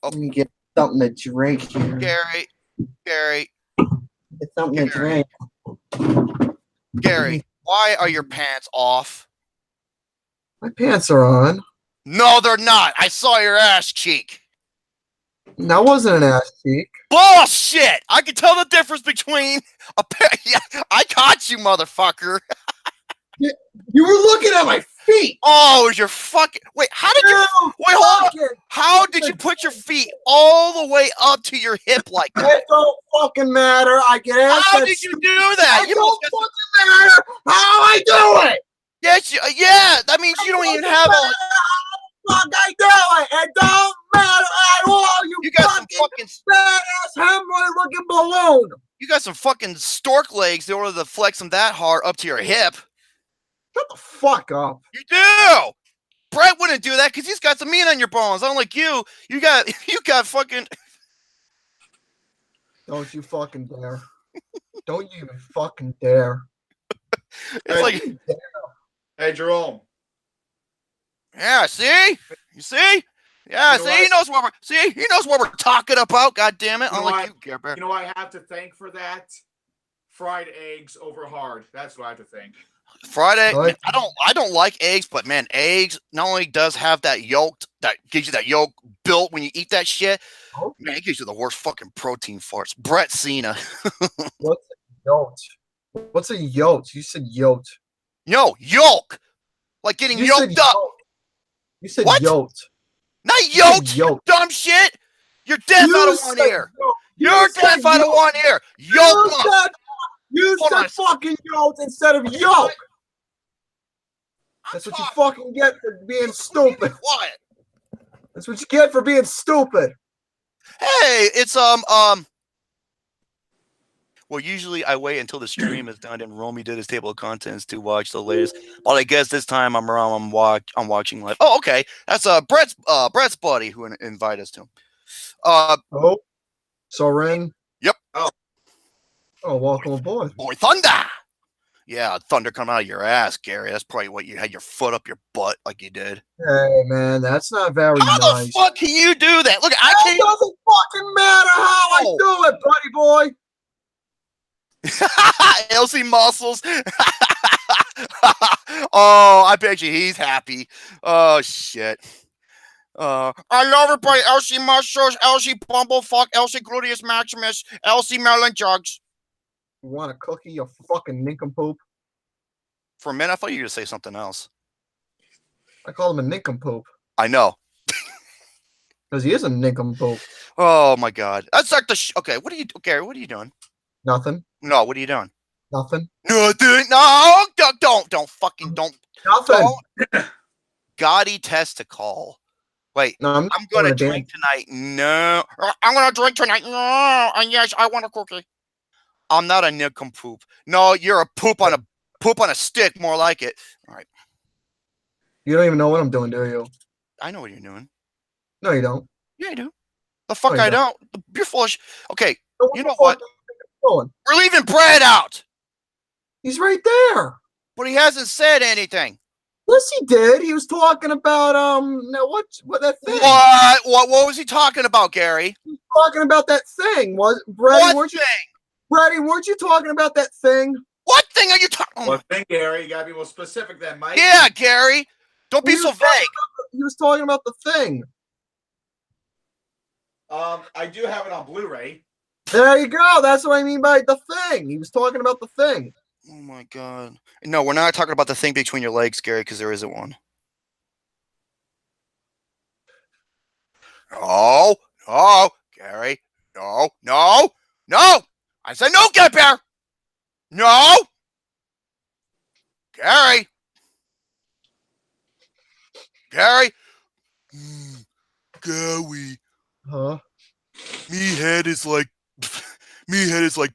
Let me get something to drink here. Gary. Get something to drink. Gary, why are your pants off? My pants are on. No, they're not. I saw your ass cheek. That wasn't an ass cheek. Bullshit! I can tell the difference between a pair. Yeah, I caught you, motherfucker. You were looking at my feet. Oh, your fucking wait. How did you wait? Hold on. How did you put your feet all the way up to your hip like that? It don't fucking matter. I can ask. How did you do that? It don't fucking matter how I do it. Yes, yeah. That means you don't even have a. Fuck, I do it. It don't matter at all. You got some fucking badass hemorrhoid-looking balloon. You got some fucking stork legs in order to flex them that hard up to your hip. Shut the fuck up. You do. Brett wouldn't do that because he's got some meat on your bones. Unlike you, you got fucking. Don't you fucking dare. Don't you even fucking dare. It's like, hey, Jerome. Yeah, see? You see? Yeah, see, he knows what we're talking about, god damn it. Unlike you, Care Bear. You know what I have to thank for that? Fried eggs over hard. That's what I have to thank. Friday, man, I don't like eggs, but man, eggs not only does have that yolk that gives you that yolk built when you eat that shit, man, it gives you the worst fucking protein farts. Brett Cena. What's a yolk? What's a yolk? You said yolk. No, yolk. Like getting yolked up. You said what? Yoked. Not yoked, you dumb shit. You're deaf out of one ear. You're deaf out of one ear. Yoked up. You said fucking yoked instead of yoke. That's what you fucking get for being stupid. Quiet. That's what you get for being stupid. Hey, it's well, usually I wait until the stream is done and Romy did his table of contents to watch the latest. Well, I guess this time I'm watching live. Oh, okay. That's Brett's buddy who invited us to him. Oh, Soren. Yep. Oh, welcome aboard. Boy, Thunder. Yeah, thunder coming out of your ass, Gary. That's probably what you had your foot up your butt like you did. Hey, man, that's not very nice. How the fuck can you do that? Look, I can't. It doesn't fucking matter how I do it, buddy boy. Elsie muscles. Oh, I bet you he's happy. Oh shit. I love everybody. Elsie muscles, Elsie bumblefuck, Elsie gluteus maximus, Elsie melon jugs. You want a cookie, you fucking nincompoop? For a minute, I thought you were gonna say something else. I call him a nincompoop. I know. Because he is a nincompoop. Oh my god. That's like the okay, what are you Gary, what are you doing? Nothing. No, what are you doing? Nothing. Nothing. No, don't fucking don't. Nothing. Gaudy testicle. Wait, no, I'm gonna drink tonight. No, I'm gonna drink tonight. No, and yes, I want a cookie. I'm not a nincompoop. No, you're a poop on a stick, more like it. All right. You don't even know what I'm doing, do you? I know what you're doing. No, you don't. Yeah, I do. The fuck I don't. You're full of okay. So you know what? We're leaving Brad out. He's right there. But he hasn't said anything. Yes, he did. He was talking about what that thing. What was he talking about, Gary? He was talking about that thing. Brady, what thing? Brady, weren't you talking about that thing? What thing are you talking? What thing, Gary? You gotta be more specific than Mike. Yeah, Gary. Don't be so vague. He was talking about the thing. I do have it on Blu-ray. There you go. That's what I mean by the thing. He was talking about the thing. Oh my god. No, we're not talking about the thing between your legs, Gary, because there isn't one. No, Gary. No. I said no, Get Bear. No. Gary. Gary. Gary. Huh? Me head is like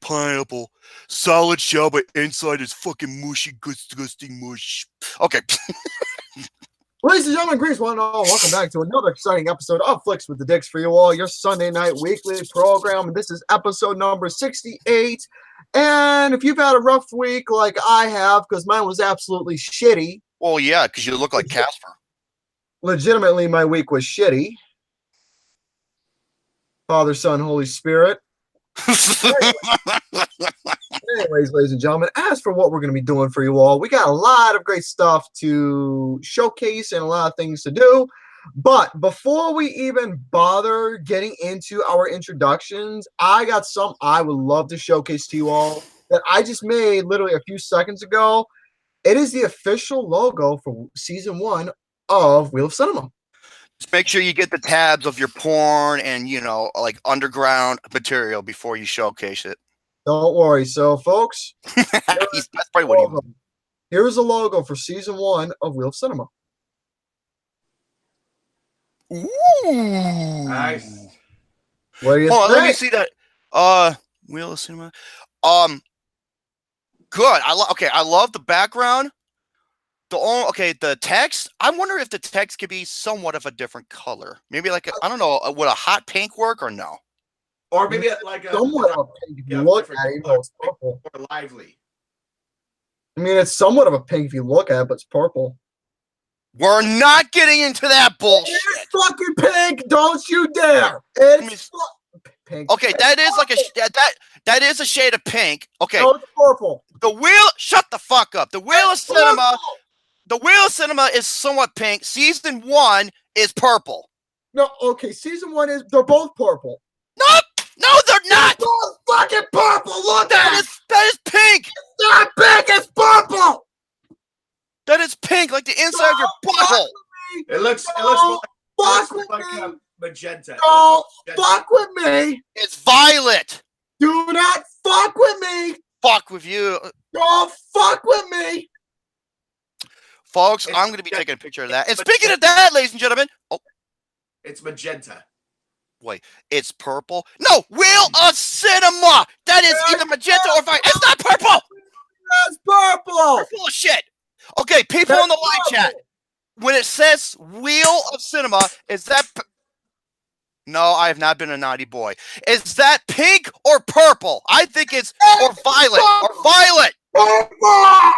pineapple. Solid shell, but inside is fucking mushy, disgusting mush. Okay. Ladies and gentlemen, greetings one and all. Welcome back to another exciting episode of Flicks with the Dicks for you all, your Sunday night weekly program. And this is episode number 68. And if you've had a rough week like I have, because mine was absolutely shitty. Well, yeah, because you look like Casper. Legitimately, my week was shitty. Father, Son, Holy Spirit. Anyways, ladies and gentlemen, as for what we're going to be doing for you all, we got a lot of great stuff to showcase and a lot of things to do. But before we even bother getting into our introductions, I got some I would love to showcase to you all that I just made literally a few seconds ago. It is the official logo for season 1 of Wheel of Cinema. Just make sure you get the tabs of your porn and, you know, like underground material before you showcase it. Don't worry. So, folks, That's probably what he was. here's the logo for season 1 of Wheel of Cinema. Ooh. Nice. What do you Hold on, think? let me see that. Wheel of Cinema. Good. I love the background. The text. I wonder if the text could be somewhat of a different color. Maybe like I don't know. Would a hot pink work or no? Or maybe like a Somewhat of a pink if you look at it, even though it's purple. more lively. I mean, it's somewhat of a pink if you look at it, but it's purple. We're not getting into that bullshit. It's fucking pink! Don't you dare! It's pink. Okay, that is like that is a shade of pink. Okay, No, it's purple. the wheel. Shut the fuck up. The Wheel of It's Cinema. purple! The Wheel of Cinema is somewhat pink. Season 1 is purple. No, okay, season 1 is, they're both purple. No, they're not. They're both fucking purple! Look at it! That is pink. It's not pink, it's purple! That is pink, like the inside of your butthole. It looks Fuck like with me! magenta. Don't fuck with me! It's violet. Do not fuck with me! Fuck with you, Don't fuck with me! folks. I'm going to be taking a picture of that. And speaking of that, ladies and gentlemen, It's magenta. wait, it's purple. No, Wheel of Cinema. That is either magenta or violet. It's not purple. That's purple! You're full of shit. Okay, people in the live chat. When it says Wheel of Cinema, is that... No, I have not been a naughty boy. Is that pink or purple? I think it's or violet. Or violet. Purple!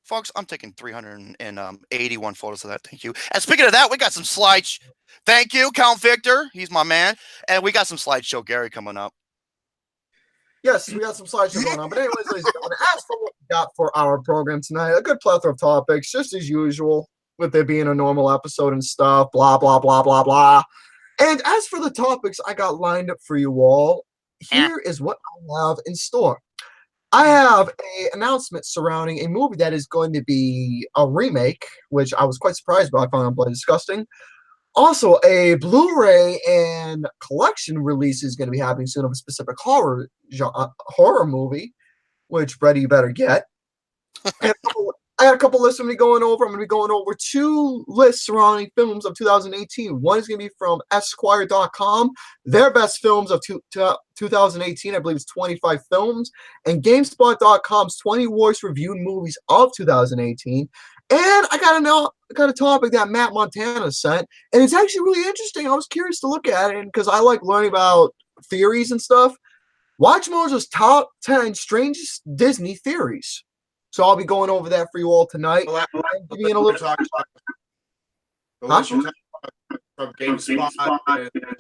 Folks, I'm taking 381 photos of that. Thank you. And speaking of that, we got some slides. Thank you, Count Victor. He's my man. And we got some Slideshow Gary coming up. Yes, we got some slideshow going on. But anyways, ladies and gentlemen, as for what we got for our program tonight, a good plethora of topics, just as usual, with there being a normal episode and stuff, blah, blah, blah, blah, blah. And as for the topics I got lined up for you all, here is what I have in store. I have an announcement surrounding a movie that is going to be a remake, which I was quite surprised by. I found it bloody disgusting. Also, a Blu-ray and collection release is going to be happening soon of a specific horror movie, which, Brady, you better get. I had a couple lists I'm going to be going over. I'm going to be going over 2 lists surrounding films of 2018. One is going to be from Esquire.com, their best films of 2018. I believe it's 25 films. And Gamespot.com's 20 worst reviewed movies of 2018. And I got a topic that Matt Montada sent, and it's actually really interesting. I was curious to look at it because I like learning about theories and stuff. Watch-Mojo's top 10 strangest Disney theories. So I'll be going over that for you all tonight. Give me a little. From GameSpot.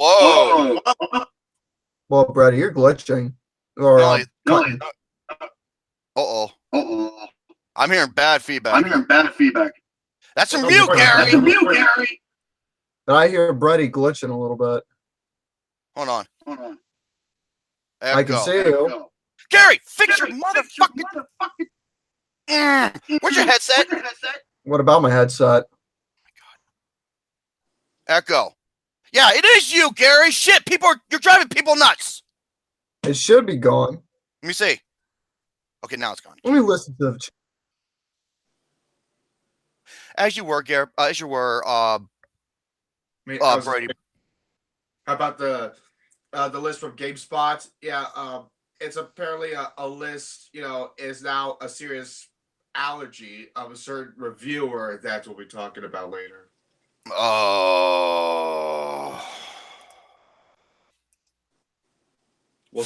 Whoa. Well, Brady, you're glitching. Or Uh-oh. I'm hearing bad feedback. That's from That's you, from Gary. I hear Brady glitching a little bit. Hold on. There I we can go. see you. Gary, fix your motherfucking... Where's your headset? What about my headset? Echo. Yeah, it is you, Gary. Shit, you're driving people nuts. It should be gone. Let me see. Okay, now it's gone. Let me listen to the. As you were, Gary. As you were, Brady. How about the list from GameSpot? Yeah, it's apparently a list. Is now a serious allergy of a certain reviewer. That's what we're talking about later. Oh, We'll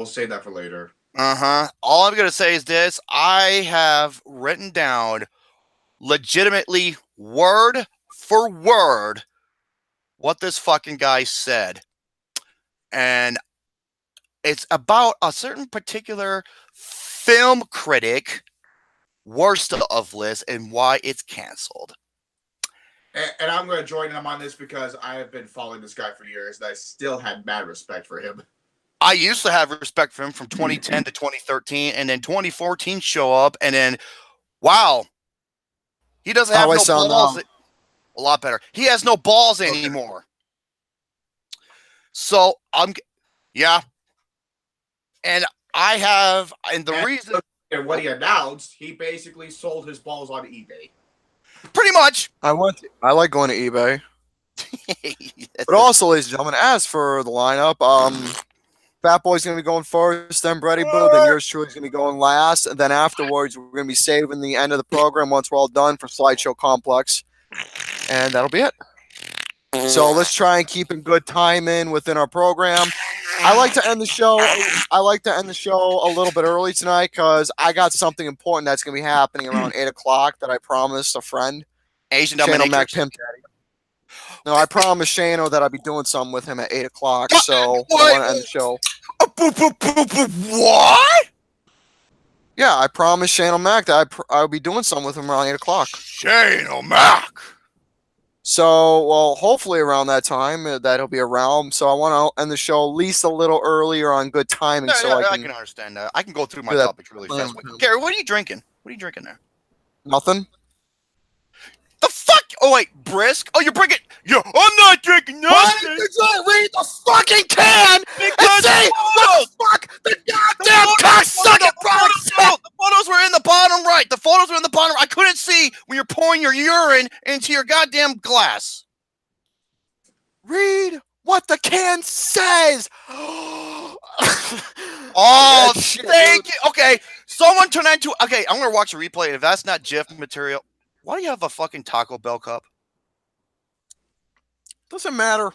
save that for later. All I'm gonna say is this: I have written down, legitimately word for word, what this fucking guy said. And it's about a certain particular film critic, worst of list, and why it's canceled. And I'm going to join him on this because I have been following this guy for years, and I still had mad respect for him. I used to have respect for him from 2010 to 2013, and then 2014 show up, and then, wow, he doesn't have no balls. A lot better. He has no balls anymore. So yeah. And I have, and the reason. And what he announced, he basically sold his balls on eBay. Pretty much. I like going to eBay. But also, ladies and gentlemen, as for the lineup, Fat Boy's going to be going first, then Brady Boo, then yours truly's going to be going last, and then afterwards, we're going to be saving the end of the program once we're all done for Slideshow Complex. And that'll be it. So let's try and keep in good time within our program. I like to end the show a little bit early tonight because I got something important that's going to be happening around 8 o'clock that I promised a friend. Asian Shano Mac dominatrix. Pimp Daddy. No, I promised Shano that I'd be doing something with him at 8 o'clock, so I want to end the show. What? Yeah, I promised Shano Mac that I'll be doing something with him around 8 o'clock. Shano Mac. So, well, hopefully around that time that he'll be around. So I want to end the show at least a little earlier on good timing. I can understand that. I can go through my topics really fast. Gary, what are you drinking? What are you drinking there? Nothing. The fuck? Oh wait, brisk? Oh, you're drinking? Yeah, I'm not drinking nothing. Why did you read the fucking can and say what the fuck the goddamn cocksucking product? The photos were in the bottom right. The photos were in the bottom. I couldn't see when you're pouring your urine into your goddamn glass. Read what the can says. Oh, thank you. Okay, someone turn that into. Okay, I'm gonna watch a replay. If that's not GIF material, why do you have a fucking Taco Bell cup? Doesn't matter.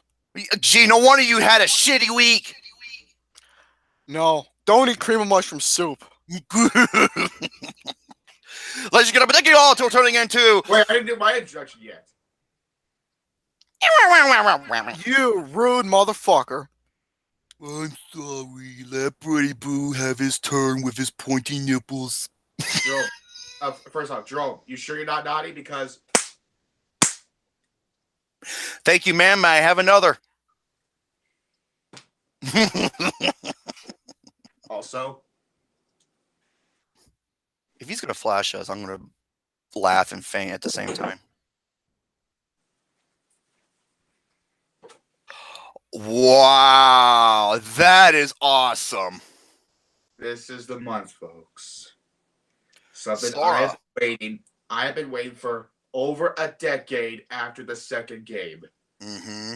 Gee, no wonder you had a shitty week. No, don't eat cream of mushroom soup. Let's get up. Thank you all for turning into. Wait, I didn't do my introduction yet. You rude motherfucker. I'm sorry. Let Brady Boo have his turn with his pointy nipples. Jerome, first off, Jerome, you sure you're not naughty? Because. Thank you, ma'am. May I have another? Also, if he's going to flash us, I'm going to laugh and faint at the same time. Wow, that is awesome. this is the month, folks. Something Sora. I have been waiting for over a decade after the second game. Mm-hmm.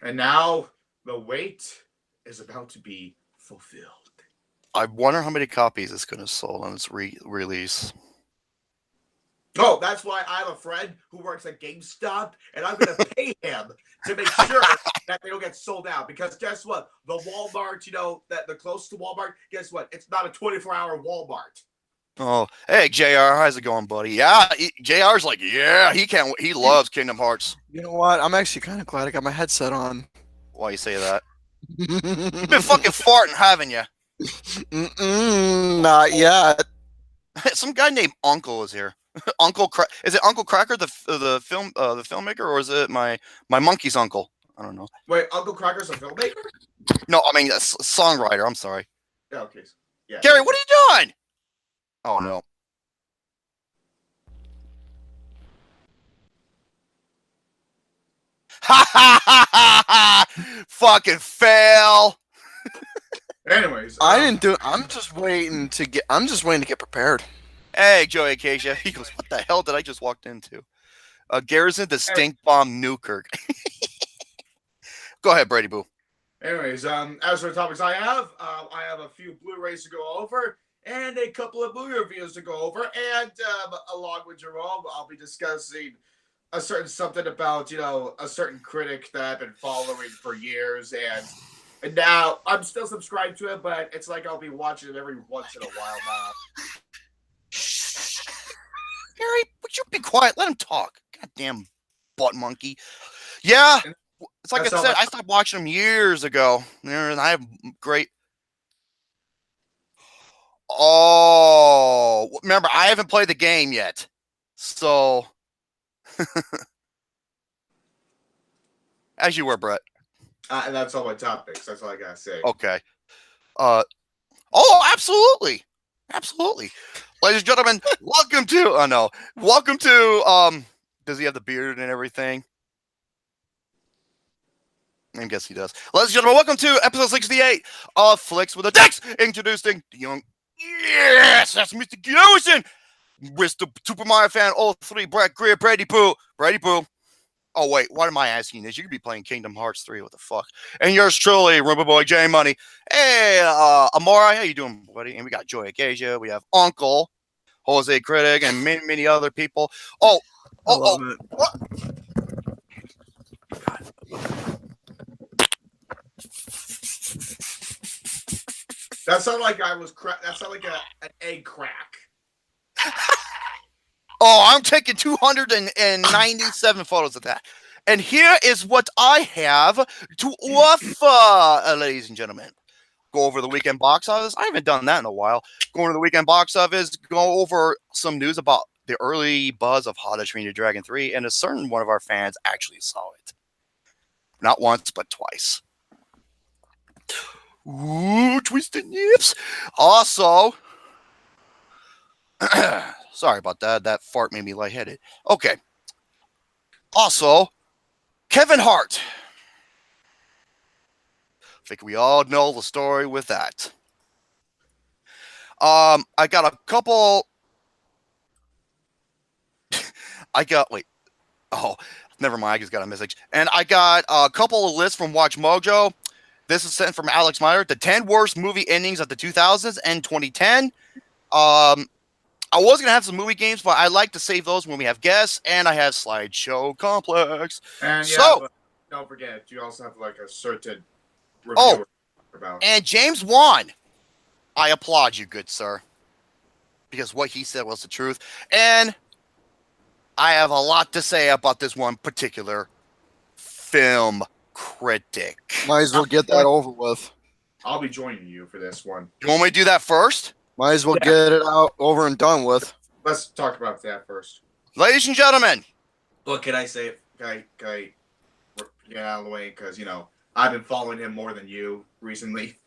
And now the wait is about to be fulfilled. I wonder how many copies it's going to sell on its release. Oh, that's why I have a friend who works at GameStop, and I'm going to pay him to make sure that they don't get sold out. Because guess what? The Walmart, that the closest to Walmart, guess what? It's not a 24-hour Walmart. Oh, hey, JR, how's it going, buddy? Yeah, JR's like, yeah, he loves Kingdom Hearts. You know what? I'm actually kind of glad I got my headset on. Why you say that? You've been fucking farting, haven't you? Not yet. Some guy named Uncle is here. Is it Uncle Cracker, the filmmaker, or is it my monkey's uncle? I don't know. Wait, Uncle Cracker's a filmmaker? No, I mean a songwriter. I'm sorry. Yeah, okay. Yeah. Gary, what are you doing? Oh no. Ha ha ha ha ha! Fucking fail. Anyways, I didn't do. I'm just waiting to get prepared. Hey, Joey Acacia. He goes, what the hell did I just walk into? Garrison, the stink bomb Newkirk. Go ahead, Brady Boo. Anyways, as for the topics I have a few Blu-rays to go over and a couple of movie reviews to go over, and along with Jerome, I'll be discussing a certain something about a certain critic that I've been following for years, and now I'm still subscribed to it, but it's like I'll be watching it every once in a while now. Gary, would you be quiet? Let him talk. Goddamn butt monkey. Yeah, It's like That's I all said, my- I stopped watching them years ago. And I have great. Oh, remember, I haven't played the game yet. So, as you were, Brett. And that's all my topics. That's all I gotta say. Okay. Oh, absolutely. Absolutely. Ladies and gentlemen, welcome to, welcome to, does he have the beard and everything? I guess he does. Ladies and gentlemen, welcome to episode 68 of Flicks with the Dicks, introducing the young, yes, that's Mr. Garrison, Mr. Super Mario fan, 03, Brett Greer, Brady Poo. Oh, wait, what am I asking this? You could be playing Kingdom Hearts 3, what the fuck? And yours truly, Rubber Boy J Money. Hey, Amora, how you doing, buddy? And we got Joy Acacia, we have Uncle, Jose Critic, and many, many other people. What? That sounded like that sounded like an egg crack. Oh, I'm taking 297 photos of that. And here is what I have to offer, ladies and gentlemen. Go over the weekend box office. I haven't done that in a while. Going to the weekend box office, go over some news about the early buzz of How to Train Your Dragon 3, and a certain one of our fans actually saw it. Not once, but twice. Ooh, twisted nips. Also, sorry about that. That fart made me lightheaded. Okay. Also, Kevin Hart. I think we all know the story with that. I got a couple. Never mind. I just got a message. And I got a couple of lists from Watch-Mojo. This is sent from Alex Meyer. The 10 worst movie endings of the 2000s and 2010. I was going to have some movie games, but I like to save those when we have guests, and I have Slideshow Complex. And so, but don't forget, you also have like a certain reviewer about. And James Wan, I applaud you, good sir, because what he said was the truth. And I have a lot to say about this one particular film critic. Might as well get that over with. I'll be joining you for this one. You want me to do that first? Might as well get it out over and done with. Let's talk about that first. Ladies and gentlemen. Look, can I say it? Can I get out of the way? Because, I've been following him more than you recently.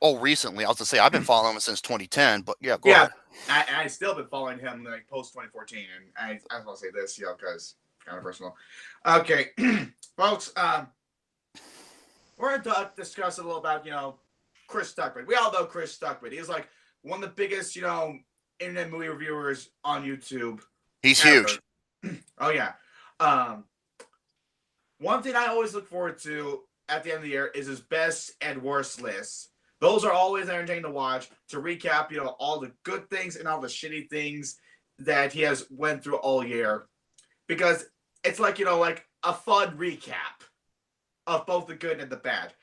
Oh, recently. I was to say, I've been following him since 2010, but yeah, go ahead. I still been following him like post 2014, and I just want to say this, because kind of personal. Okay, folks, we're going to discuss a little about, Chris Stuckmann. We all know Chris Stuckmann. He's like one of the biggest, internet movie reviewers on YouTube. He's ever. huge. Oh, yeah. One thing I always look forward to at the end of the year is his best and worst lists. Those are always entertaining to watch, to recap, all the good things and all the shitty things that he has went through all year. Because it's like, like a fun recap of both the good and the bad.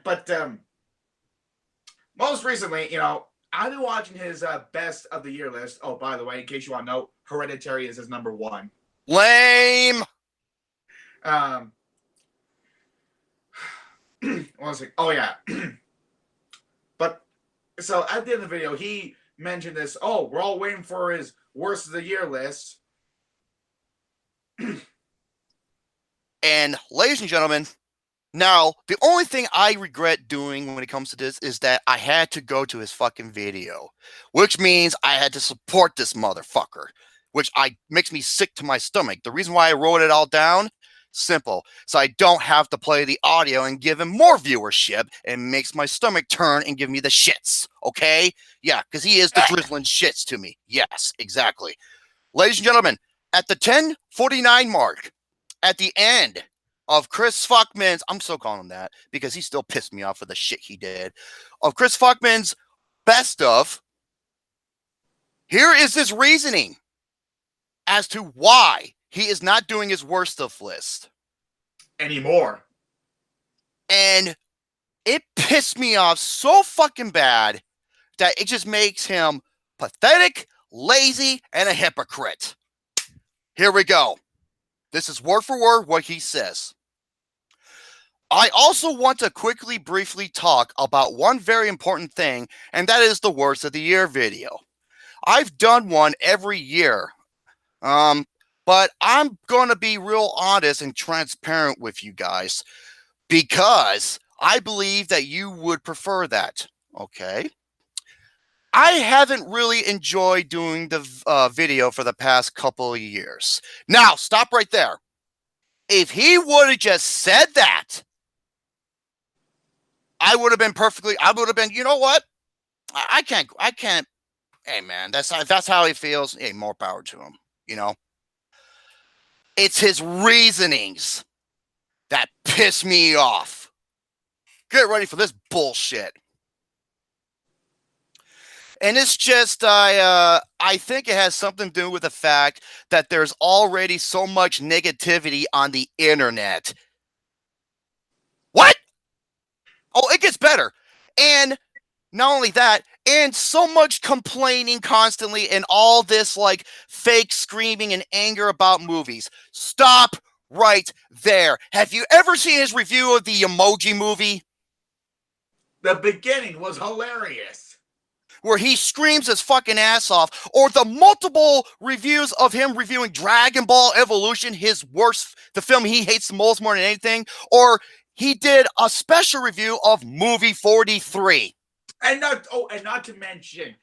But most recently, I've been watching his best of the year list. Oh, by the way, in case you want to know, Hereditary is his number one. Lame. Oh yeah. But so at the end of the video, he mentioned this. Oh, we're all waiting for his worst of the year list. And ladies and gentlemen, now the only thing I regret doing when it comes to this is that I had to go to his fucking video, which means I had to support this motherfucker, which makes me sick to my stomach. The reason why I wrote it all down, simple, so I don't have to play the audio and give him more viewership, and makes my stomach turn and give me the shits. Okay, yeah, because he is the drizzling shits to me. Yes, exactly. Ladies and gentlemen, at the 10:49 mark, at the end of Chris Fuckman's, I'm still calling him that because he still pissed me off for the shit he did, of Chris Fuckman's best of, here is his reasoning as to why he is not doing his worst of list anymore. And it pissed me off so fucking bad that it just makes him pathetic, lazy, and a hypocrite. Here we go. This is word for word what he says. I also want to briefly talk about one very important thing, and that is the Worst of the Year video. I've done one every year, but I'm going to be real honest and transparent with you guys because I believe that you would prefer that, okay? I haven't really enjoyed doing the video for the past couple of years. Now, stop right there. If he would have just said that, I would have been, you know what? I can't, hey man, that's how he feels. Hey, more power to him, you know? It's his reasonings that piss me off. Get ready for this bullshit. And it's just, I think it has something to do with the fact that there's already so much negativity on the internet. What? Oh, it gets better. And not only that, and so much complaining constantly and all this like fake screaming and anger about movies. Stop right there. Have you ever seen his review of the Emoji Movie? The beginning was hilarious. Where he screams his fucking ass off, or the multiple reviews of him reviewing Dragon Ball Evolution, the film he hates the most more than anything, or he did a special review of Movie 43. And not to mention,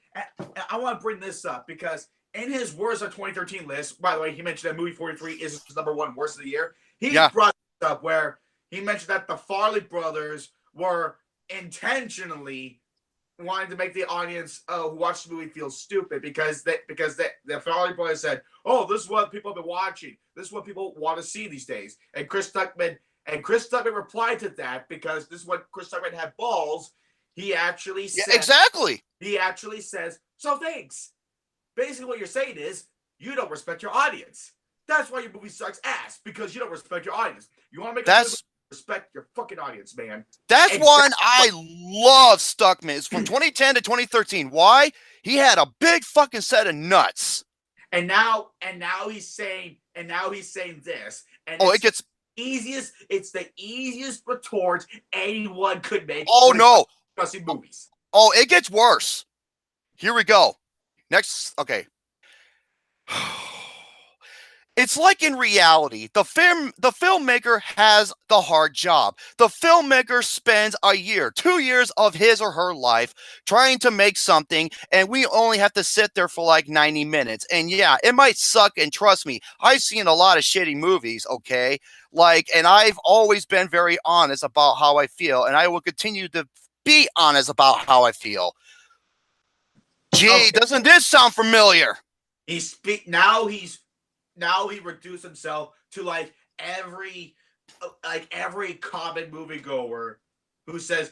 I want to bring this up because in his worst of 2013 list, by the way, he mentioned that Movie 43 is his #1 worst of the year. He brought this up where he mentioned that the Farley brothers were intentionally wanting to make the audience who watched the movie feel stupid because the Farley brothers said, "Oh, this is what people have been watching. This is what people want to see these days." And Chris Stuckmann replied to that because this is what Chris Stuckmann had balls. He actually said, exactly. He actually says, "So thanks." Basically, what you're saying is you don't respect your audience. That's why your movie sucks ass because you don't respect your audience. You want to make a movie, respect your fucking audience, man. That's one I love. Stuckmann. It's from 2010 to 2013. Why? He had a big fucking set of nuts. And now he's saying this. And it's the easiest retort anyone could make. Oh no. Discussing movies. Oh, it gets worse. Here we go. Next, okay. It's like in reality, the filmmaker has the hard job. The filmmaker spends a year, 2 years of his or her life trying to make something, and we only have to sit there for like 90 minutes. And yeah, it might suck, and trust me, I've seen a lot of shitty movies, okay? And I've always been very honest about how I feel, and I will continue to be honest about how I feel. Gee, doesn't this sound familiar? Now he reduced himself to like every common moviegoer who says,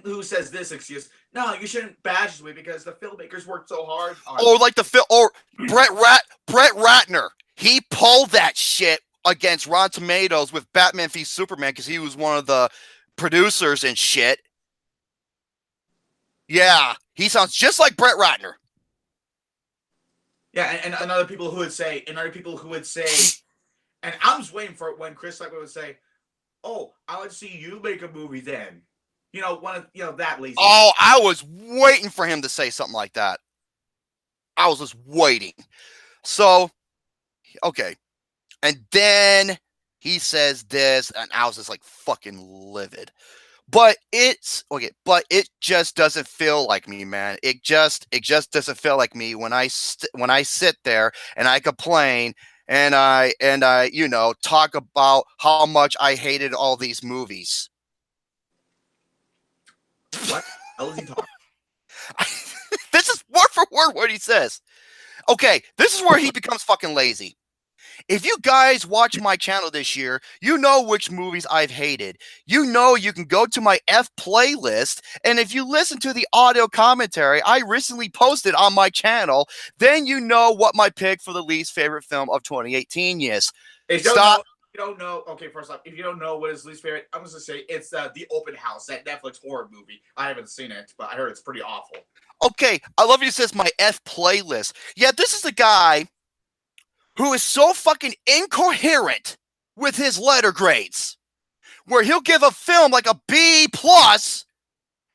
who says this excuse, no, you shouldn't bash this movie because the filmmakers worked so hard on it. Or Brett Ratner. He pulled that shit against Rotten Tomatoes with Batman v Superman because he was one of the producers and shit. Yeah, he sounds just like Brett Ratner. Yeah, and other people who would say, and I'm just waiting for it when Chris would say, "Oh, I would see you make a movie then." That lazy. Oh, I was waiting for him to say something like that. I was just waiting. So, okay. And then he says this, and I was just like fucking livid. But it just doesn't feel like me, man. It just doesn't feel like me when I sit there and I complain and I talk about how much I hated all these movies. What? How is he talking? This is word for word what he says. Okay, this is where he becomes fucking lazy. If you guys watch my channel this year, you know which movies I've hated. You know you can go to my F playlist, and if you listen to the audio commentary I recently posted on my channel, then you know what my pick for the least favorite film of 2018 is. Okay, first off, if you don't know what his least favorite, I'm just going to say it's The Open House, that Netflix horror movie. I haven't seen it, but I heard it's pretty awful. Okay, I love you says my F playlist. Yeah, this is the guy who is so fucking incoherent with his letter grades, where he'll give a film like a B plus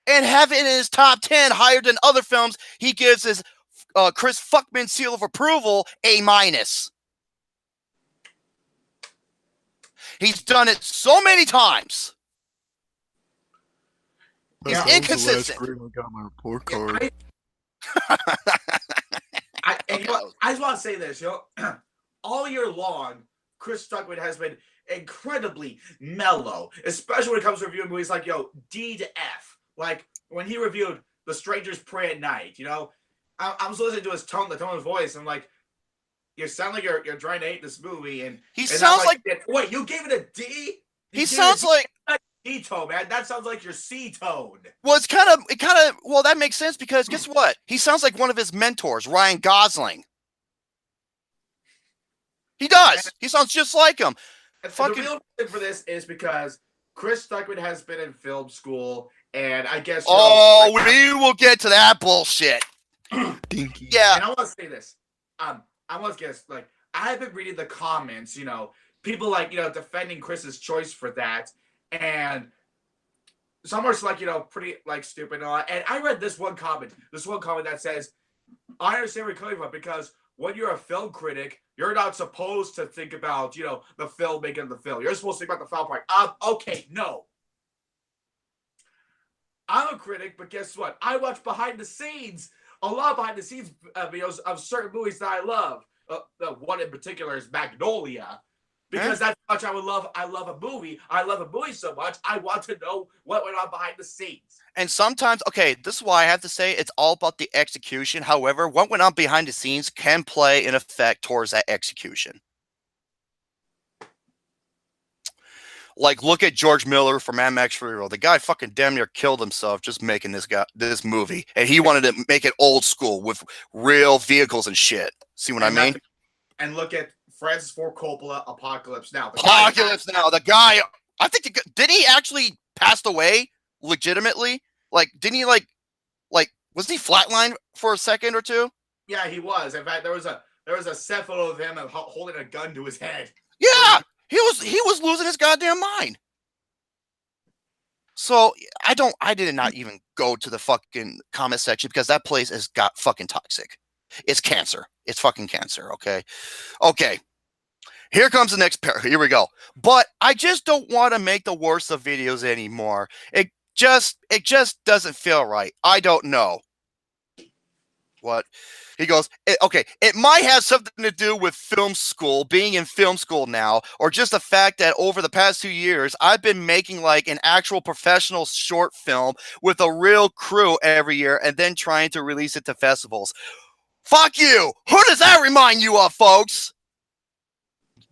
and have it in his top 10 higher than other films. He gives his Chris Fuckman seal of approval A minus. He's done it so many times. He's inconsistent. I got my report Yeah, card. and you know, I just want to say this, all year long, Chris Stuckmann has been incredibly mellow, especially when it comes to reviewing movies like, D to F. Like, when he reviewed The Strangers Pray at Night, I was listening to the tone of his voice, and I'm like, you sound like you're trying to hate this movie, and sounds like wait, you gave it a D? He sounds like C-tone, man. That sounds like your C-tone. Well, that makes sense because guess what? He sounds like one of his mentors, Ryan Gosling. He does. He sounds just like him. The real reason for this is because Chris Stuckmann has been in film school, and I guess. We will get to that bullshit. Dinky. Yeah. And I want to say this. I want to guess, I've been reading the comments, people defending Chris's choice for that, and some are pretty stupid and all that. And I read this one comment that says, I understand where you're coming from, because when you're a film critic, you're not supposed to think about, the filmmaking of the film. You're supposed to think about the film part. Okay, no. I'm a critic, but guess what? I watch behind the scenes. A lot of behind the scenes videos of certain movies that I love. One in particular is Magnolia, because that's how much I love a movie. I love a movie so much, I want to know what went on behind the scenes. And sometimes, this is why I have to say it's all about the execution. However, what went on behind the scenes can play an effect towards that execution. Like, look at George Miller for Mad Max Fury Road. The guy fucking damn near killed himself just making this movie. And he wanted to make it old school with real vehicles and shit. See what I mean? And look at Francis Ford Coppola, Apocalypse Now. The guy, I think, did he actually pass away legitimately? Didn't he was he flatlined for a second or two? Yeah, he was. In fact, there was a set photo of him holding a gun to his head. Yeah. He was losing his goddamn mind. So I did not even go to the fucking comment section because that place has got fucking toxic. It's cancer. It's fucking cancer. Okay. Here comes the next pair. Here we go. But I just don't want to make the worst of videos anymore. It just doesn't feel right. I don't know. What? He goes, it might have something to do with film school, being in film school now, or just the fact that over the past 2 years, I've been making an actual professional short film with a real crew every year and then trying to release it to festivals. Fuck you! Who does that remind you of, folks?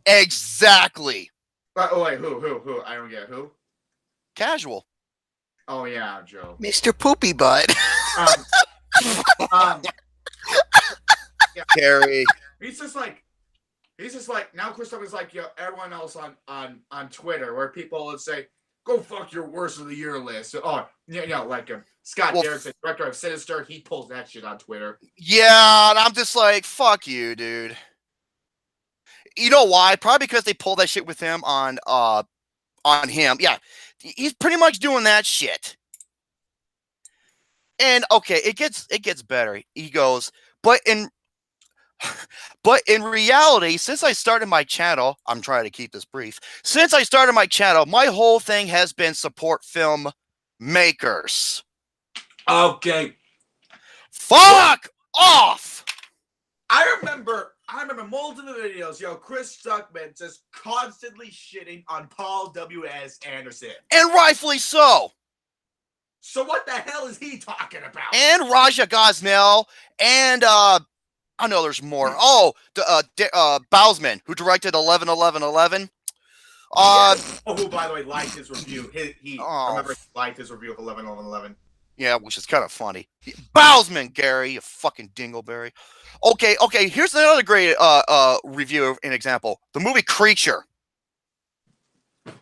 Exactly. Wait, who? I don't get who. Casual. Oh, yeah, Joe. Mr. Poopy Butt. Yeah. Carrie. He's just like now Chris Stuckmann is like everyone else on Twitter, where people would say, go fuck your worst of the year list. Scott Garrison, director of Sinister, he pulls that shit on Twitter. Yeah, and I'm just like, fuck you, dude. You know why? Probably because they pulled that shit with him on him. Yeah. He's pretty much doing that shit. And it gets better. He goes, but in reality, since I started my channel, I'm trying to keep this brief. Since I started my channel, my whole thing has been support film makers. Okay. Fuck off. I remember multiple videos, Chris Stuckmann just constantly shitting on Paul W.S. Anderson. And rightfully so. So what the hell is he talking about? And Raja Gosnell and I know there's more. Bousman, who directed 11-11-11. Who, by the way, liked his review. I remember he liked his review of 11-11-11. Yeah, which is kind of funny. Bousman, Gary, you fucking dingleberry. Okay, here's another great review and example. The movie Creature.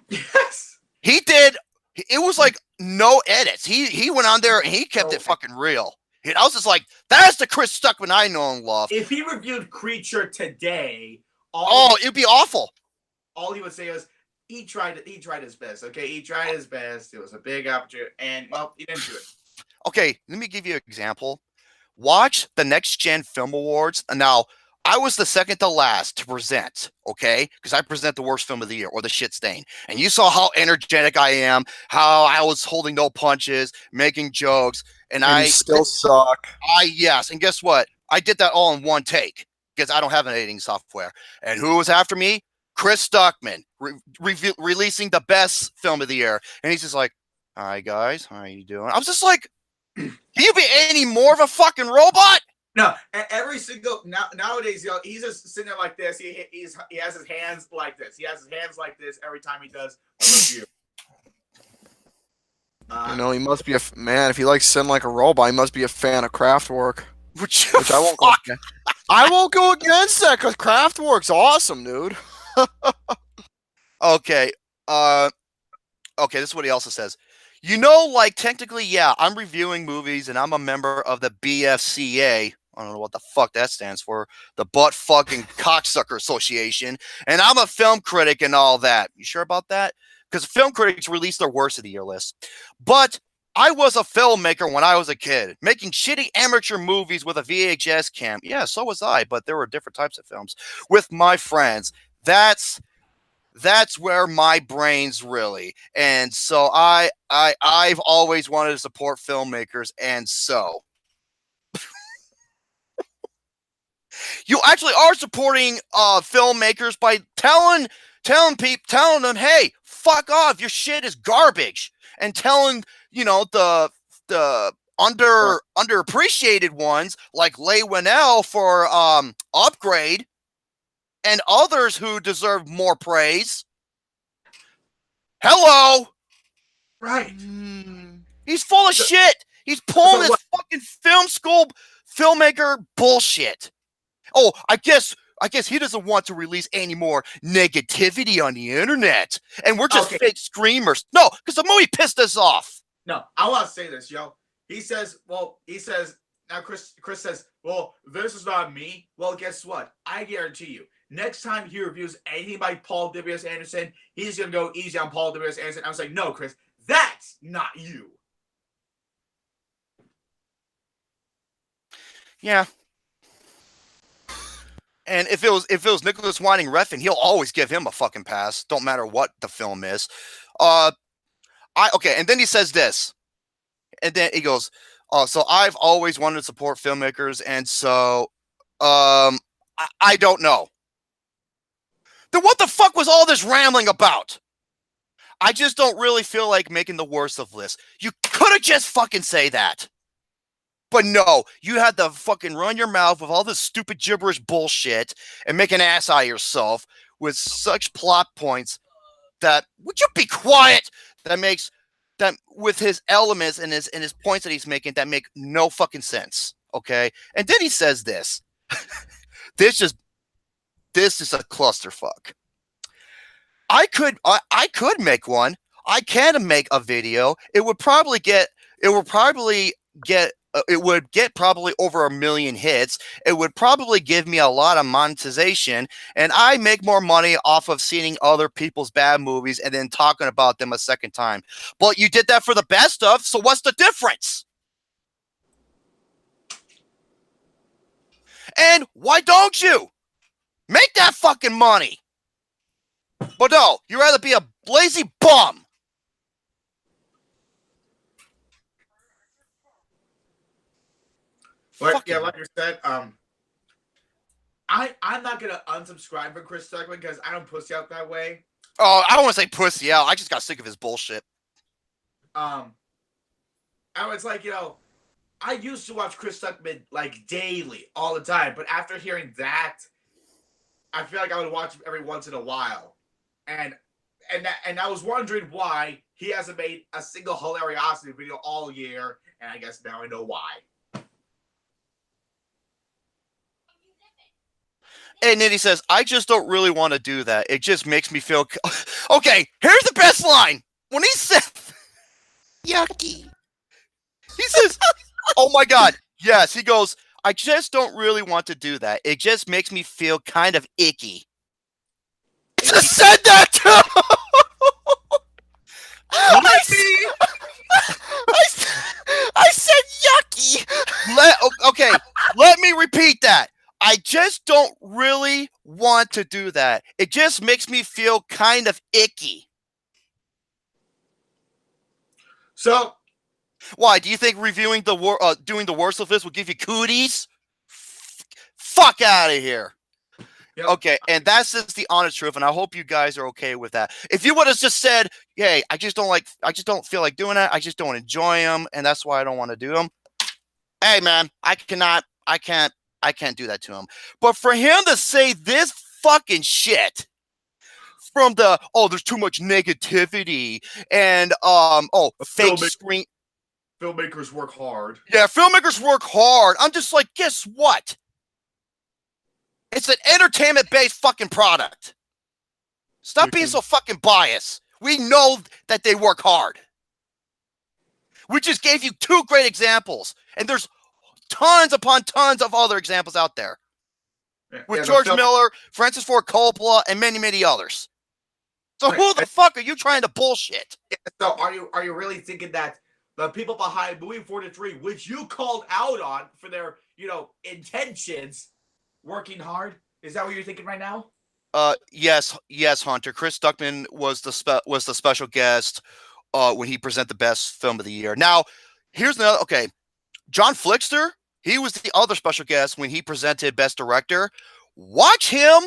Yes. He did. It was no edits. He went on there and he kept it fucking real. I was just like, that's the Chris Stuckmann I know and love. If he reviewed Creature today, it'd be awful. All he would say was he tried his best. Okay, he tried his best. It was a big opportunity, and well, he didn't do it. Okay, let me give you an example. Watch the Next Gen Film Awards. Now, I was the second to last to present, okay? Because I present the worst film of the year or the shit stain. And you saw how energetic I am, how I was holding no punches, making jokes, and you still suck. Yes, and guess what? I did that all in one take because I don't have an editing software. And who was after me? Chris Stuckmann, releasing the best film of the year. And he's just like, "Hi guys, how are you doing?" I was just like, "Can you be any more of a fucking robot?" No, every single nowadays, he's just sitting there like this. He has his hands like this. He has his hands like this every time he does a review. He must be a man. If he likes sitting like a robot, he must be a fan of Kraftwerk. Which I won't go. I won't go against that because Kraftwerk's awesome, dude. Okay. Okay, this is what he also says. Like technically, yeah, I'm reviewing movies and I'm a member of the BFCA. I don't know what the fuck that stands for. The Butt Fucking Cocksucker Association. And I'm a film critic and all that. You sure about that? Because film critics release their worst of the year list. But I was a filmmaker when I was a kid, making shitty amateur movies with a VHS cam. Yeah, so was I, but there were different types of films with my friends. That's where my brain's really. And so I've always wanted to support filmmakers, and so you actually are supporting filmmakers by telling them, hey, fuck off, your shit is garbage, and telling the underappreciated ones like Leigh Whannell for Upgrade and others who deserve more praise. Hello, Right? He's full of shit. He's pulling his fucking film school filmmaker bullshit. Oh, I guess he doesn't want to release any more negativity on the internet. And we're just fake screamers. No, because the movie pissed us off. No, I want to say this, yo. He says, now Chris says, well, this is not me. Well, guess what? I guarantee you, next time he reviews anything by Paul W.S. Anderson, he's going to go easy on Paul W.S. Anderson. I was like, no, Chris, that's not you. Yeah. And if it was Nicholas Winding Refn, he'll always give him a fucking pass. Don't matter what the film is. And then he says this. And then he goes, so I've always wanted to support filmmakers, and so I don't know. Then what the fuck was all this rambling about? I just don't really feel like making the worst of lists. You could have just fucking say that. But no, you had to fucking run your mouth with all this stupid gibberish bullshit and make an ass out of yourself with such plot points that, would you be quiet? That with his elements and his points that he's making that make no fucking sense. Okay. And then he says this. This is a clusterfuck. I could make one. I can make a video. It would get probably over 1 million hits. It would probably give me a lot of monetization, and I make more money off of seeing other people's bad movies and then talking about them a second time. But you did that for the best of, so what's the difference? And why don't you make that fucking money? But no, you'd rather be a lazy bum. But yeah, like I said, I'm not gonna unsubscribe from Chris Stuckmann because I don't pussy out that way. Oh, I don't want to say pussy out. I just got sick of his bullshit. I was like, I used to watch Chris Stuckmann like daily, all the time. But after hearing that, I feel like I would watch him every once in a while, and I was wondering why he hasn't made a single hilariosity video all year, and I guess now I know why. And then he says, I just don't really want to do that. It just makes me feel... Okay, here's the best line. When he said... Yucky. He says, oh my God. Yes, he goes, I just don't really want to do that. It just makes me feel kind of icky. just said that too. I said yucky. Okay, let me repeat that. I just don't really want to do that. It just makes me feel kind of icky. So, why do you think reviewing doing the worst of this will give you cooties? Fuck out of here. Yep. Okay, and that's just the honest truth, and I hope you guys are okay with that. If you would have just said, "Hey, I just don't feel like doing that. I just don't enjoy them, and that's why I don't want to do them." Hey, man, I can't do that to him. But for him to say this fucking shit from the there's too much negativity and fake screen. Filmmakers work hard. Yeah, filmmakers work hard. I'm just like, guess what? It's an entertainment-based fucking product. Stop being so fucking biased. We know that they work hard. We just gave you 2 great examples, and there's tons upon tons of other examples out there. With George Miller, Francis Ford Coppola, and many, many others. So who the fuck are you trying to bullshit? So are you really thinking that the people behind Movie 43, which you called out on for their, intentions, working hard? Is that what you're thinking right now? Yes, Hunter. Chris Stuckmann was the special guest when he presented the best film of the year. Now, here's another. Okay, John Flickster, he was the other special guest when he presented best director. Watch him,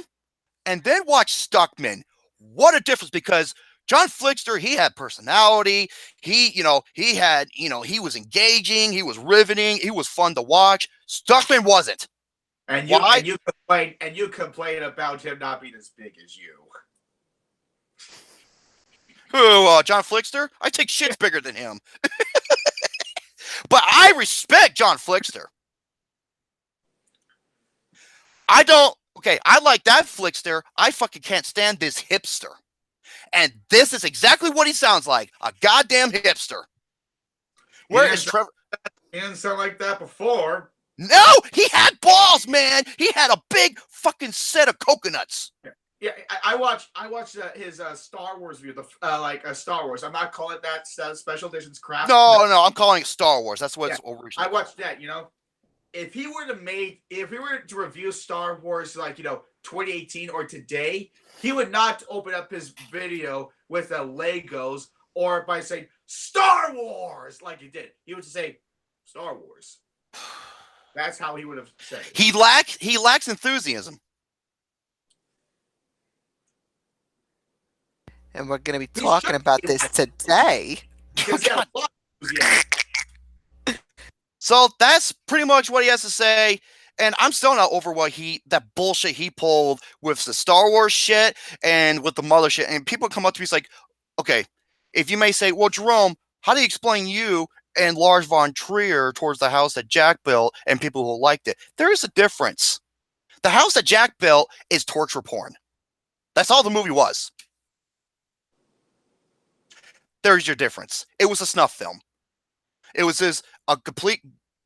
and then watch Stuckmann. What a difference! Because John Flickster, he had personality. He was engaging. He was riveting. He was fun to watch. Stuckmann wasn't. And you complain about him not being as big as you. Who, John Flickster? I take shits bigger than him. But I respect John Flickster. I like that Flickster. I fucking can't stand this hipster. And this is exactly what he sounds like. A goddamn hipster. Where is Trevor? He didn't sound like that before. No, he had balls, man. He had a big fucking set of coconuts. Yeah, I watched his Star Wars view, Star Wars. I'm not calling that special editions crap. No, I'm calling it Star Wars. That's what it's originally. I watched that. If he were to review Star Wars 2018 or today, he would not open up his video with Legos or by saying Star Wars like he did. He would just say Star Wars. That's how he would have said it. He lacks enthusiasm. And we're going to be talking about this today. So that's pretty much what he has to say. And I'm still not over that bullshit he pulled with the Star Wars shit and with the mother shit. And people come up to me, it's like, okay, if you may say, well, Jerome, how do you explain you and Lars von Trier towards the house that Jack built and people who liked it? There is a difference. The house that Jack built is torture porn. That's all the movie was. There's your difference. It was a snuff film. It was a complete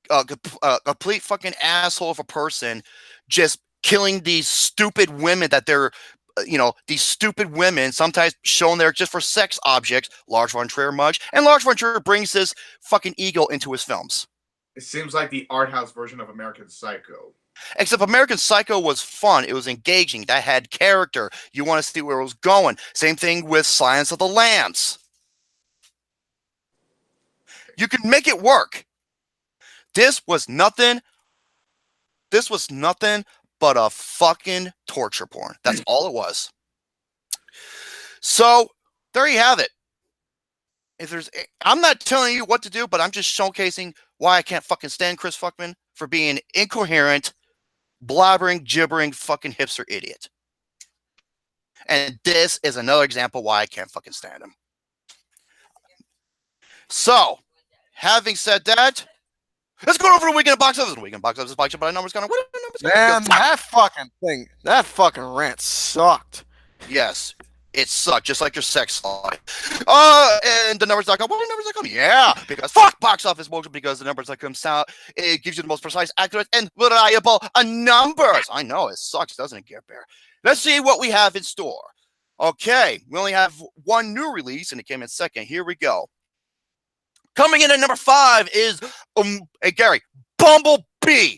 fucking asshole of a person just killing these stupid women that they're, these stupid women, sometimes shown there just for sex objects. Lars von Trier much. And Lars von Trier brings this fucking ego into his films. It seems like the art house version of American Psycho. Except American Psycho was fun. It was engaging. That had character. You want to see where it was going. Same thing with Silence of the Lambs. You can make it work. This was nothing but a fucking torture porn. That's all it was. So there you have it. I'm not telling you what to do, but I'm just showcasing why I can't fucking stand Chris Stuckmann for being incoherent, blabbering, gibbering, fucking hipster idiot. And this is another example why I can't fucking stand him. So, having said that, let's go over to Weekend Box Office. Weekend Box Office, box by numbers. What are the numbers? Man, that fucking rant sucked. Yes, it sucked, just like your sex life. And the numbers.com. What are numbers.com? Yeah, because fuck Box Office Mojo, because the numbers.com sound, it gives you the most precise, accurate, and reliable numbers. I know, it sucks, doesn't it, Gear Bear? Let's see what we have in store. Okay, we only have one new release, and it came in second. Here we go. Coming in at number 5 is, hey Gary, Bumblebee.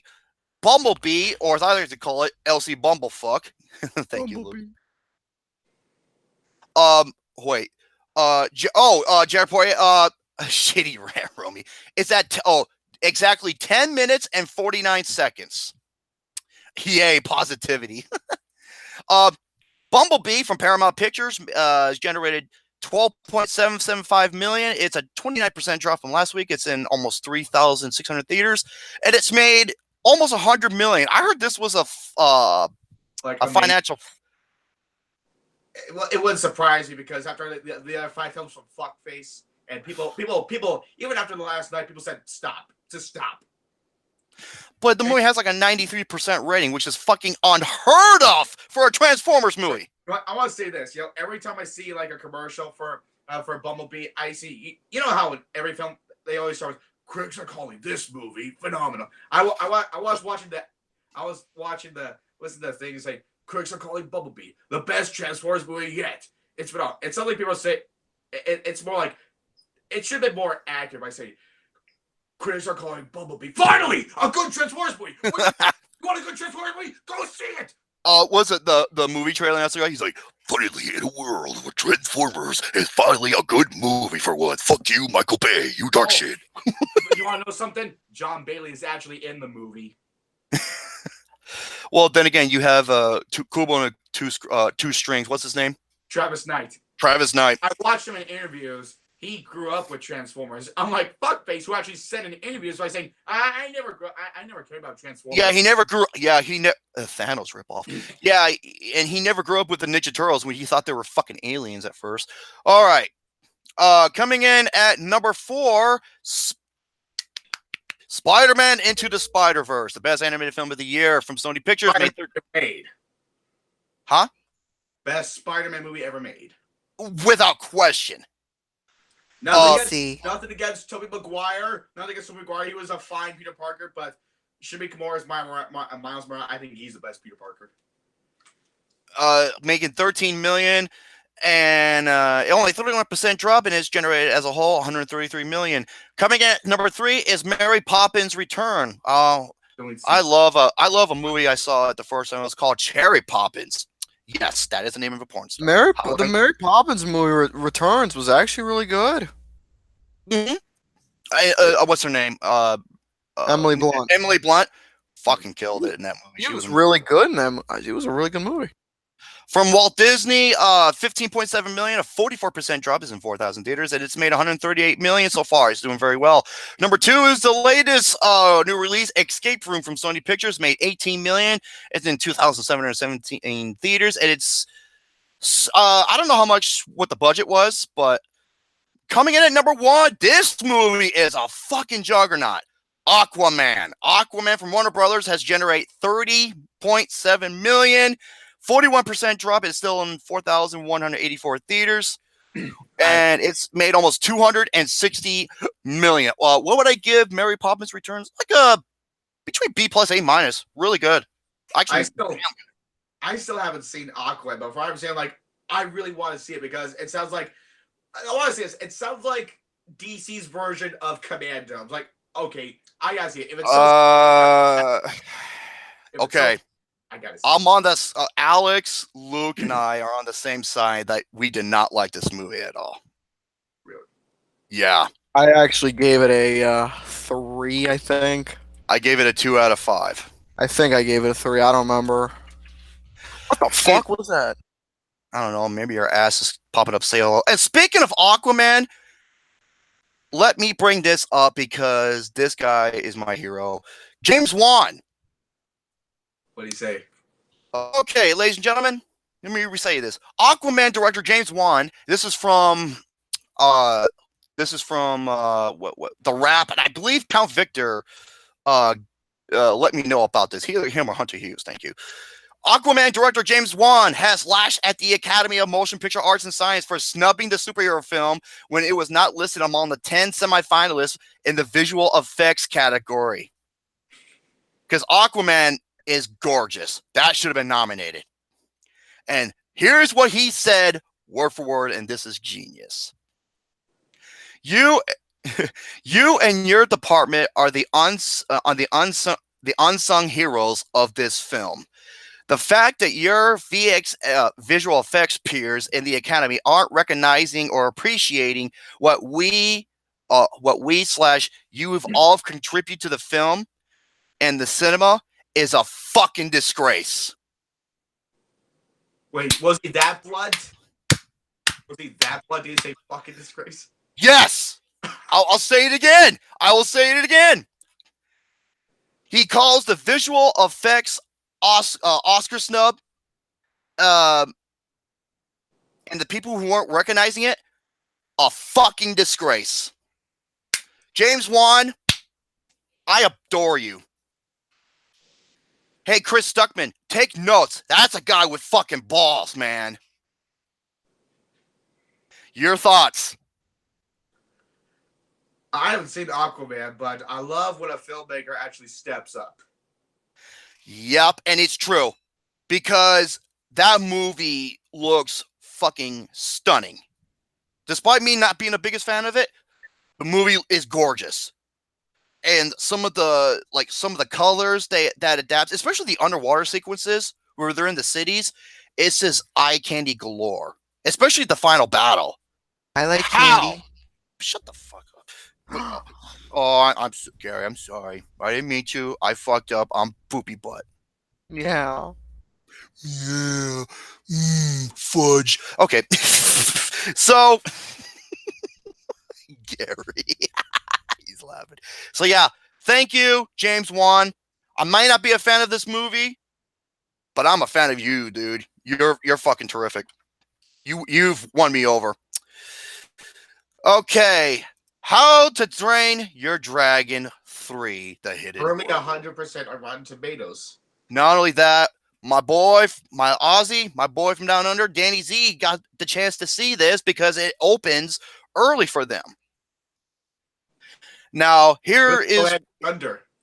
Bumblebee, or as I like to call it, LC Bumblefuck. Thank you, Luke. Wait. Jared Poirier, shitty rant, Romy. It's at, exactly 10 minutes and 49 seconds. Yay, positivity. Bumblebee from Paramount Pictures has generated $12.775 million. It's a 29% drop from last week. It's in almost 3,600 theaters, and it's made almost $100 million. I heard this was a financial. Well, it wouldn't surprise me because after the other 5 films from Fuckface and people, even after the last night, people said stop. But the movie has like a 93% rating, which is fucking unheard of for a Transformers movie. I want to say this, every time I see like a commercial for Bumblebee, I see, you know how in every film they always start with, critics are calling this movie phenomenal. I was watching listen to the thing and say, critics are calling Bumblebee the best Transformers movie yet. It's phenomenal. It's something people say, it's more like, it should be more accurate by saying, critics are calling Bumblebee finally a good Transformers movie. You want a good Transformers movie? Go see it. Was it the movie trailer? That's the guy. He's like, finally, in a world where Transformers is finally a good movie for once. Fuck you, Michael Bay. You dark shit. You want to know something? John Bailey is actually in the movie. Well, then again, you have Kubo and two strings. What's his name? Travis Knight. I watched him in interviews. He grew up with Transformers. I'm like, fuckface, who actually said in interviews by saying, I never cared about Transformers. Yeah, he never grew. Yeah, Thanos ripoff. Yeah, and he never grew up with the Ninja Turtles when he thought they were fucking aliens at first. All right, coming in at number 4, Spider-Man Into the Spider-Verse, the best animated film of the year from Sony Pictures. Made. Huh? Best Spider-Man movie ever made. Without question. Nothing against Tobey Maguire. Nothing against Tobey Maguire. He was a fine Peter Parker, but Shinji Kimura's Miles Morales. I think he's the best Peter Parker. Making $13 million, and only 31% drop, and it's generated as a whole $133 million. Coming in at number 3 is Mary Poppins Return. I love a movie I saw at the first time. It was called Cherry Poppins. Yes, that is the name of a porn star. The Mary Poppins movie Returns was actually really good. Mm-hmm. What's her name? Emily Blunt. Emily Blunt fucking killed it in that movie. She was really good in that. It was a really good movie. From Walt Disney, $15.7 million, a 44% drop, is in 4,000 theaters, and it's made $138 million so far. It's doing very well. Number 2 is the latest new release, Escape Room from Sony Pictures, made $18 million. It's in 2,717 theaters, and it's I don't know what the budget was, but coming in at number 1, this movie is a fucking juggernaut. Aquaman. Aquaman from Warner Brothers has generated $30.7 million. 41% drop. Is still in 4,184 theaters, and it's made almost $260 million. What would I give Mary Poppins Returns? Like between B+ A-. Really good. Actually, I still haven't seen Aquaman, but I'm saying like I really want to see it because it sounds like I want to see this. It sounds like DC's version of Commando. I'm like, okay, I gotta see it. If it's okay. I gotta see I'm on this. Alex, Luke, and I are on the same side that we did not like this movie at all. Really? Yeah. I actually gave it a 3, I think. I gave it a 2 out of 5. I think I gave it a 3. I don't remember. What the fuck was that? I don't know. Maybe your ass is popping up. Say hello. And speaking of Aquaman, let me bring this up because this guy is my hero. James Wan. What do you say? Okay, ladies and gentlemen, let me re-say this. Aquaman director James Wan. This is from The Wrap, and I believe Count Victor let me know about this. Either him or Hunter Hughes. Thank you. Aquaman director James Wan has lashed at the Academy of Motion Picture Arts and Science for snubbing the superhero film when it was not listed among the 10 semifinalists in the visual effects category. Because Aquaman is gorgeous. That should have been nominated. And Here's what he said, word for word, and this is genius. You and your department are the unsung heroes of this film. The fact that your visual effects peers in the academy aren't recognizing or appreciating what we / you've all contributed to the film and the cinema is a fucking disgrace. Wait, was he that blunt? Was he that blunt? Did he say fucking disgrace? Yes! I'll say it again. I will say it again. He calls the visual effects Oscar snub and the people who weren't recognizing it a fucking disgrace. James Wan, I adore you. Hey, Chris Stuckmann, take notes. That's a guy with fucking balls, man. Your thoughts? I haven't seen Aquaman, but I love when a filmmaker actually steps up. Yep, and it's true. Because that movie looks fucking stunning. Despite me not being the biggest fan of it, the movie is gorgeous. And some of the colors that adapts, especially the underwater sequences where they're in the cities, it's just eye candy galore. Especially the final battle. I like How? candy. Shut the fuck up. Oh, I'm Gary. I'm sorry. I didn't mean to. I fucked up. I'm poopy butt. Yeah. Yeah. Fudge. Okay. So, Gary. He's laughing. So, yeah. Thank you, James Wan. I might not be a fan of this movie, but I'm a fan of you, dude. You're fucking terrific. You've won me over. Okay. How to Train Your Dragon 3, The Hidden Firmly World. 100% on Rotten Tomatoes. Not only that, my boy from down under, Danny Z, got the chance to see this because it opens early for them. Now, here is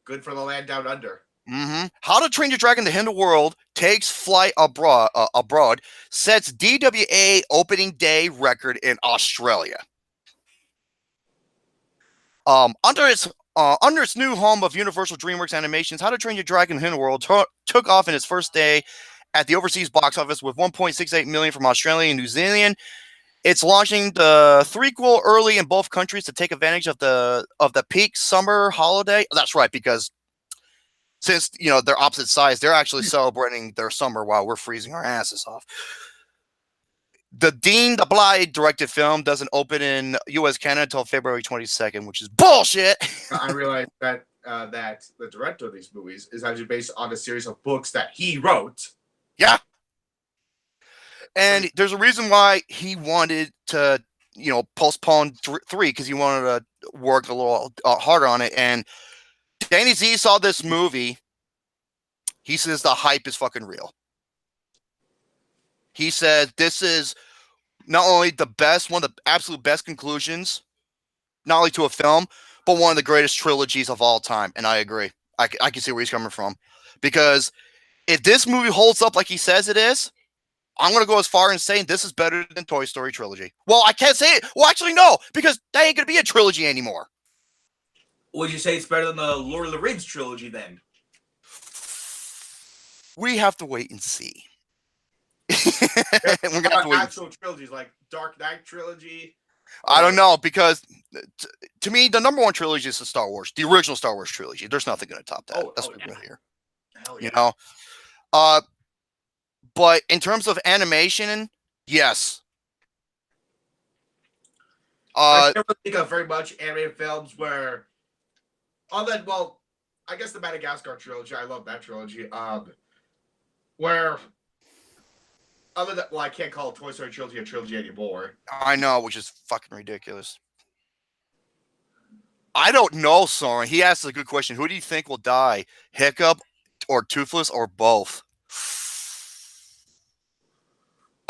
Good for the land down under. How to Train Your Dragon: The Hidden World takes flight abroad, sets DWA opening day record in Australia. Under its new home of Universal DreamWorks Animations, How to Train Your Dragon: The Hidden World took off in its first day at the overseas box office with 1.68 million from Australia and New Zealand. It's launching the threequel early in both countries to take advantage of the peak summer holiday. That's right, because since they're opposite sides, they're actually celebrating their summer while we're freezing our asses off. The Dean DeBly directed film doesn't open in U.S. Canada until February 22nd, which is bullshit. I realized that the director of these movies is actually based on a series of books that he wrote. Yeah. And there's a reason why he wanted to, postpone 3 because he wanted to work a little harder on it. And Danny Z saw this movie. He says the hype is fucking real. He said this is not only one of the absolute best conclusions, not only to a film, but one of the greatest trilogies of all time. And I agree. I can see where he's coming from. Because if this movie holds up like he says it is, I'm going to go as far as saying this is better than Toy Story trilogy. Well, I can't say it. Well, actually, no, because that ain't going to be a trilogy anymore. Would you say it's better than the Lord of the Rings trilogy then? We have to wait and see. We're gonna have to actual trilogies like Dark Knight trilogy. I don't know, because to me, the number one trilogy is the Star Wars, the original Star Wars trilogy. There's nothing going to top that. That's what we're doing here. Hell yeah. But in terms of animation, yes. I never think of very much animated films where, I guess the Madagascar trilogy. I love that trilogy. Where, other than, I can't call Toy Story trilogy a trilogy anymore. I know, which is fucking ridiculous. I don't know, Soren. He asked a good question. Who do you think will die? Hiccup or Toothless or both?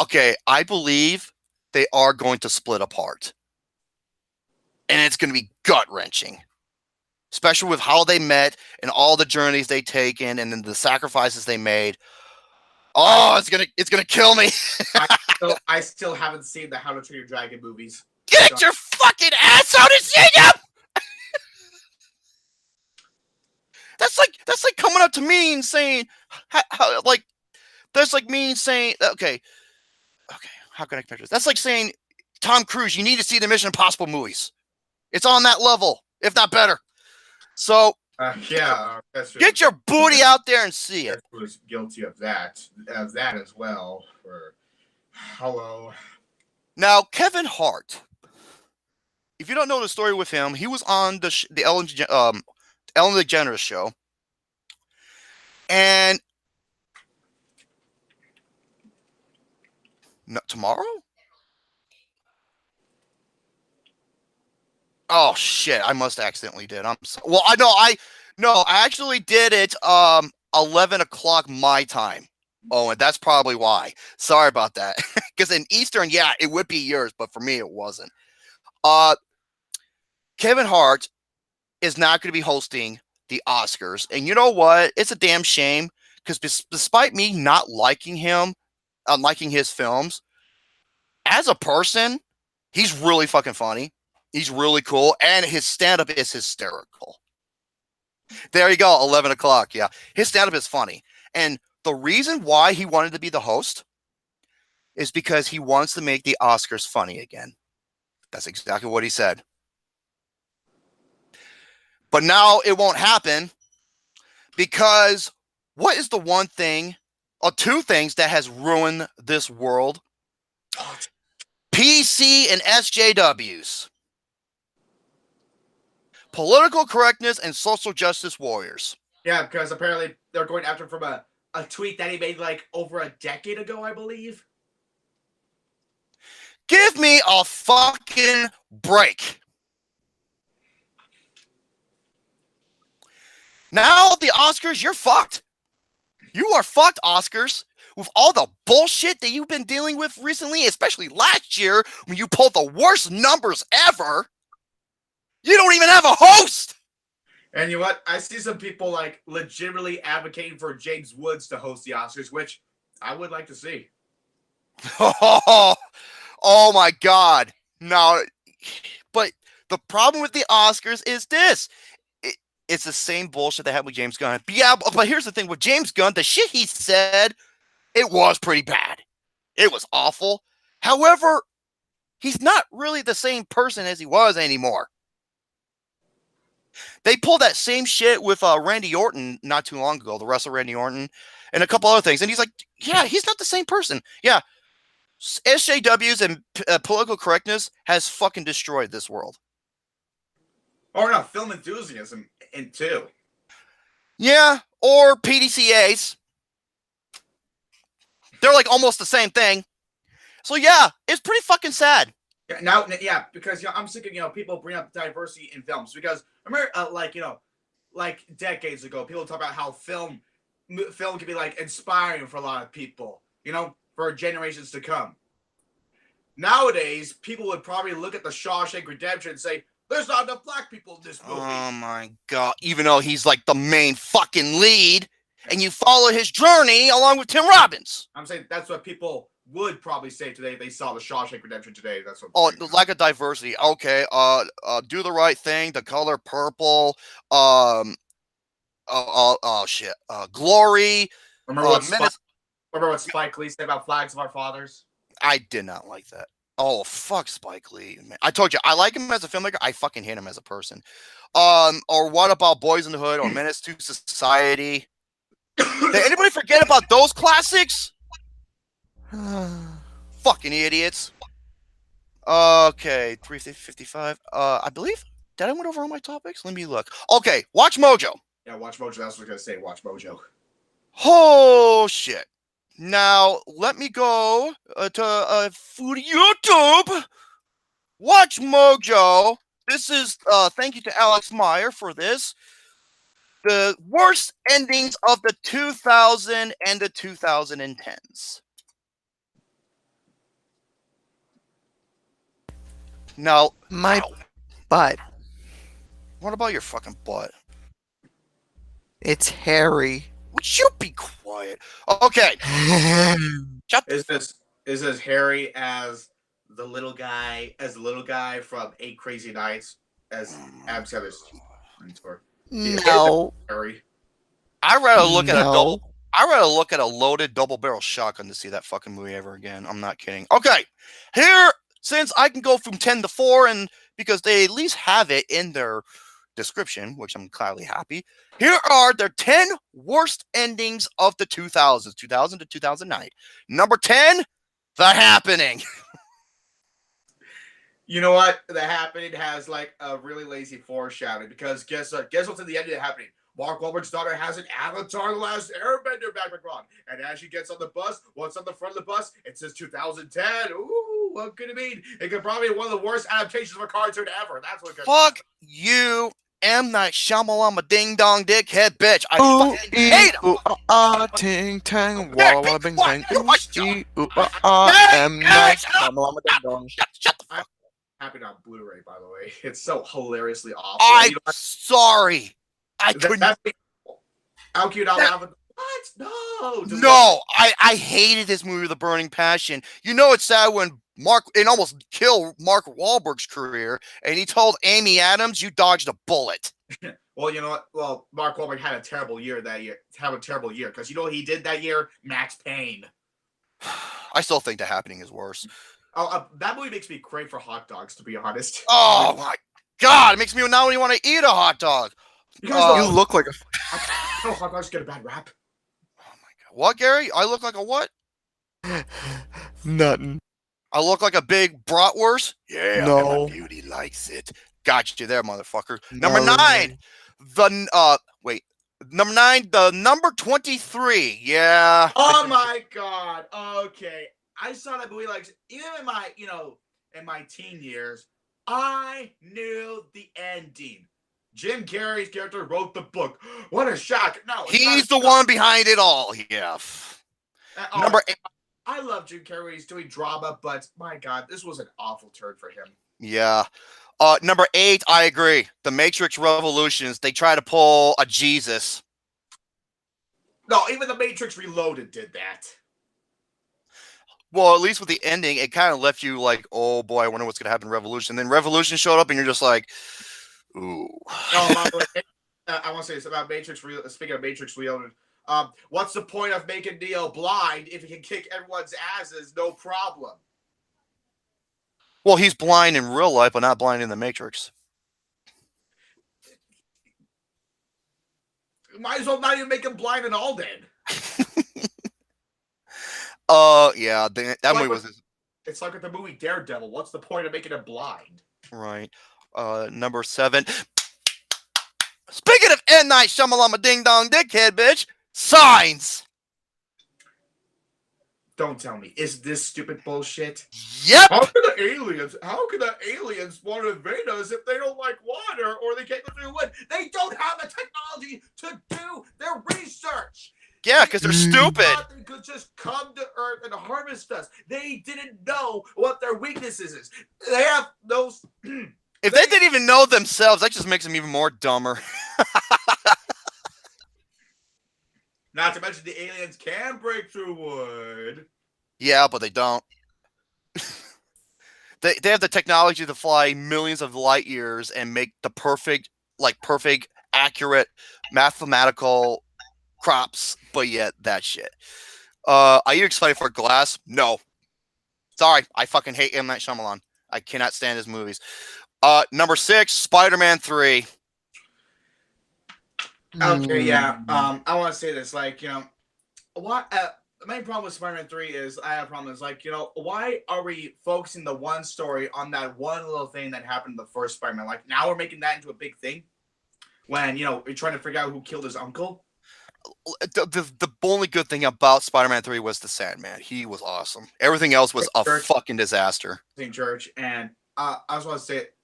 Okay, I believe they are going to split apart. And it's going to be gut-wrenching. Especially with how they met and all the journeys they taken and then the sacrifices they made. Oh, it's gonna kill me. I still haven't seen the How to Train Your Dragon movies. Get your fucking ass out and see them. That's like coming up to me and saying, that's like me saying, okay, how can I compare this? That's like saying, Tom Cruise, you need to see the Mission Impossible movies. It's on that level, if not better. So get your booty out there and see it. I was guilty of that as well. Hello. Now, Kevin Hart. If you don't know the story with him, he was on the Ellen DeGeneres show, and tomorrow. Oh shit! I must accidentally did. I actually did it 11 o'clock my time. Oh, and that's probably why. Sorry about that. Because in Eastern, yeah, it would be yours, but for me, it wasn't. Kevin Hart is not going to be hosting the Oscars, and you know what? It's a damn shame because despite me not liking him, liking his films, as a person, he's really fucking funny. He's really cool, and his stand-up is hysterical. There you go, 11 o'clock, yeah. His stand-up is funny. And the reason why he wanted to be the host is because he wants to make the Oscars funny again. That's exactly what he said. But now it won't happen because what is the one thing, or two things that has ruined this world? PC and SJWs. Political correctness and social justice warriors. Yeah, because apparently they're going after him from a tweet that he made like over a decade ago, I believe. Give me a fucking break. Now the Oscars, you're fucked. You are fucked, Oscars. With all the bullshit that you've been dealing with recently, especially last year when you pulled the worst numbers ever. You don't even have a host. And you know what? I see some people like legitimately advocating for James Woods to host the Oscars, which I would like to see. Oh my God. No, but the problem with the Oscars is this. It's the same bullshit that happened with James Gunn. But yeah, but here's the thing with James Gunn, the shit he said, it was pretty bad. It was awful. However, he's not really the same person as he was anymore. They pulled that same shit with Randy Orton not too long ago, the wrestler Randy Orton, and a couple other things. And he's like, yeah, he's not the same person. Yeah, SJWs and political correctness has fucking destroyed this world. Or no, film enthusiasm in too. Yeah, or PDCAs. They're like almost the same thing. So yeah, it's pretty fucking sad. Yeah, because I'm sick of people bring up diversity in films because remember like decades ago people talk about how film can be like inspiring for a lot of people, for generations to come. Nowadays, people would probably look at the Shawshank Redemption and say, there's not enough black people in this movie. Oh my God, even though he's like the main fucking lead and you follow his journey along with Tim Robbins. I'm saying that's what people would probably say today if they saw the Shawshank Redemption today. That's what. Oh, lack of diversity. Okay. Do the Right Thing. The Color Purple. Shit. Glory. Remember what Spike Lee said about Flags of Our Fathers? I did not like that. Oh, fuck Spike Lee. Man. I told you, I like him as a filmmaker. I fucking hate him as a person. Or what about Boys in the Hood or Menace to Society? Did anybody forget about those classics? Fucking idiots. Okay, 355. I believe. Did I went over all my topics? Let me look. Okay, Watch-Mojo. Yeah, Watch-Mojo. That's what I was gonna say. Watch-Mojo. Oh shit. Now let me go to YouTube. Watch-Mojo. This is thank you to Alex Meyer for this. The worst endings of the 2000 and the 2010s. Now, My butt. what about your fucking butt? It's hairy. Would you be quiet? Okay. Shut the Is this Harry as the little guy from 8 Crazy Nights as Adam Sandler's mentor? No. Harry. I'd rather look at a No. double. I'd rather look at a loaded double barrel shotgun to see that fucking movie ever again. I'm not kidding. Okay, here, since I can go from 10 to 4, and because they at least have it in their description, which I'm clearly happy. Here are their 10 worst endings of the 2000s, 2000 to 2009. Number 10, The Happening. You know what? The Happening has like a really lazy foreshadowing because guess what's at the end of The Happening? Mark Wahlberg's daughter has an Avatar: The Last Airbender backpack on, and as she gets on the bus, what's on the front of the bus? It says 2010. Ooh, what could it mean? It could probably be one of the worst adaptations of a cartoon ever. That's what. Fuck you, M. Night Shyamalan, ding dong dickhead bitch. I fucking hate him. Ting tang, Nick, walla walla bing bang. Nick, Night Shyamalan ding dong. Shut the fuck. Happened on Blu-ray, by the way. It's so hilariously awful. I'm sorry. I couldn't. How cute out loud. What? No. No, I hated this movie with a burning passion. You know it's sad when it almost killed Mark Wahlberg's career, and he told Amy Adams, "You dodged a bullet." Well, you know what? Well, Mark Wahlberg had a terrible year that year. Because you know what he did that year? Max Payne. I still think The Happening is worse. Oh, that movie makes me crave for hot dogs, to be honest. Oh my god, it makes me now want to eat a hot dog. You guys You look like a. know hot dogs get a bad rap. Oh my god. What, Gary? I look like a what? Nothing. I look like a big bratwurst? Yeah, No. my beauty likes it. Got you there, motherfucker. Number No. 9. Number 9, the number 23. Yeah. Oh my god. Okay. I saw that movie like even in my teen years, I knew the ending. Jim Carrey's character wrote the book. What a shock. No, He's the one behind it all. Yeah. Number 8. I love Jim Carrey when he's doing drama, but my god, this was an awful turn for him. Yeah. Number 8, I agree. The Matrix Revolutions, they try to pull a Jesus. No, even the Matrix Reloaded did that. Well, at least with the ending, it kind of left you like, oh boy, I wonder what's going to happen in Revolution. Then Revolution showed up and you're just like, ooh. No, by the way, I want to say this about Matrix. Speaking of Matrix Reloaded, what's the point of making Neo blind if he can kick everyone's asses, no problem? Well, he's blind in real life, but not blind in the Matrix. Might as well not even make him blind at all, then. Yeah, that movie was. It's like with the movie Daredevil. What's the point of making him blind? Right. Number 7. Speaking of M. Night Shyamalan, ding dong dickhead, bitch. Signs. Don't tell me. Is this stupid bullshit? Yep. How can the aliens want to invade us if they don't like water or they can't go through wood? They don't have the technology to do their research. Yeah, because they're stupid. They could just come to Earth and harvest us. They didn't know what their weaknesses is. They have those. If they didn't even know themselves, that just makes them even more dumber. Not to mention the aliens can break through wood. Yeah, but they don't. They have the technology to fly millions of light years and make the perfect, accurate mathematical crops, but yet that shit. Are you excited for Glass? No. Sorry, I fucking hate M. Night Shyamalan. I cannot stand his movies. Number 6, Spider-Man 3. Okay, yeah. I want to say this, what the main problem with Spider-Man 3 is I have a problem is why are we focusing the one story on that one little thing that happened in the first Spider-Man? Like now we're making that into a big thing when we're trying to figure out who killed his uncle. The only good thing about Spider-Man 3 was the Sandman. He was awesome. Everything else was a fucking disaster. St. Church, and I just want to say it.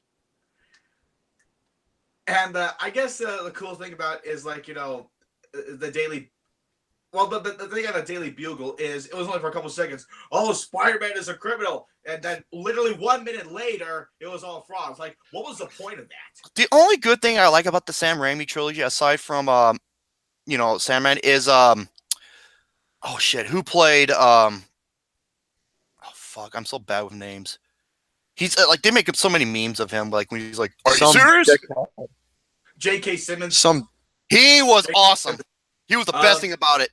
And I guess the cool thing about it is the daily. Well, the thing on the Daily Bugle is it was only for a couple seconds. Oh, Spider-Man is a criminal, and then literally 1 minute later, it was all fraud. It's like, what was the point of that? The only good thing I like about the Sam Raimi trilogy, aside from Sandman is oh shit, who played oh fuck, I'm so bad with names. He's like they make up so many memes of him, like when he's like, "Are you serious?" J.K. Simmons. He was awesome. He was the best thing about it.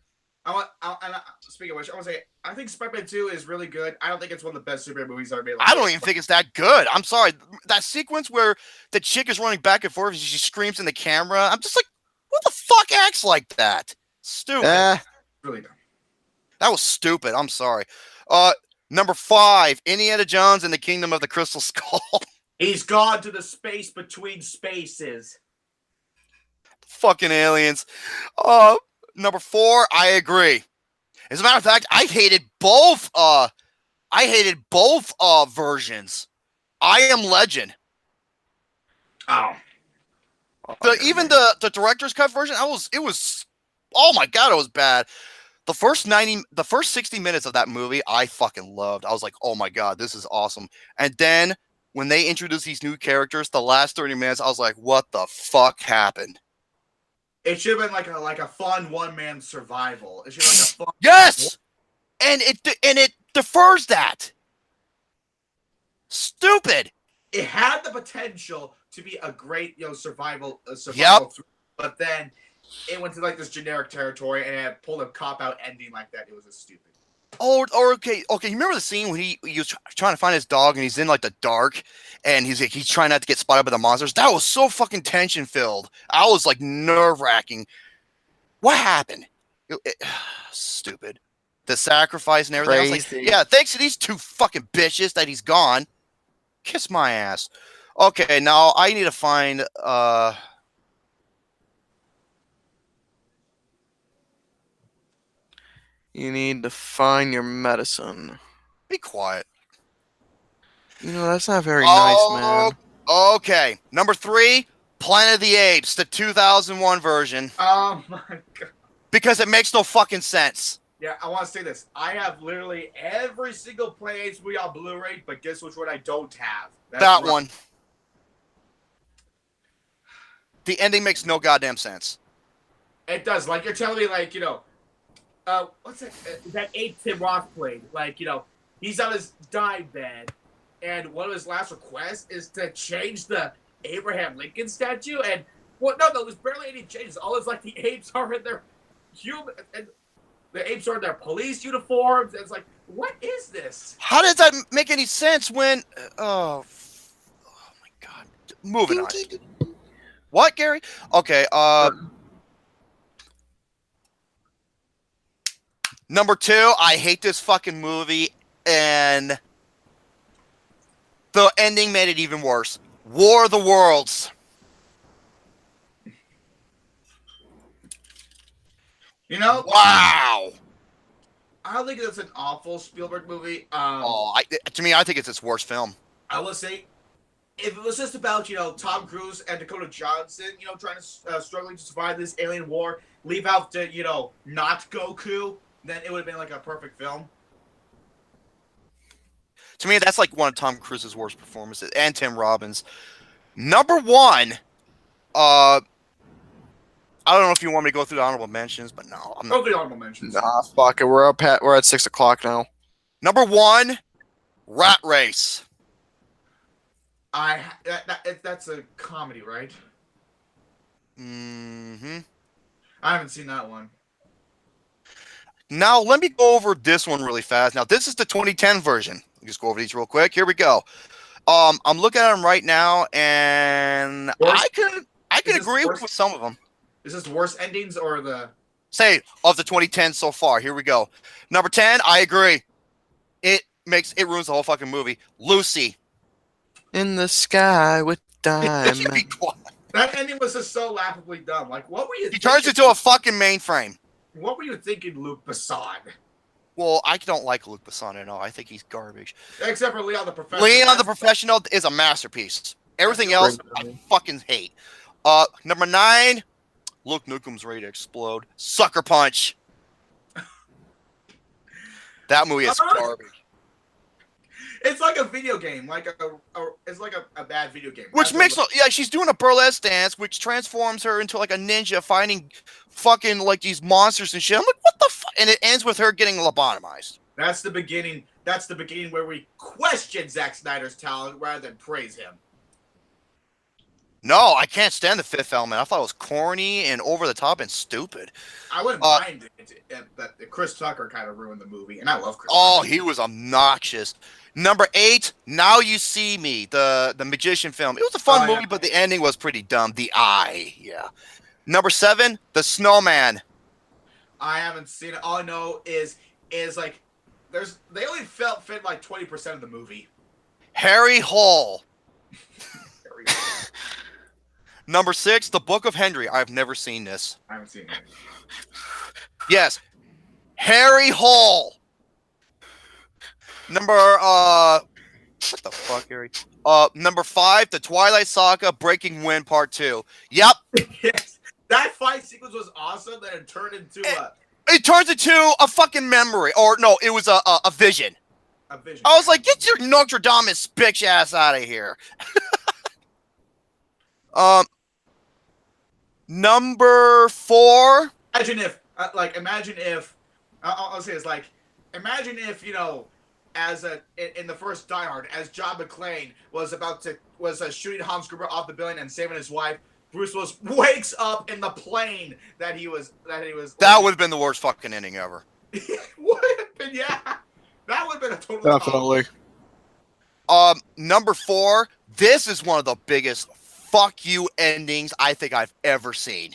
Speaking of which, I want to say I think Spider-Man 2 is really good. I don't think it's one of the best superhero movies ever made. I don't even think it's that good. I'm sorry. That sequence where the chick is running back and forth, she screams in the camera. I'm just like, what the fuck acts like that? Stupid. Really dumb. That was stupid. I'm sorry. Number 5, Indiana Jones and the Kingdom of the Crystal Skull. He's gone to the space between spaces. Fucking aliens. Number 4, I agree. As a matter of fact, I hated both versions. I Am Legend. Oh. Even the director's cut version, it was oh my god, it was bad. The first 60 minutes of that movie, I fucking loved. I was like, oh my god, this is awesome. And then when they introduced these new characters, the last 30 minutes, I was like, what the fuck happened? It should have been like a fun one-man survival. It should have been like a fun. Yes, and it defers that. Stupid. It had the potential to be a great survival. Yep. But then it went to like this generic territory and it pulled a cop-out ending like that. It was just stupid. Oh, okay. You remember the scene when he was trying to find his dog and he's in like the dark and he's trying not to get spotted by the monsters? That was so fucking tension filled. I was like nerve-wracking. What happened? Stupid. The sacrifice and everything. I was like, yeah, thanks to these two fucking bitches that he's gone. Kiss my ass. Okay, now I need to find You need to find your medicine. Be quiet. That's not very nice, man. Okay. Number 3, Planet of the Apes, the 2001 version. Oh my god. Because it makes no fucking sense. Yeah, I want to say this. I have literally every single Planet of the Apes movie on Blu-ray, but guess which one I don't have? That one. The ending makes no goddamn sense. It does. Like, you're telling me, like, what's that? That ape Tim Roth played. Like, he's on his dying bed, and one of his last requests is to change the Abraham Lincoln statue. And no, there's barely any changes. All it's like the apes are in their human, and the apes are in their police uniforms. And it's like, what is this? How does that make any sense when? Oh my god! Moving on. What, Gary? Okay. Number 2, I hate this fucking movie, and the ending made it even worse. War of the Worlds. Wow. I don't think it's an awful Spielberg movie. To me, I think it's his worst film. I will say, if it was just about, Tom Cruise and Dakota Johnson, trying to struggling to survive this alien war, leave out the, not Goku, then it would have been like a perfect film. To me, that's like one of Tom Cruise's worst performances, and Tim Robbins. Number 1, I don't know if you want me to go through the honorable mentions, but no, I'm not. Go through the honorable mentions. Nah, fuck it. We're at 6 o'clock now. Number 1, Rat Race. That's a comedy, right? Mm-hmm. I haven't seen that one. Now, let me go over this one really fast. Now, this is the 2010 version. I'll just go over these real quick. Here we go. I'm looking at them right now, and I can agree with some of them. Is this the worst endings or the... Say, of the 2010 so far. Here we go. Number 10, I agree. It ruins the whole fucking movie. Lucy. In the sky with diamonds. Be quiet. That ending was just so laughably dumb. Like, what were you He turns into a fucking mainframe. What were you thinking, Luc Besson? Well, I don't like Luc Besson at all. I think he's garbage. Except for Leon the Professional. Leon the Professional is a masterpiece. Everything else, I fucking hate. Number 9, Luke Nukem's ready to explode. Sucker Punch. That movie is garbage. It's like a video game, it's like a bad video game. Which That's makes she's doing a burlesque dance, which transforms her into like a ninja fighting fucking like these monsters and shit. I'm like, what the fuck? And it ends with her getting lobotomized. That's the beginning. That's the beginning where we question Zack Snyder's talent rather than praise him. No, I can't stand the Fifth Element. I thought it was corny and over the top and stupid. I wouldn't mind it, but Chris Tucker kind of ruined the movie, and I love Chris. Oh, Tucker. he was obnoxious. Number 8, Now You See Me, the magician film. It was a fun movie, but the ending was pretty dumb. The Eye, yeah. Number 7, The Snowman. I haven't seen it. All I know is like they only fit like 20% of the movie. Harry Hole. Number 6, The Book of Henry. I've never seen this. I haven't seen it. Yes. Harry Hole. Number what the fuck, Harry? Number 5, The Twilight Saga Breaking Wind Part 2. Yep. Yes. That fight sequence was awesome, then it turned into It turns into a fucking memory. Or no, it was a vision. a vision. I was like, get your Notre Dame bitch ass out of here. Number 4. Imagine if I'll say it's like, imagine if, in the first Die Hard, as John McClane was shooting Hans Gruber off the building and saving his wife, Bruce Willis wakes up in the plane that That would have been the worst fucking ending ever. would have been, yeah. That would have been a total Definitely. Number 4, this is one of the biggest fuck you endings I think I've ever seen.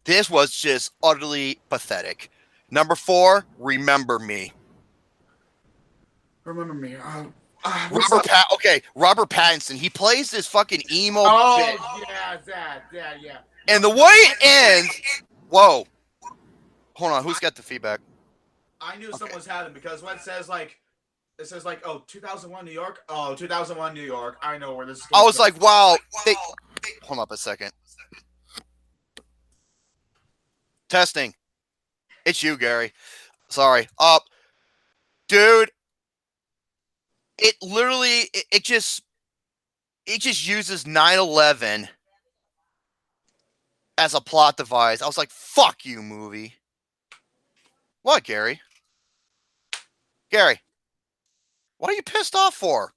This was just utterly pathetic. Number 4, Remember Me. Remember Me. Robert Pattinson. He plays this fucking emo bitch. Yeah. And the way it ends... Whoa. Hold on, who's got the feedback? I knew someone's having because when it says like, oh, 2001 New York. Oh, 2001 New York. I know where this is going. I was like, wow. Hold up a second. Testing. It's you, Gary. Sorry. Dude. It literally, it just uses 9/11 as a plot device. I was like, fuck you, movie. What, Gary? Gary, what are you pissed off for?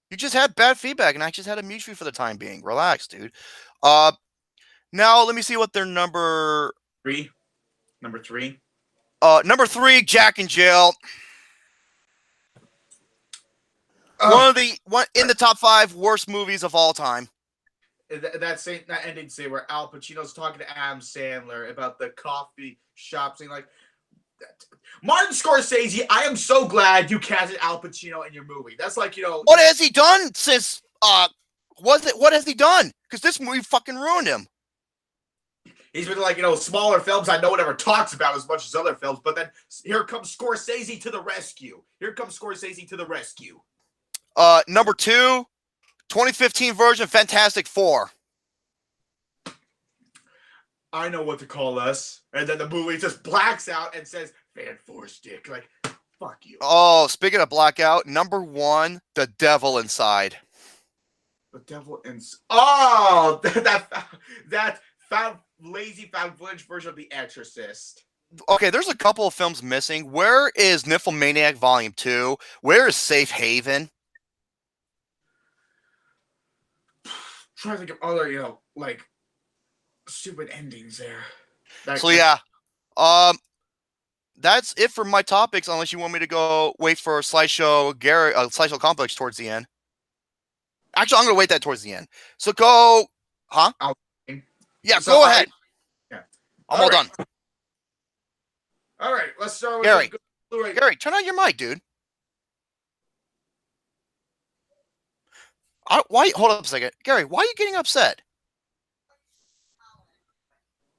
You just had bad feedback, and I just had to mute you for the time being. Relax, dude. Now let me see what their number 3. Number 3. Number 3, Jack and Jill. One in the top 5 worst movies of all time. That ending scene where Al Pacino's talking to Adam Sandler about the coffee shop scene, like Martin Scorsese. I am so glad you casted Al Pacino in your movie. That's like, what has he done since? What has he done? Because this movie fucking ruined him. He's been like, smaller films that no one ever talks about as much as other films. But then here comes Scorsese to the rescue. Number 2, 2015 version, Fantastic Four. I know what to call us. And then the movie just blacks out and says, Fan Four Stick. Like, fuck you. Oh, speaking of blackout, number 1, The Devil Inside. The Devil Inside. Oh, that lazy found footage version of The Exorcist. Okay, there's a couple of films missing. Where is Nymphomaniac Volume 2? Where is Safe Haven? Trying to think of other, like stupid endings there. That's it for my topics. Unless you want me to go wait for Slideshow Complex towards the end. Actually, I'm gonna wait that towards the end. So go, huh? Yeah, go ahead. Yeah, I'm all done. All right, let's start with Gary. Blu-ray. Gary, turn on your mic, dude. Hold up a second. Gary, why are you getting upset?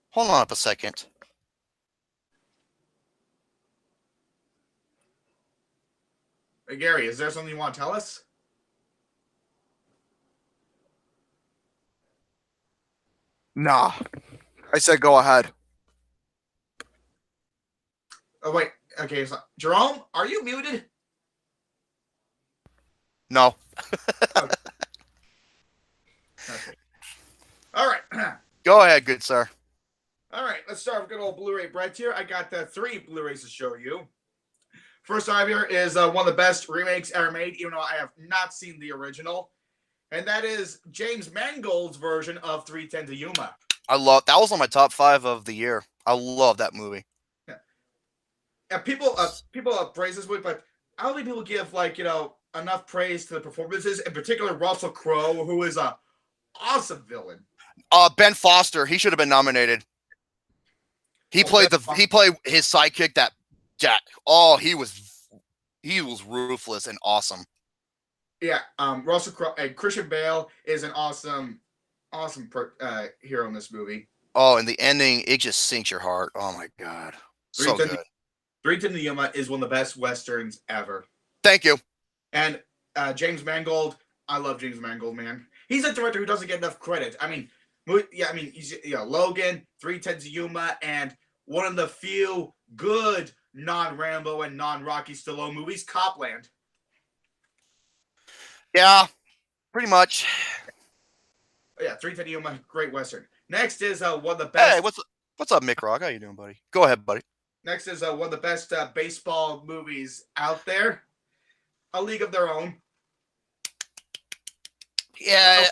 Hold on up a second. Hey, Gary, is there something you want to tell us? Nah. I said go ahead. Oh, wait. Okay, so, Jerome, are you muted? No. Okay. Okay. All right. Go ahead, good sir. All right. Let's start with good old Blu-Ray Brett here. I got 3 Blu-rays to show you. First I have here is one of the best remakes ever made, even though I have not seen the original. And that is James Mangold's version of 3:10 to Yuma. That was on my top 5 of the year. I love that movie. Yeah. And people praise this movie, but I don't think people give enough praise to the performances, in particular Russell Crowe, who is a awesome villain. Ben Foster, he should have been nominated. He played his sidekick that he was ruthless and awesome. Yeah, Russell Crowe and Christian Bale is an awesome hero in this movie. Oh, and the ending, it just sinks your heart. Oh my god. So good. 3:10 to Yuma is one of the best westerns ever. Thank you. And James Mangold, I love James Mangold, man. He's a director who doesn't get enough credit. He's Logan, 3:10 to Yuma, and one of the few good non-Rambo and non-Rocky Stallone movies, Copland. Yeah, pretty much. Yeah, 3:10 to Yuma, great western. Next is one of the best. Hey, what's up, Mick Rock? How you doing, buddy? Go ahead, buddy. Next is one of the best baseball movies out there, A League of Their Own. Yeah.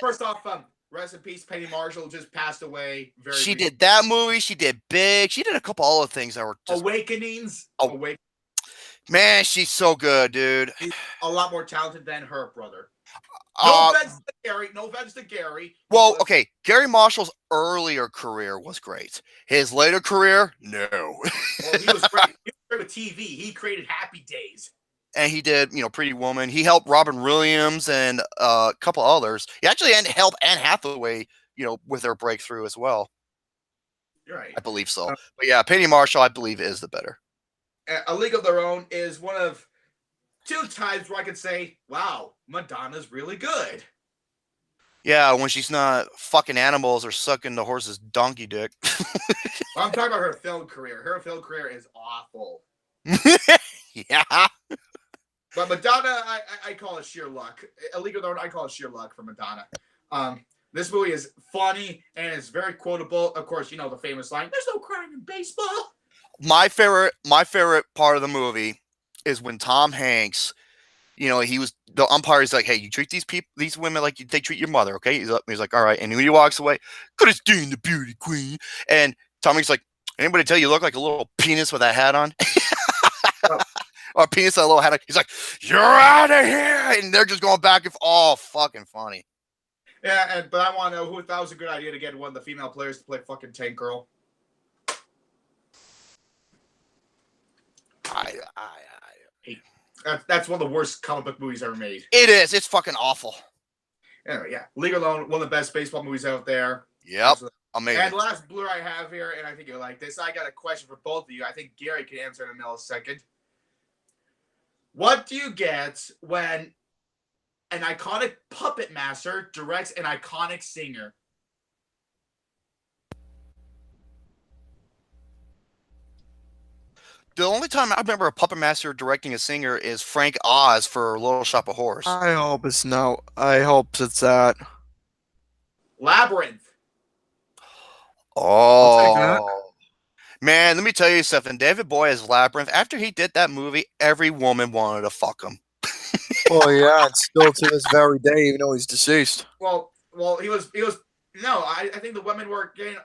First off, rest in peace, Penny Marshall just passed away. She did that movie. She did Big. She did a couple other things that were just... Awakenings. Man, she's so good, dude. She's a lot more talented than her brother. No offense to Gary. Well, okay. Gary Marshall's earlier career was great. His later career, no. Well, he was great. He was great with TV. He created Happy Days. And he did, Pretty Woman. He helped Robin Williams and a couple others. He actually helped Anne Hathaway, with their breakthrough as well. Right. I believe so. But yeah, Penny Marshall, I believe, is the better. A League of Their Own is one of 2 times where I could say, wow, Madonna's really good. Yeah, when she's not fucking animals or sucking the horse's donkey dick. I'm talking about her film career. Her film career is awful. Yeah. But Madonna, I call it sheer luck. A League of Their Own, I call it sheer luck for Madonna. This movie is funny and it's very quotable. Of course, the famous line, "There's no crying in baseball." My favorite part of the movie is when Tom Hanks, the umpire is like, "Hey, you treat these women like they treat your mother, okay?" He's like, "All right." And when he walks away, "Could have seen the beauty queen." And Tom Hanks like, "Anybody tell you look like a little penis with that hat on?" Or penis with a little hat on. He's like, "You're out of here!" And they're just going back and all fucking funny. Yeah, but I want to know who thought it was a good idea to get one of the female players to play fucking Tank Girl. That's one of the worst comic book movies ever made. It is. It's fucking awful. Anyway, yeah. League of Their Own, one of the best baseball movies out there. Yep. Absolutely. Amazing. And last Blu-ray I have here, and I think you'll like this. I got a question for both of you. I think Gary can answer in a millisecond. What do you get when an iconic puppet master directs an iconic singer? The only time I remember a puppet master directing a singer is Frank Oz for Little Shop of Horrors. I hope it's that. Labyrinth. Oh. Man, let me tell you something. David Bowie as Labyrinth, after he did that movie, every woman wanted to fuck him. Oh yeah, and still to this very day, even though he's deceased. Well, he was. No, I think the women were getting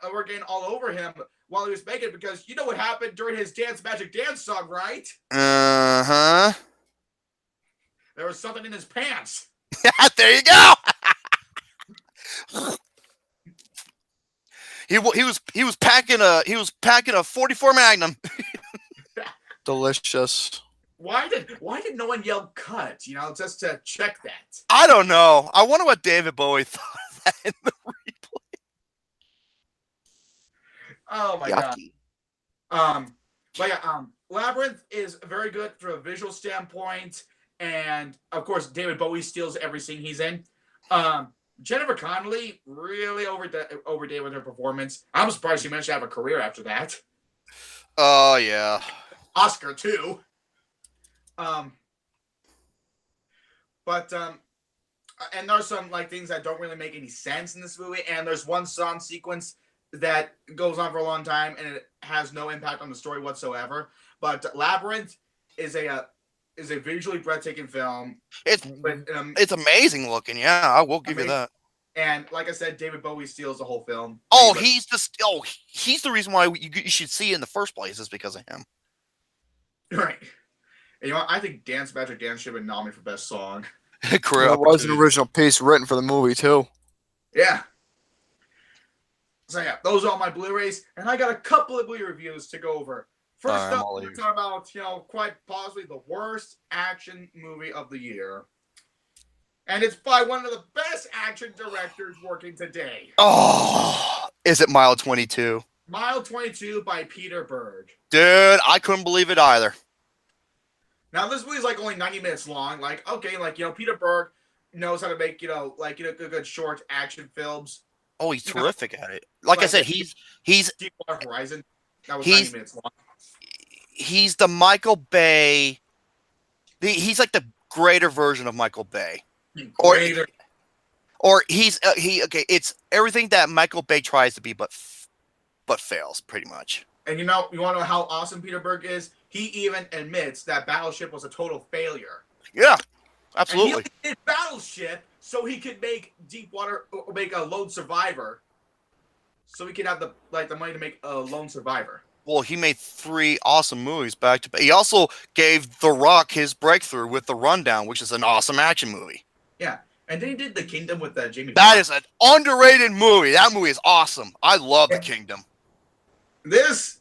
all over him while he was making it, because you know what happened during his Dance Magic Dance song, right? Uh-huh. There was something in his pants. There you go. He was packing a 44 Magnum. Delicious. Why did no one yell cut? Just to check that. I don't know. I wonder what David Bowie thought of that in the replay. Oh my Yucky. God. But yeah, Labyrinth is very good from a visual standpoint, and of course David Bowie steals every scene he's in. Jennifer Connelly really overdid with her performance. I'm surprised she managed to have a career after that. Oh yeah. Oscar too. But and there's some like things that don't really make any sense in this movie, and there's one song sequence that goes on for a long time and it has no impact on the story whatsoever. But Labyrinth is a visually breathtaking film. It's amazing looking. Yeah, I will give you that. And like I said, David Bowie steals the whole film. He's the reason why you should see it in the first place is because of him. Right. And you know what? I think Dance Magic Dance should have been nominated for best song. It was an original piece written for the movie too. Yeah. So yeah, those are all my Blu-rays, and I got a couple of Blu-ray reviews to go over. First up, we're talking about quite possibly the worst action movie of the year. And it's by one of the best action directors working today. Oh, is it Mile 22? Mile 22 by Peter Berg. Dude, I couldn't believe it either. Now, this movie is like only 90 minutes long. Like, okay, Peter Berg knows how to make, good short action films. Oh, he's terrific at it. Like I said, he's Deepwater Horizon. That was 90 minutes long. He's the Michael Bay. He's like the greater version of Michael Bay. Or he's it's everything that Michael Bay tries to be but fails pretty much. And you want to know how awesome Peter Berg is? He even admits that Battleship was a total failure. Yeah, absolutely. And he did Battleship so he could make Deepwater, or make a Lone Survivor, so he could have the money to make a Lone Survivor. Well, he made 3 awesome movies back to back. He also gave The Rock his breakthrough with The Rundown, which is an awesome action movie. Yeah, and then he did The Kingdom with Jamie That Foxx. is an underrated movie. That movie is awesome. I love The Kingdom. This,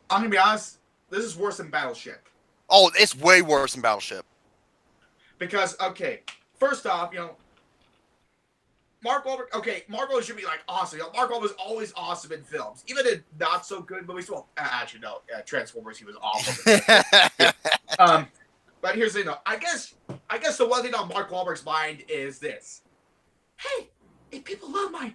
I'm going to be honest, this is worse than Battleship. Oh, it's way worse than Battleship. Because, first off, Mark Wahlberg should be awesome. Mark Wahlberg was always awesome in films, even in not so good movies. Well, actually, no, Transformers, he was awful. But here's the thing, though. I guess the one thing on Mark Wahlberg's mind is this: hey, if people love my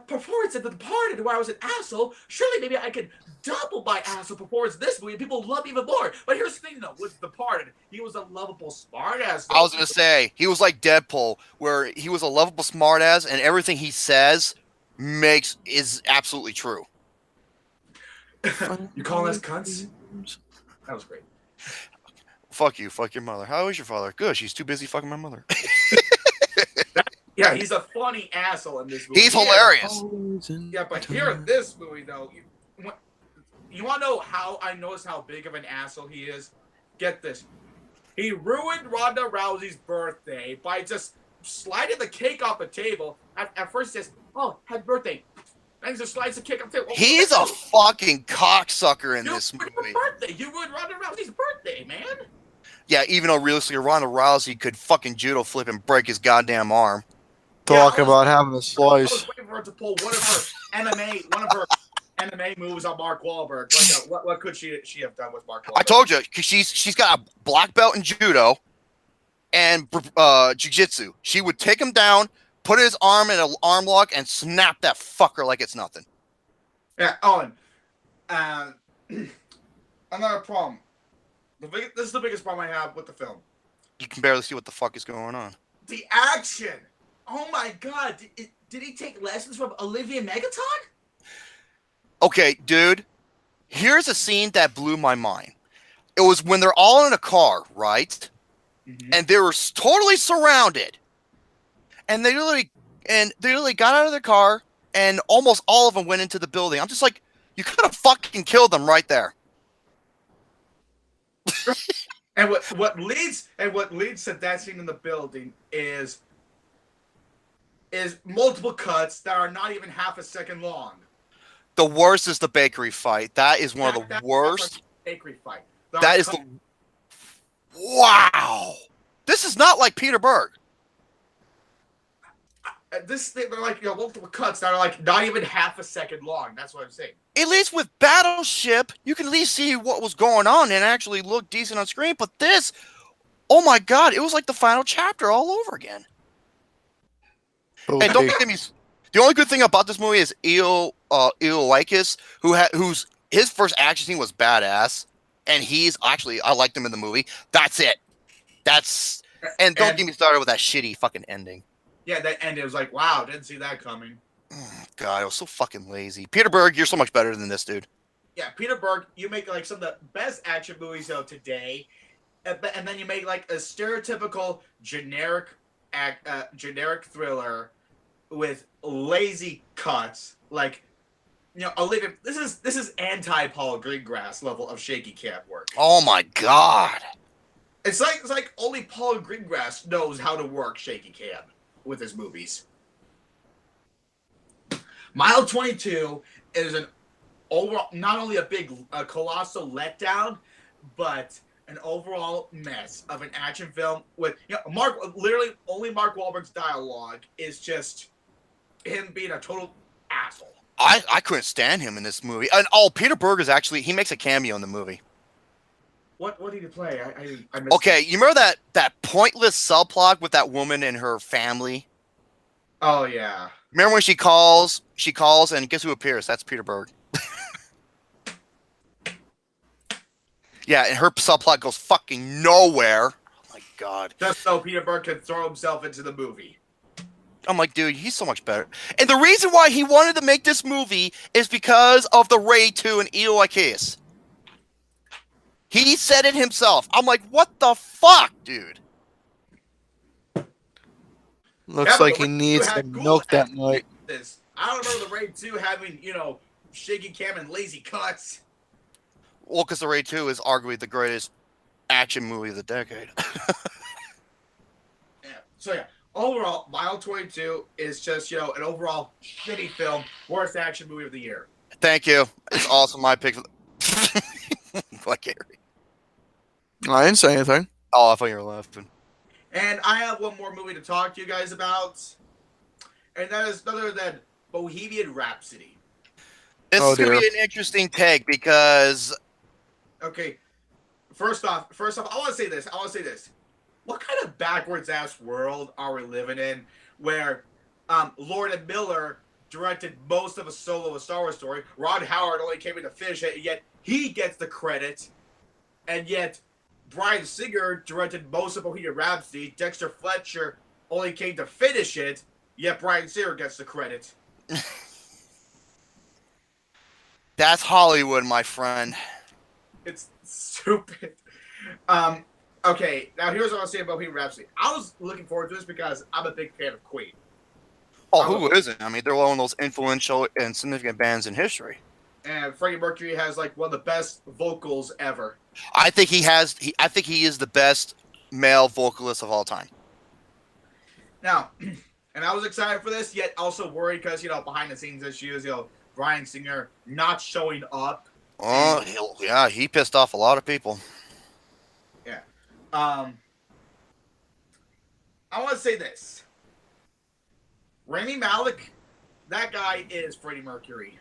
performance in The Departed, where I was an asshole, surely maybe I could double my asshole performance in this movie, and people love me even more. But here's the thing, though, with The Departed, he was a lovable smartass. I was gonna say he was like Deadpool, where he was a lovable smartass, and everything he says is absolutely true. You calling us cunts? That was great. Fuck you. Fuck your mother. How is your father? Good. She's too busy fucking my mother. Yeah, he's a funny asshole in this movie. He's hilarious. Yeah, but here in this movie, though, you want to know how I noticed how big of an asshole he is? Get this. He ruined Ronda Rousey's birthday by just sliding the cake off the table. At first, he says, "Oh, happy birthday." And he just slides the cake off the table. He's a fucking cocksucker in this movie. You ruined Ronda Rousey's birthday, man. Yeah, even though realistically Ronda Rousey could fucking judo flip and break his goddamn arm. Talk about having a slice. I was waiting for her to pull one of her MMA moves on Mark Wahlberg. What could she have done with Mark Wahlberg? I told you, because she's got a black belt in judo and jiu-jitsu. She would take him down, put his arm in an arm lock, and snap that fucker like it's nothing. Yeah, and another problem. This is the biggest problem I have with the film. You can barely see what the fuck is going on. The action. Oh my god. Did he take lessons from Olivia Megaton? Okay, dude. Here's a scene that blew my mind. It was when they're all in a car, right? Mm-hmm. And they were totally surrounded. And they literally got out of their car, and almost all of them went into the building. I'm just like, you could have fucking killed them right there. And what leads to that scene in the building is multiple cuts that are not even half a second long. The worst is the bakery fight. That is one of the worst. Bakery fight. Wow. This is not like Peter Berg. They're multiple cuts that are not even half a second long. That's what I'm saying. At least with Battleship, you can at least see what was going on and actually look decent on screen. But this, oh my god, it was like the final chapter all over again. Okay. And don't get me. The only good thing about this movie is Eolikis, whose his first action scene was badass, and I liked him in the movie. That's it. And don't get me started with that shitty fucking ending. Yeah, that ended. It was like, wow, didn't see that coming. God, I was so fucking lazy. Peter Berg, you're so much better than this dude. Yeah, Peter Berg, you make like some of the best action movies of today, and then you make like a stereotypical generic thriller with lazy cuts. Like, Olivia, this is anti Paul Greengrass level of shaky cam work. Oh my God. It's like only Paul Greengrass knows how to work shaky cam with his movies. Mile 22 is an overall, not only a colossal letdown, but an overall mess of an action film with literally only Mark Wahlberg's dialogue is just him being a total asshole. I couldn't stand him in this movie. And Peter Berg is actually, he makes a cameo in the movie. What did he play? I missed Okay, you remember that pointless subplot with that woman and her family? Oh yeah. Remember when she calls and guess who appears? That's Peter Berg. Yeah, and her subplot goes fucking nowhere. Oh my God. Just so Peter Berg can throw himself into the movie. I'm like, dude, he's so much better. And the reason why he wanted to make this movie is because of the Ray 2 and Elo Ikeus. He said it himself. I'm like, what the fuck, dude? Looks like he needs some milk that night. I don't remember the Raid 2 having, shaky cam and lazy cuts. Well, because the Raid 2 is arguably the greatest action movie of the decade. Yeah. So yeah, overall, Mile 22 is just, an overall shitty film, worst action movie of the year. Thank you. It's awesome. My pick. Like Gary. I didn't say anything. Oh, I thought you were laughing. And I have one more movie to talk to you guys about, and that is none other than Bohemian Rhapsody. This is going to be an interesting take because... Okay, first off, I want to say this. What kind of backwards-ass world are we living in where Lord and Miller directed most of a solo of Star Wars story, Ron Howard only came in to finish it, yet he gets the credit, and yet Bryan Singer directed most of Bohemian Rhapsody. Dexter Fletcher only came to finish it, yet Bryan Singer gets the credit. That's Hollywood, my friend. It's stupid. Okay, now here's what I'll say about Bohemian Rhapsody. I was looking forward to this because I'm a big fan of Queen. Oh, who isn't? I mean, they're one of those influential and significant bands in history. And Freddie Mercury has like one of the best vocals ever. I think he is the best male vocalist of all time. Now, and I was excited for this, yet also worried because behind the scenes issues, Bryan Singer not showing up. Oh, he pissed off a lot of people. Yeah. I want to say this. Rami Malek, that guy is Freddie Mercury.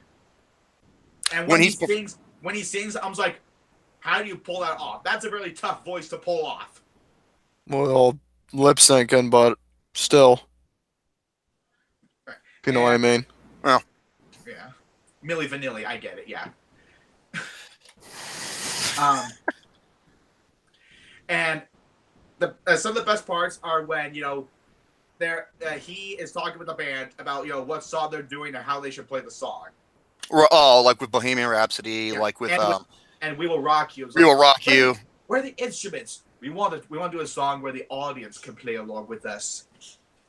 And when he sings, I'm just like, how do you pull that off? That's a really tough voice to pull off. Well, lip syncing, but still. Right. If you know what I mean. Well. Yeah. Milli Vanilli, I get it, yeah. And some of the best parts are when, he is talking with the band about, what song they're doing and how they should play the song. Oh, like with Bohemian Rhapsody, Yeah. like with and We Will Rock You. We Will Rock You. Where are the instruments? We want to do a song where the audience can play along with us.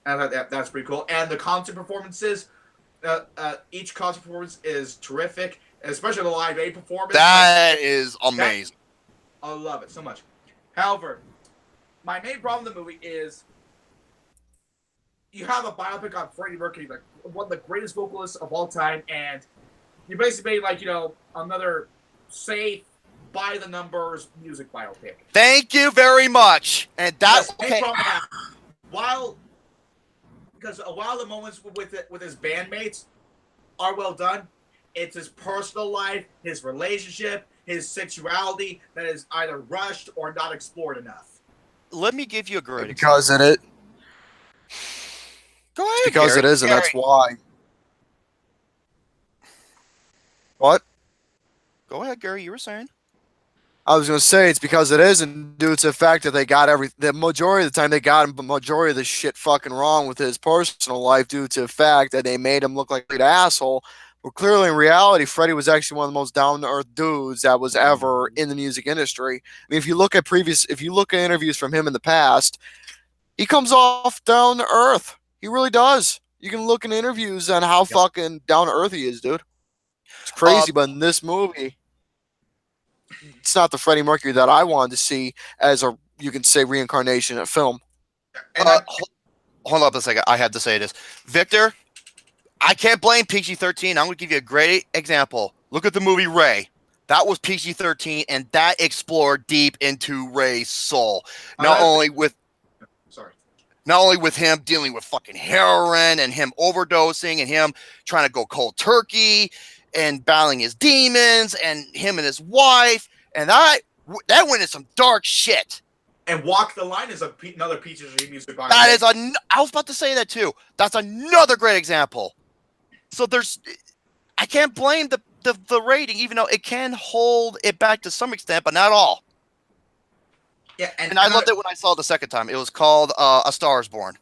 And that's pretty cool. And the concert performances, each concert performance is terrific, especially the Live Aid performance. That is amazing. I love it so much. However, my main problem with the movie is you have a biopic on Freddie Mercury, like one of the greatest vocalists of all time, and you basically made another safe, by the numbers music biopic. Thank you very much. And that's okay. While the moments with his bandmates are well done, it's his personal life, his relationship, his sexuality that is either rushed or not explored enough. Let me give you a great because example. Go ahead, because Gary. it is, and that's why. What? Go ahead, Gary. You were saying. I was going to say it's because it isn't due to the fact that they got the majority of the time they got him, but majority of the shit fucking wrong with his personal life due to the fact that they made him look like an asshole. But clearly, in reality, Freddie was actually one of the most down to earth dudes that was ever in the music industry. I mean, if you look at interviews from him in the past, he comes off down to earth. He really does. You can look in interviews on how fucking down to earth he is, dude. It's crazy, but in this movie, it's not the Freddie Mercury that I wanted to see as you can say, reincarnation in a film. And Hold up a second. I have to say this. Victor, I can't blame PG-13. I'm going to give you a great example. Look at the movie Ray. That was PG-13, and that explored deep into Ray's soul. Not only with him dealing with fucking heroin and him overdosing and him trying to go cold turkey and battling his demons and him and his wife. And that went into some dark shit. And Walk the Line is another PG music. I was about to say that too. That's another great example. So I can't blame the rating, even though it can hold it back to some extent, but not all. Yeah, and I loved it when I saw it the second time. It was called A Star Is Born.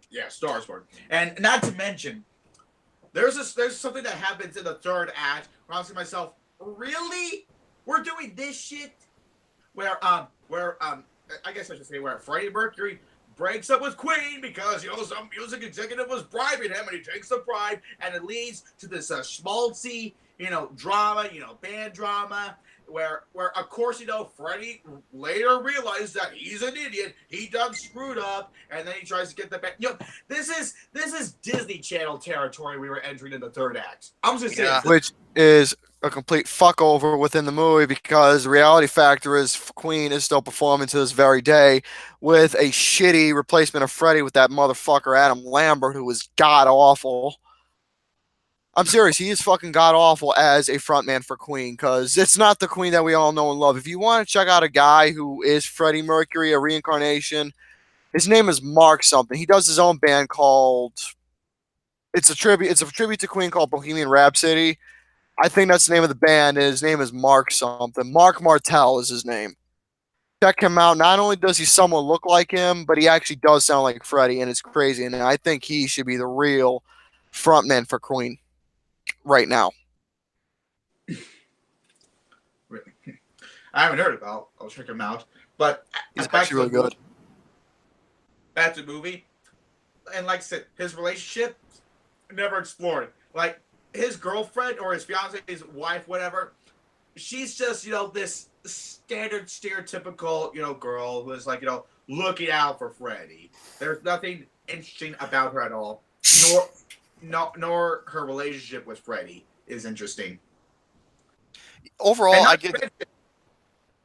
Yeah, Star Is Born. And not to mention, there's something that happens in the third act where I was to myself, really? We're doing this shit? Where I guess I should say where Freddie Mercury breaks up with Queen because, some music executive was bribing him and he takes the bribe and it leads to this schmaltzy, drama, band drama where of course, Freddie later realized that he's an idiot. He done screwed up and then he tries to get the band. This is Disney Channel territory we were entering in the third act. I'm just saying. Which is a complete fuck over within the movie because the reality factor is Queen is still performing to this very day with a shitty replacement of Freddie with that motherfucker Adam Lambert who was god awful. I'm serious, he is fucking god awful as a frontman for Queen because it's not the Queen that we all know and love. If you want to check out a guy who is Freddie Mercury, a reincarnation, his name is Mark something. He does his own band called it's a tribute to Queen called Bohemian Rhapsody. I think that's the name of the band, and his name is Mark something. Mark Martel is his name. Check him out. Not only does he somewhat look like him, but he actually does sound like Freddie, and it's crazy. And I think he should be the real frontman for Queen right now. I haven't heard about. I'll check him out. But he's actually really good. Back to the movie, and like I said, his relationship never explored. Like his girlfriend or his fiance, his wife, whatever. She's just this standard stereotypical girl who is like looking out for Freddie. There's nothing interesting about her at all. Nor her relationship with Freddie is interesting. Overall, I get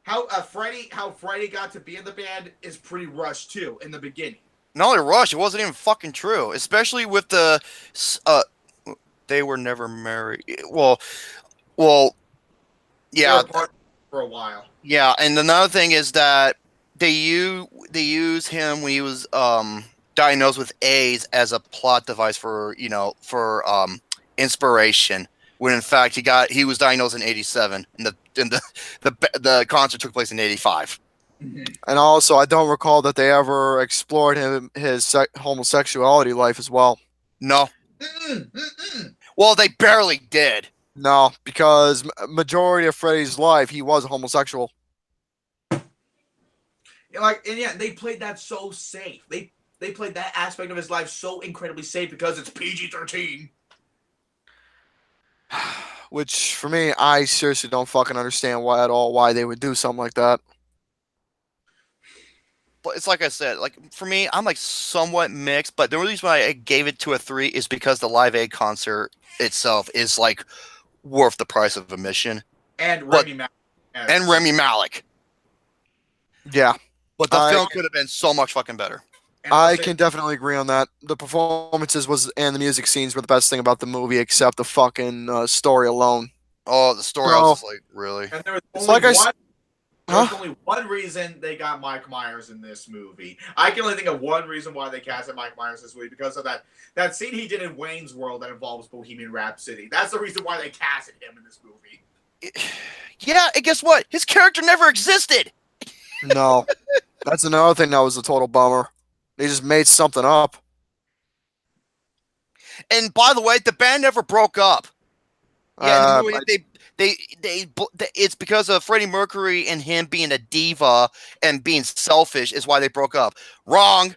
how Freddie got to be in the band is pretty rushed too in the beginning. Not only rushed, it wasn't even fucking true. Especially with the they were never married. Well, yeah, for a while. Yeah, and another thing is that they use him when he was diagnosed with AIDS as a plot device for inspiration. When in fact he was diagnosed in '87, and the concert took place in '85. Mm-hmm. And also, I don't recall that they ever explored his homosexuality life as well. No. Well, they barely did. No, because majority of Freddie's life, he was a homosexual. They played that so safe. They played that aspect of his life so incredibly safe because it's PG-13. Which, for me, I seriously don't fucking understand why they would do something like that. But it's like I said, like for me, I'm like somewhat mixed, but the reason why I gave it to a 3 is because the Live Aid concert itself is like worth the price of admission. And Remy Malek. Yeah. But the film could have been so much fucking better. I can definitely agree on that. The performances and the music scenes were the best thing about the movie, except the fucking story alone. Oh, the story I was just like, really? And there was only one reason they got Mike Myers in this movie. I can only think of one reason why they casted Mike Myers this movie, because of that scene he did in Wayne's World that involves Bohemian Rhapsody. That's the reason why they casted him in this movie. Yeah, and guess what? His character never existed. No, that's another thing that was a total bummer. They just made something up. And by the way, the band never broke up. Yeah, in the movie, I- it's because of Freddie Mercury and him being a diva and being selfish is why they broke up. Wrong.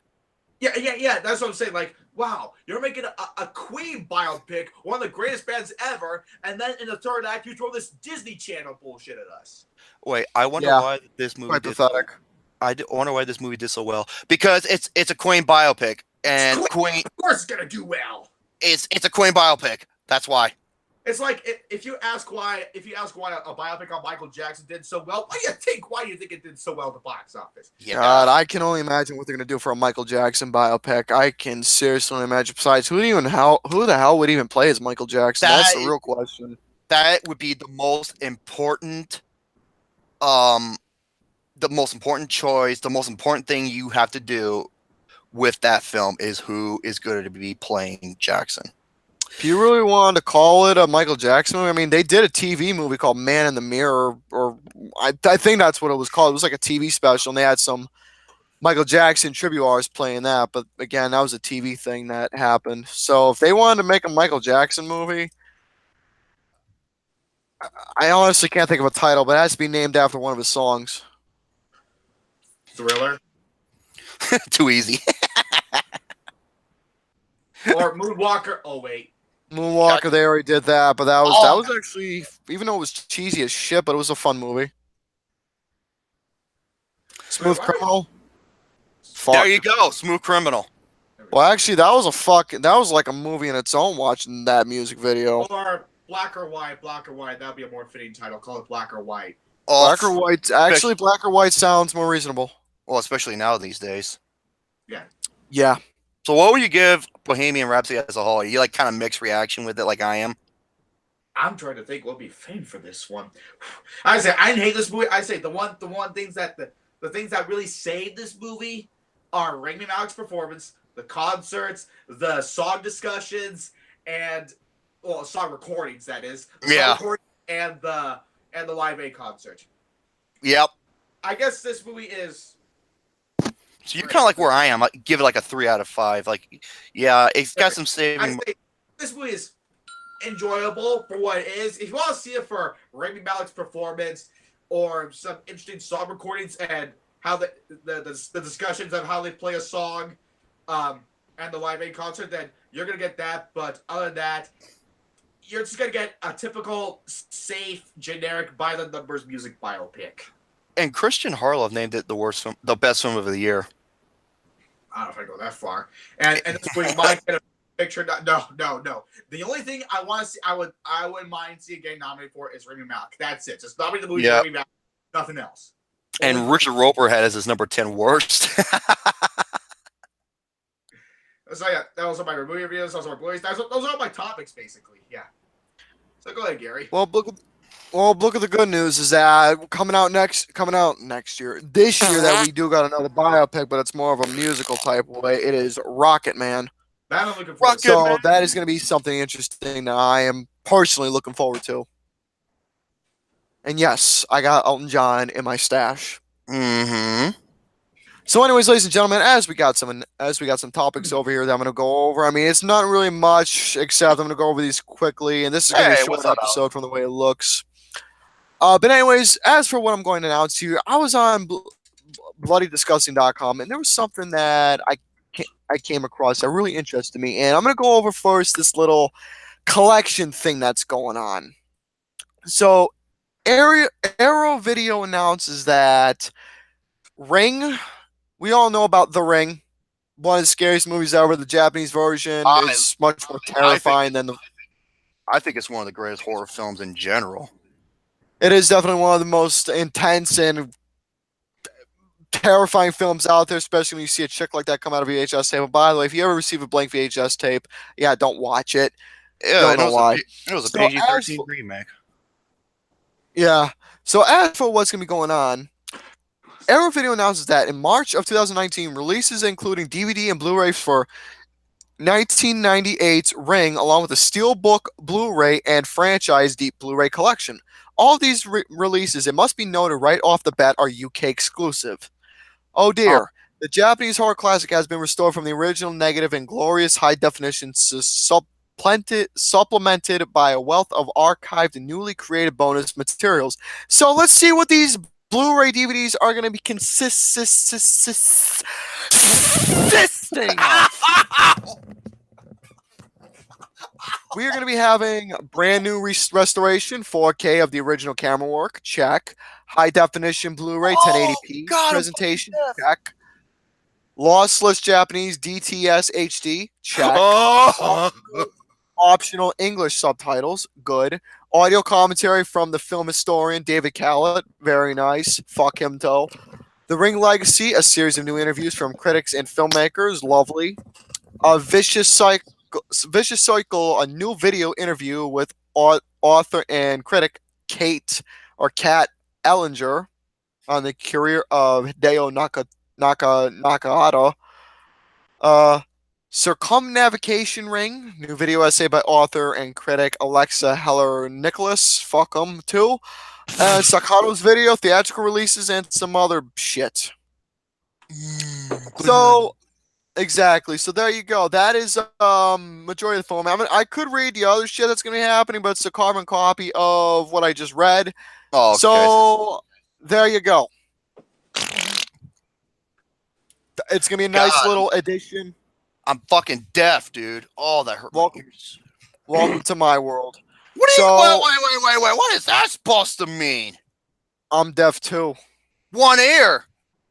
Yeah. That's what I'm saying. Like, wow, you're making a Queen biopic, one of the greatest bands ever, and then in the third act, you throw this Disney Channel bullshit at us. Wait, I wonder Yeah. why this movie quite did. pathetic. Wonder why this movie did so well because it's a Queen biopic and Queen Of course, it's gonna do well. it's a Queen biopic. That's why. It's like if you ask why a biopic on Michael Jackson did so well, why do you think it did so well at the box office? Yeah. God, I can only imagine what they're gonna do for a Michael Jackson biopic. I can seriously only imagine. Besides, who the hell would even play as Michael Jackson? That's the real question. That would be the most important choice, the most important thing you have to do with that film is who is going to be playing Jackson. If you really wanted to call it a Michael Jackson movie, I mean, they did a TV movie called Man in the Mirror, or I think that's what it was called. It was like a TV special, and they had some Michael Jackson tribute artists playing that. But again, that was a TV thing that happened. So if they wanted to make a Michael Jackson movie, I honestly can't think of a title, but it has to be named after one of his songs. Thriller Too easy. or Moonwalker. Oh wait, Moonwalker, they already did that, but that was actually, even though it was cheesy as shit, but it was a fun movie. Smooth Wait, Criminal. Fuck. There you go. Smooth Criminal. Well, actually, that was like a movie in its own. Watching that music video. or Black or White. That'd be a more fitting title. Call it Black or White. Oh, Black or White. Actually, Black or White sounds more reasonable. well, especially now these days. Yeah. So what would you give Bohemian Rhapsody as a whole? Are you like kind of mixed reaction with it like I am? I'm trying to think what would be fame for this one. I say I didn't hate this movie. I say the one things that the things that really saved this movie are Rami Malek's performance, the concerts, the song discussions, and song recordings. That is, Yeah. and the Live Aid concert. Yep. I guess this movie is. So you're kind of like where I am. I give it like a 3 out of 5. Like, yeah, it's got some I saving. say this movie is enjoyable for what it is. If you want to see it for Rami Malek's performance or some interesting song recordings and how the discussions of how they play a song, and the Live Aid concert, then you're gonna get that. But other than that, you're just gonna get a typical safe, generic, by the numbers music biopic. And Christian Harloff named it the best film of the year. I don't know if I go that far. And this movie might get a picture. No. The only thing I want to see, I wouldn't mind seeing getting nominated for is Rami Malek. That's it. Just nominate the movie for Rami Malek. Nothing else. And Richard Roper had as his number 10 worst. So yeah, that was all my movie reviews. Those are my Blu-rays. Those are all my topics, basically. Yeah. So go ahead, Gary. Well, look at the good news is that coming out next year, this year, that we do got another biopic, but it's more of a musical type way. It is Rocket Man. That I'm looking forward to. So that is going to be something interesting that I am personally looking forward to. And yes, I got Elton John in my stash. Mm-hmm. So, anyways, ladies and gentlemen, as we got some topics over here that I'm going to go over. I mean, it's not really much, except I'm going to go over these quickly, and this is going to be a short episode from the way it looks. But anyways, as for what I'm going to announce to you, I was on bloodydisgusting.com, and there was something that I came across that really interested me, and I'm going to go over first this little collection thing that's going on. So, Arrow Video announces that Ring. We all know about The Ring, one of the scariest movies ever. The Japanese version is much more terrifying than the. I think it's one of the greatest horror films in general. It is definitely one of the most intense and terrifying films out there, especially when you see a chick like that come out of a VHS tape. But by the way, if you ever receive a blank VHS tape, yeah, don't watch it. Yeah, Don't know why. It was a So PG-13 remake. Yeah. So as for what's going to be going on, Arrow Video announces that in March of 2019, releases including DVD and Blu-ray for 1998's Ring, along with a Steelbook Blu-ray and franchise Deep Blu-ray collection. All of these releases, it must be noted right off the bat, are UK exclusive. Oh dear. The Japanese horror classic has been restored from the original negative and glorious high definition, supplemented by a wealth of archived and newly created bonus materials. So let's see what these Blu-ray DVDs are going to be consisting of. We are going to be having brand new restoration, 4K of the original camera work, check. High definition Blu-ray, 1080p presentation, check. Lossless Japanese DTS HD, check. Optional English subtitles, good. Audio commentary from the film historian David Callett, very nice. Fuck him, though. The Ring Legacy, a series of new interviews from critics and filmmakers, lovely. A Vicious Cycle, a new video interview with author and critic Kat Ellinger on the career of Hideo Nakahata. Circumnavigation Ring, new video essay by author and critic Alexa Heller-Nicholas. Fuck them too. And Sakkato's video, theatrical releases, and some other shit. So, exactly. So there you go. That is majority of the film. I could read the other shit that's going to be happening, but it's a carbon copy of what I just read. Oh, okay. So there you go. It's going to be a nice little addition. I'm fucking deaf, dude. Oh, that hurt my ears. Welcome to my world. What do you wait. What is that supposed to mean? I'm deaf too. One ear.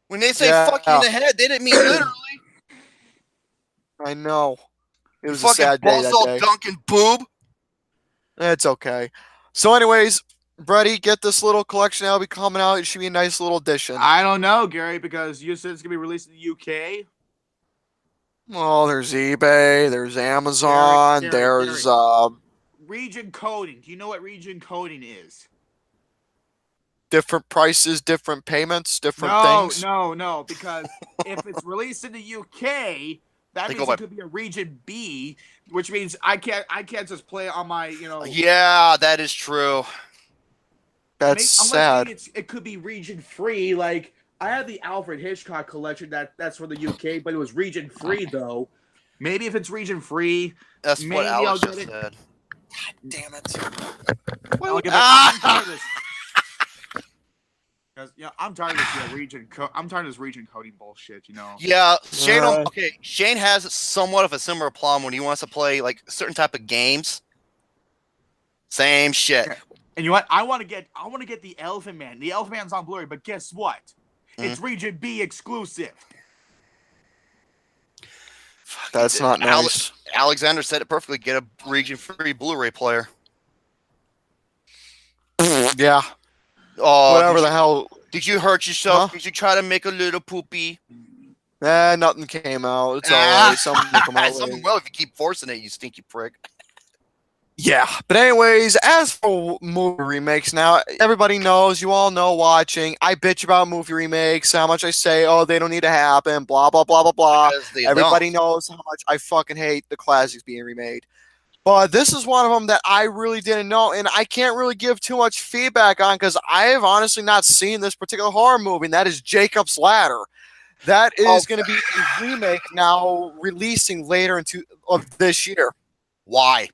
When they say fuck you in the head, they didn't mean literally. I know. It was fucking a sad day that day. Duncan boob. It's okay. So anyways, Brady, get this little collection out. It'll be coming out. It should be a nice little addition. I don't know, Gary, because you said it's going to be released in the UK. Well, there's eBay, there's Amazon, there's region coding. Do you know what region coding is? Different prices, different payments, different things. No, because if it's released in the UK, that means it could be a region B, which means I can't just play it on my, Yeah, that is true. That's sad. It could be region free. Like I have the Alfred Hitchcock collection that's for the UK, but it was region free though. Maybe if it's region free, that's what Alex just said. God damn it! I'm tired of this. I'm tired of this region. I'm tired of this region coding bullshit. Yeah, Shane. Okay, Shane has somewhat of a similar problem when he wants to play like certain type of games. Same shit. Okay. And you know what? I want to get the Elephant Man. The Elephant Man's on Blu-ray, but guess what? It's region B exclusive. That's not nice. Alexander said it perfectly. Get a region-free Blu-ray player. Yeah. Oh, whatever the hell. Did you hurt yourself? Did you try to make a little poopy? Nothing came out. It's all right. Something will come out. Something will if you keep forcing it, you stinky prick. Yeah, but anyways, as for movie remakes, now everybody knows, you all know watching, I bitch about movie remakes, how much I say, oh, they don't need to happen, blah, blah, blah, blah, blah. Everybody knows how much I fucking hate the classics being remade. But this is one of them that I really didn't know, and I can't really give too much feedback on because I have honestly not seen this particular horror movie, and that is Jacob's Ladder. That is going to be a remake now releasing later of this year. Why?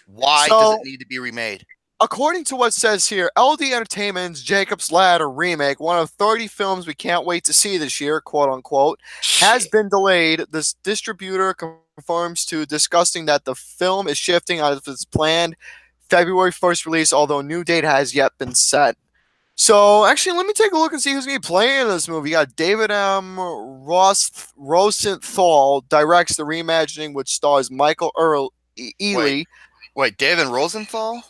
Why does it need to be remade? According to what it says here, LD Entertainment's Jacob's Ladder remake, one of 30 films we can't wait to see this year, quote unquote, has been delayed. This distributor confirms to Disgusting that the film is shifting out of its planned February 1st release, although a new date has yet been set. So, actually, let me take a look and see who's going to be playing in this movie. You got David M. Rosenthal directs the reimagining, which stars Michael Ealy. Wait, David Rosenthal?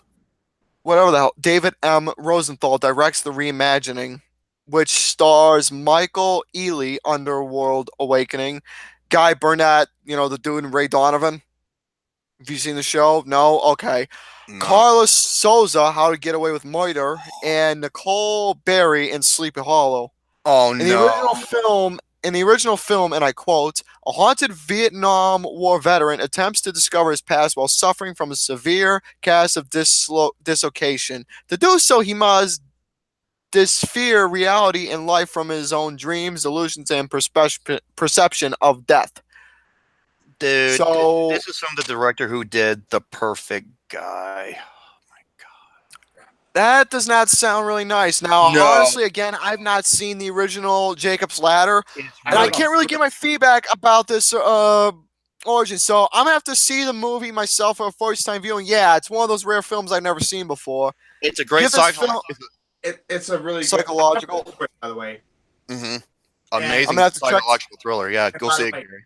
Whatever the hell. David M. Rosenthal directs the reimagining, which stars Michael Ealy, Underworld Awakening, Guy Burnett, the dude in Ray Donovan. Have you seen the show? No? Okay. No. Carlos Souza, How to Get Away with Murder, and Nicole Berry in Sleepy Hollow. Oh, in the original film, In the original film, and I quote, a haunted Vietnam War veteran attempts to discover his past while suffering from a severe case of dislocation. To do so, he must disfear reality and life from his own dreams, delusions, and perception of death. Dude, So this is from the director who did The Perfect Guy. that does not sound really nice. Now, No. honestly, again, I've not seen the original Jacob's Ladder, and I can't really give my feedback about this origin. So I'm gonna have to see the movie myself for a first time viewing. Yeah, it's one of those rare films I've never seen before. It's a great Give this sci-fi. film- It's a really Psychological. good, by the way. Mm-hmm. I'm Amazing gonna have to check- psychological thriller. Yeah, go by see the it, way, Gary.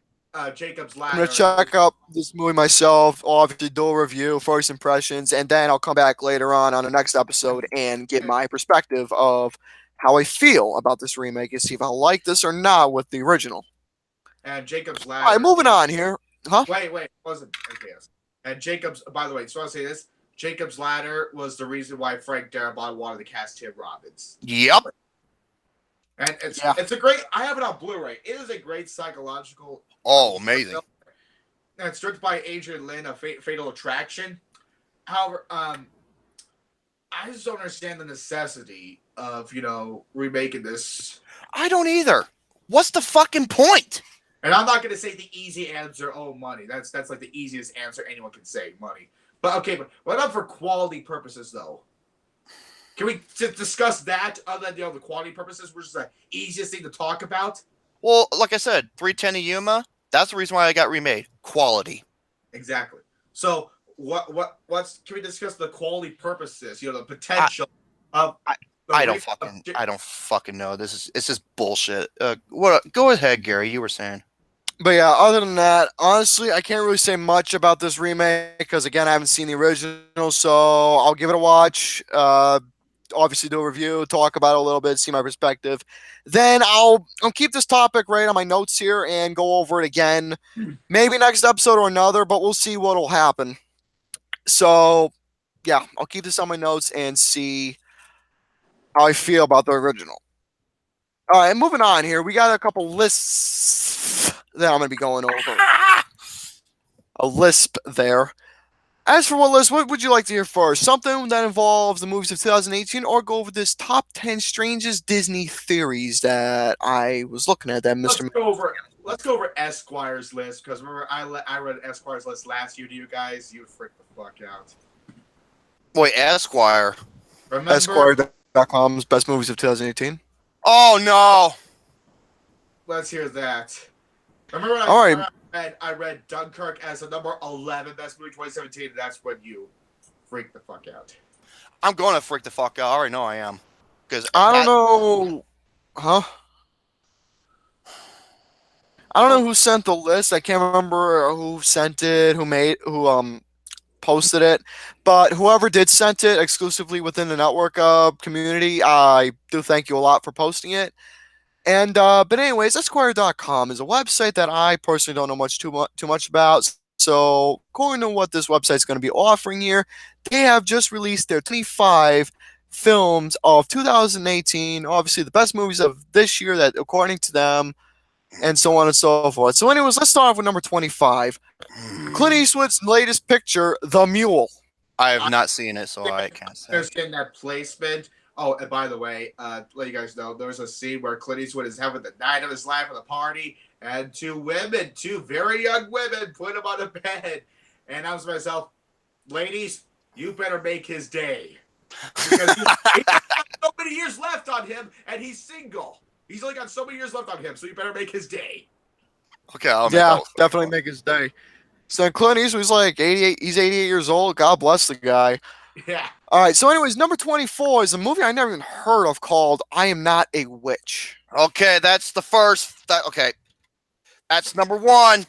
Jacob's I'm Ladder. gonna check out this movie myself, obviously do a review, first impressions, and then I'll come back later on the next episode and give my perspective of how I feel about this remake and see if I like this or not with the original. And Jacob's Ladder. All right, moving on here. Huh? Wait, it wasn't. Okay, yes. And Jacob's, by the way, so I'll say this. Jacob's Ladder was the reason why Frank Darabont wanted to cast Tim Robbins. Yep. And it's Yeah. it's a great, I have it on Blu-ray. It is a great psychological. Oh, amazing. And it's directed by Adrian Lin of Fatal Attraction. However, I just don't understand the necessity of, remaking this. I don't either. What's the fucking point? And I'm not going to say the easy answer, money. That's like the easiest answer anyone can say, money. But okay, but what about for quality purposes, though? Can we discuss that other than the quality purposes, which is the easiest thing to talk about? Well, like I said, 310 to Yuma, that's the reason why I got remade. Quality. Exactly. So what's can we discuss the quality purposes, the potential of I don't fucking know. It's just bullshit. Go ahead, Gary. You were saying. But yeah, other than that, honestly, I can't really say much about this remake because again, I haven't seen the original, so I'll give it a watch. Obviously, do a review, talk about it a little bit, see my perspective. Then I'll keep this topic right on my notes here and go over it again, maybe next episode or another, but we'll see what'll happen. So yeah, I'll keep this on my notes and see how I feel about the original. All right, moving on here, we got a couple lists that I'm going to be going over. A lisp there. As for what list, what would you like to hear first? Something that involves the movies of 2018, or go over this top 10 strangest Disney theories that I was looking at that Mr. Let's go over Esquire's list, because remember I read Esquire's list last year to you guys. You freaked the fuck out. Boy, Esquire. Remember? Esquire.com's best movies of 2018. Oh no. Let's hear that. Remember when All right. I read Dunkirk as the number 11 best movie 2017, and that's when you freaked the fuck out. I'm going to freak the fuck out. I already know I am. Because I don't know. Huh? I don't know who sent the list. I can't remember who sent it, who posted it. But whoever did sent it exclusively within the network community, I do thank you a lot for posting it. And but anyways, Esquire.com is a website that I personally don't know too much about. So according to what this website is going to be offering here, they have just released their 25 films of 2018. Obviously, the best movies of this year that, according to them, and so on and so forth. So anyways, let's start off with number 25. Clint Eastwood's latest picture, The Mule. I have not seen it, so I can't say. Understand that placement. Oh, and by the way, let you guys know, there's a scene where Clint Eastwood is having the night of his life at the party, and two very young women, put him on a bed. And I was to myself, ladies, you better make his day. Because he's got so many years left on him, and he's single. He's only got so many years left on him, so you better make his day. Okay, I'll definitely make his day. So Clint Eastwood's like 88. He's 88 years old. God bless the guy. Yeah. All right. So, anyways, number 24 is a movie I never even heard of called "I Am Not a Witch." Okay, that's the first. Okay, that's number one.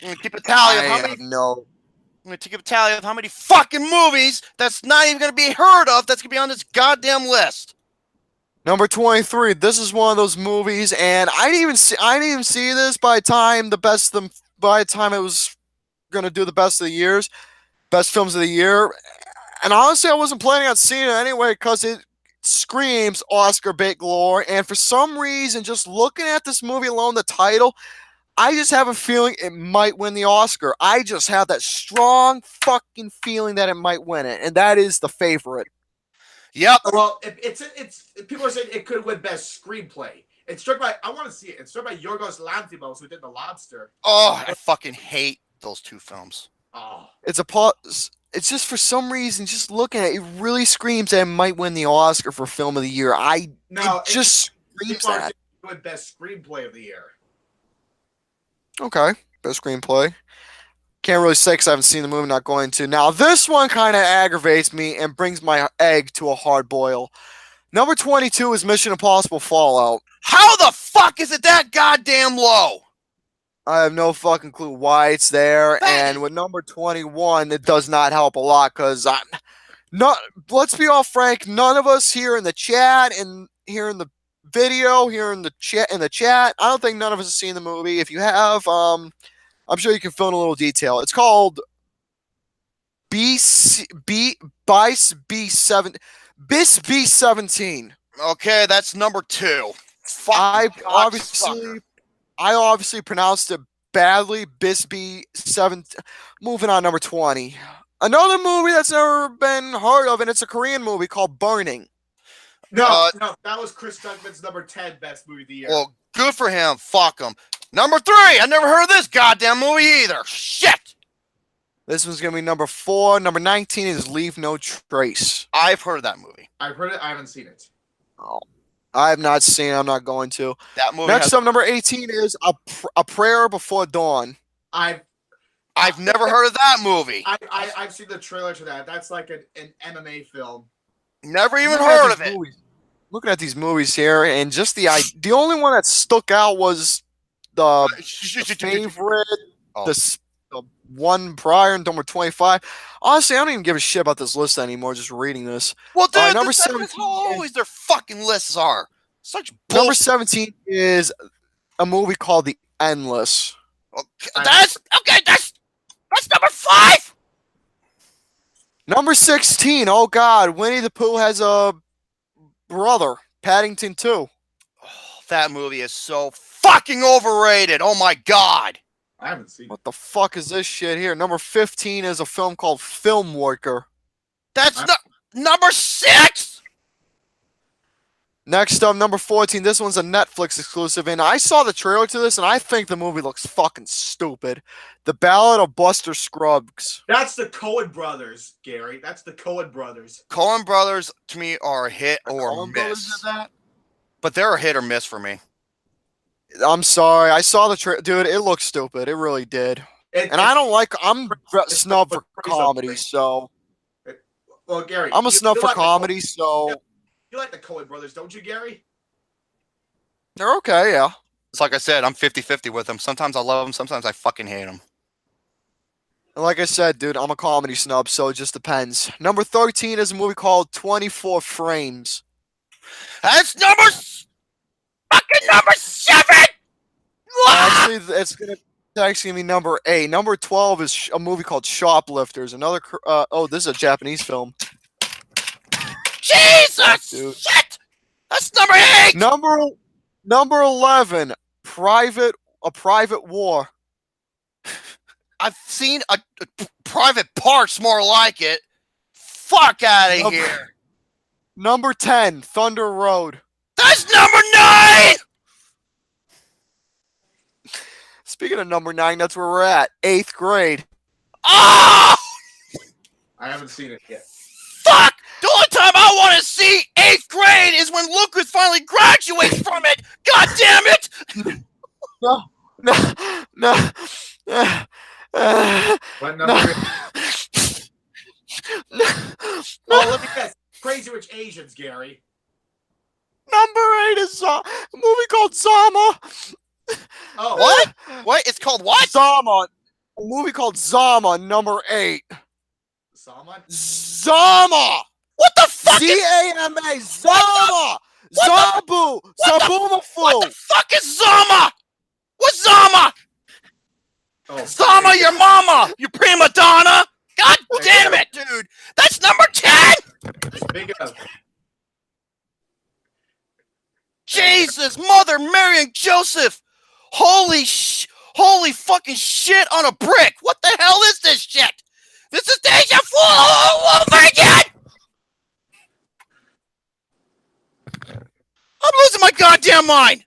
I'm gonna keep a tally of how many. No. I'm gonna keep a tally of how many fucking movies that's not even gonna be heard of. That's gonna be on this goddamn list. Number 23. This is one of those movies, and I didn't even see this by the time it was gonna do the best films of the year. And honestly, I wasn't planning on seeing it anyway because it's screams Oscar bait galore. And for some reason, just looking at this movie alone, the title, I just have a feeling it might win the Oscar. I just have that strong fucking feeling that it might win it, and that is The Favorite. Yep. Well, it's people are saying it could win best screenplay. It's struck by I want to see it. It's struck by Yorgos Lanthimos, who did The Lobster. Oh, I fucking hate those two films. Oh, It's just for some reason, just looking at it, it really screams that it might win the Oscar for Film of the Year. It just screams people are that. saying it could win best screenplay of the year. Okay, best screenplay. Can't really say because I haven't seen the movie, not going to. Now, this one kind of aggravates me and brings my egg to a hard boil. Number 22 is Mission Impossible Fallout. How the fuck is it that goddamn low? I have no fucking clue why it's there. And with number 21, it does not help a lot because let's be all frank, none of us here in the chat and here in the video, here in the chat, I don't think none of us have seen the movie. If you have, I'm sure you can fill in a little detail. It's called B17. Okay, that's number 2. Fuck. I obviously pronounced it badly. B7. Moving on, number 20. Another movie that's never been heard of, and it's a Korean movie called Burning. No, that was Chris Stuckmann's number 10 best movie of the year. Well, good for him. Fuck him. Number 3. I never heard of this goddamn movie either. Shit. This one's gonna be number 4. Number 19 is Leave No Trace. I've heard of that movie. I've heard it. I haven't seen it. Oh, I have not seen it. I'm not going to. That movie. Next up, number 18 is A Prayer Before Dawn. I've never heard of that movie. I've seen the trailer to that. That's like an MMA film. Never even heard of it. Looking at these movies here, and just the only one that stuck out was the favorite, the one prior, number 25. Honestly, I don't even give a shit about this list anymore. Just reading this. Well, dude, number that's 17. how always their fucking lists are. Such bullshit. Number 17 is a movie called The Endless. That's number 5. Number 16. Oh God, Winnie the Pooh has a brother, Paddington 2. Oh, that movie is so fucking overrated. Oh my God. I haven't seen it. What the fuck is this shit here? Number 15 is a film called Film Worker. That's number 6. Next up, number 14. This one's a Netflix exclusive, and I saw the trailer to this, and I think the movie looks fucking stupid. The Ballad of Buster Scruggs. That's the Coen brothers, Gary. That's the Coen brothers. Coen brothers to me are a hit or miss. But they're a hit or miss for me. I'm sorry. I saw the trailer. Dude, it looks stupid. It really did. I'm snub for comedy, so. Well, Gary. I'm a snub for comedy, so. You like the Coen brothers, don't you, Gary? They're okay, yeah. It's like I said, I'm 50-50 with them. Sometimes I love them, sometimes I fucking hate them. And like I said, dude, I'm a comedy snub, so it just depends. Number 13 is a movie called 24 Frames. That's number 7! Actually, it's actually gonna be number 8. Number 12 is a movie called Shoplifters. Another this is a Japanese film. Jesus! Dude. Shit! That's number 8! Number 11, Private War. I've seen a Private Parts, more like it. Fuck out of here. Number 10, Thunder Road. That's number 9! Speaking of number 9, that's where we're at. 8th grade. Oh! I haven't seen it yet. Fuck! The only time I want to see 8th grade is when Lucas finally graduates from it! God damn it! No. What number? Oh, let me guess. Crazy Rich Asians, Gary. Number 8 is a movie called Zama. Oh, What? What? It's called what? Zama. A movie called Zama, number 8. Salman? Zama! What the fuck is... Z-A-M-A, Zama! Zabu! Zabumafu! What the fuck is Zama? What's Zama? Oh, Zama, your mama! You prima donna! God damn it, dude! That's number 10! Speaking of, Jesus, Mother Mary and Joseph! Holy fucking shit on a brick! What the hell is this shit? This is deja vu all over again! I'm losing my goddamn mind!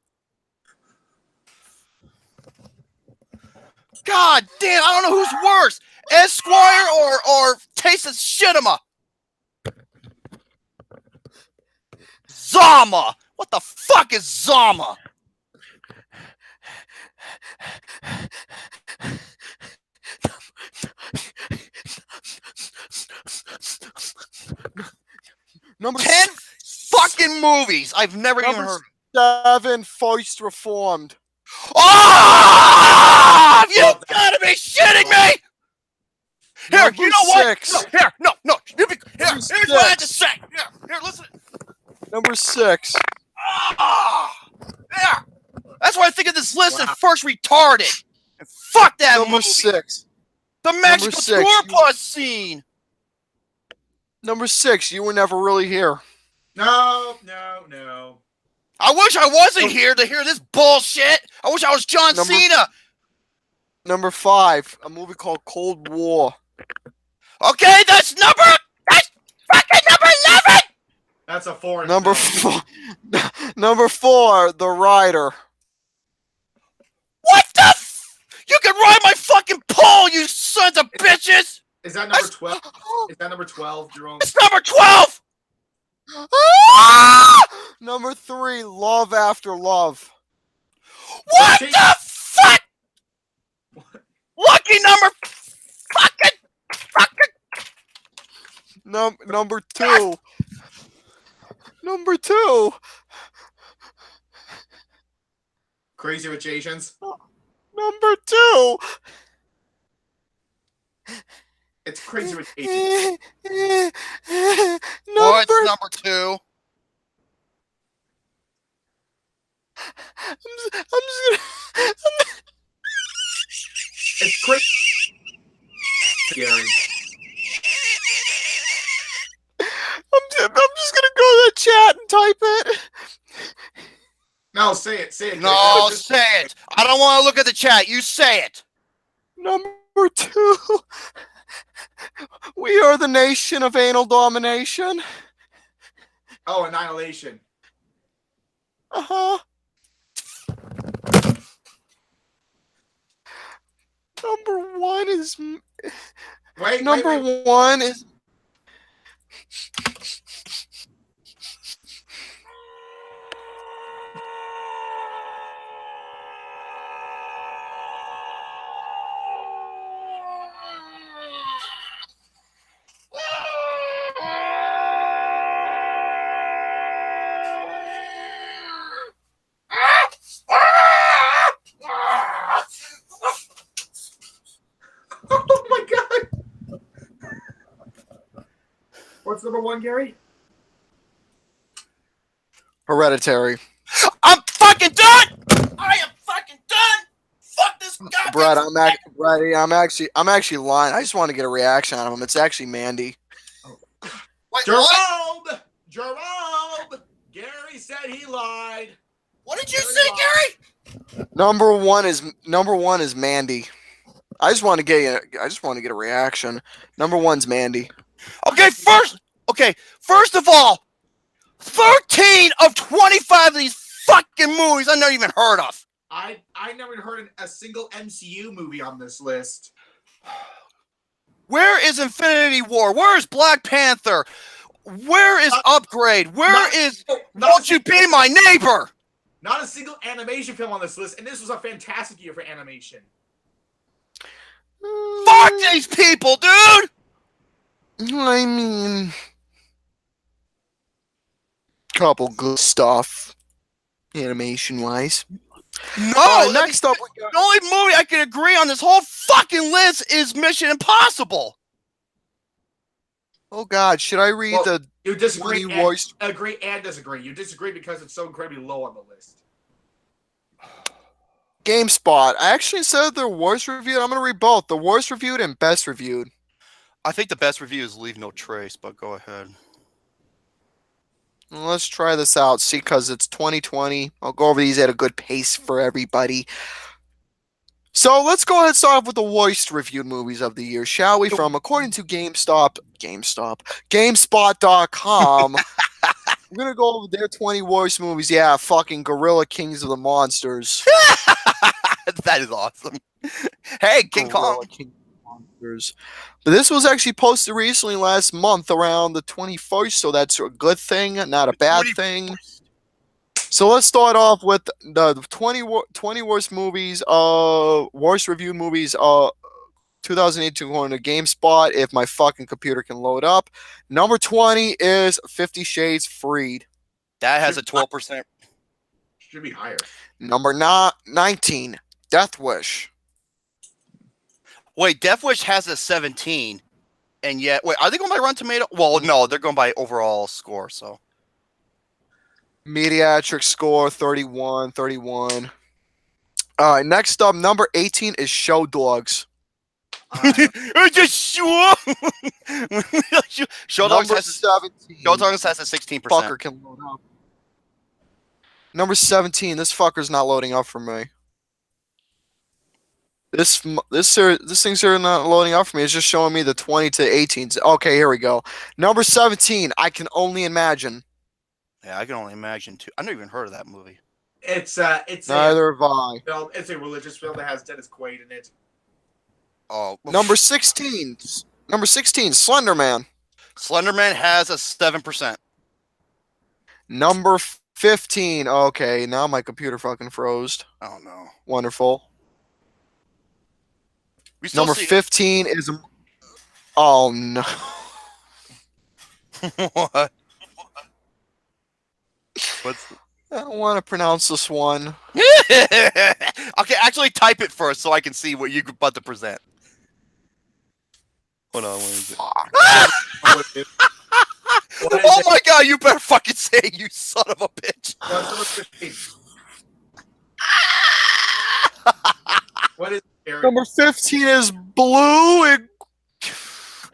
God damn, I don't know who's worse, Esquire or Taste of Shitima. Zama! What the fuck is Zama? Number 10 fucking movies I've never even heard of. 7, First Reformed. Oh! You gotta be shitting me! Here, Number you know what? 6. No, here, no. Here's what I have to say. Here, listen. Number 6. Ah! There! That's why I think of this list as first retarded. And fuck that Number movie. 6. The Mexican 6. tour bus scene. Number 6. You were never really here. No. I wish I wasn't here to hear this bullshit. I wish I was John Cena. Number 5. A movie called Cold War. Okay, that's fucking number 11. That's a foreign. Number film. 4. Number 4. The Rider. What the You can ride my fucking pole, you sons of bitches! Is that number 12? Is that number 12, Jerome? It's number 12! Number 3. Love After Love. What the fuck? Lucky number fucking. Number 2. Number 2. Crazy Rich Asians. Number 2. It's Crazy Rich Asians. What's number 2? I'm just gonna. It's crazy. Gary. I'm just gonna go to the chat and type it. No, say it. No, say it. I don't want to look at the chat. You say it. Number 2. We Are the Nation of Anal Domination. Oh, Annihilation. Uh-huh. Number 1 is... Wait. Number 1 is... Oh my god. What's number 1, Gary? Hereditary. I'm fucking done. I am fucking done. Fuck this goddamn. Brett, I'm actually lying. I just want to get a reaction out of him. It's actually Mandy. Wait, Jerome! what? Jerome! Gary said he lied. What did you say, Gary? Number one is Mandy. I just want to get a reaction. Number 1's Mandy. Okay, first of all, 13 of 25 of these fucking movies I've never even heard of. I never heard a single MCU movie on this list. Where is Infinity War? Where is Black Panther? Where is Upgrade? Where is Won't You Be My Neighbor? Not a single animation film on this list, and this was a fantastic year for animation. Fuck these people, dude! I mean, couple good stuff, animation-wise. No, next up, we got the only movie I can agree on this whole fucking list is Mission Impossible. Oh God, should I read the? You disagree and voiced... agree and disagree. You disagree because it's so incredibly low on the list. Gamespot. I actually said they're worst reviewed. I'm gonna read both: the worst reviewed and best reviewed. I think the best review is Leave No Trace, but go ahead. Let's try this out. See, because it's 2020. I'll go over these at a good pace for everybody. So let's go ahead and start off with the worst reviewed movies of the year, shall we? From according to GameSpot.com. We're gonna go over their 20 worst movies. Yeah, fucking Gorilla Kings of the Monsters. That is awesome. Hey, King Gorilla Kong. King of the Monsters. But this was actually posted recently last month around the 21st, so that's a good thing, not a bad thing. So let's start off with the 20 worst movies, worst reviewed movies, 2018 according to GameSpot, if my fucking computer can load up. Number 20 is 50 Shades Freed. That has a 12%. Should be higher. Number 19, Death Wish. Wait, Death Wish has a 17. And yet, wait, are they going by Rotten Tomato? Well, no, they're going by overall score, so. Mediatric score 31. All right, next up, number 18 is Show Dogs. Just sure. Show Dogs Number has 17. Show Dogs has a 16%. Fucker can load up. Number 17. This fucker's not loading up for me. This thing's here not loading up for me. It's just showing me the 20 to 18s. Okay, here we go. Number 17. I Can Only Imagine. Yeah, I can only imagine too. I've never even heard of that movie. It's Neither have I. film. It's a religious film that has Dennis Quaid in it. Oh, Number 16. Number 16. Slender Man. Slenderman has a 7%. Number 15. Okay, now my computer fucking froze. Oh no. Wonderful. We still Number see 15 is. Oh no. What? What's I don't want to pronounce this one. okay, actually type it first so I can see what you're about to present. Hold on, what is it? Oh my god, you better fucking say it, you son of a bitch. Number 15. What is it, Eric? Number 15 is Blue.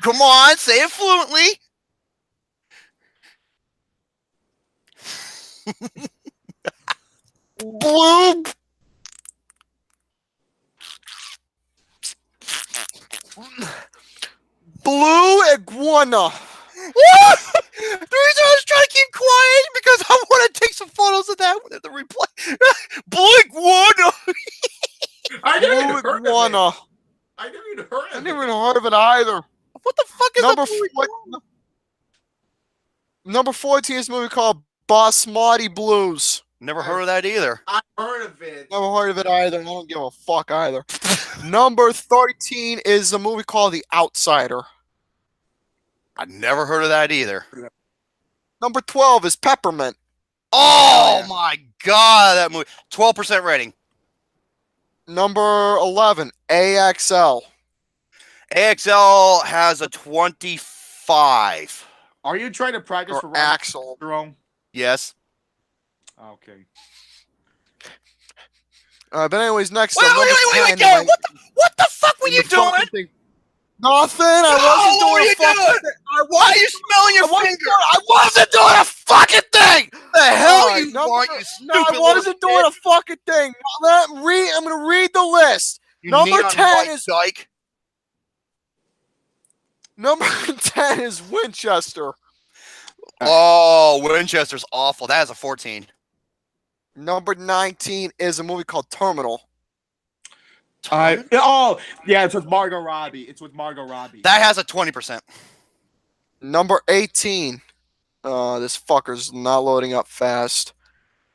Come on, say it fluently. Blue. Blue Iguana. What? The reason I was trying to keep quiet because I want to take some photos of that one at the replay. Blue Iguana. I never even Blue heard of Iguana. it. I never even heard I of never it. even heard of it either. What the fuck is Number a Blue four- Iguana? Number 14 is a movie called Basmati Blues. Never heard of that either. I heard of it. Never heard of it either. I don't give a fuck either. Number 13 is a movie called The Outsider. I never heard of that either. Number 12 is Peppermint. Oh my god, that movie. 12% rating. Number 11, AXL. AXL has a 25. Are you trying to practice Or for Robert Axel. Jerome? Yes. Okay. But anyways, next Wait, up, wait, number wait, wait, 10 wait, in what the fuck were in you the fucking doing? thing. Nothing. I wasn't what were doing you a fucking doing? thing. Why are you smelling your finger? I wasn't doing a fucking thing. The hell Alright, you number- want, you No, stupid I wasn't little doing a kid. fucking thing. I'm going to read the list. You number neon 10 white is- dyke. Number 10 is Winchester. Oh, Winchester's awful. That has a 14. Number 19 is a movie called Terminal. Oh, yeah, it's with Margot Robbie. It's with Margot Robbie. That has a 20%. Number 18. This fucker's not loading up fast.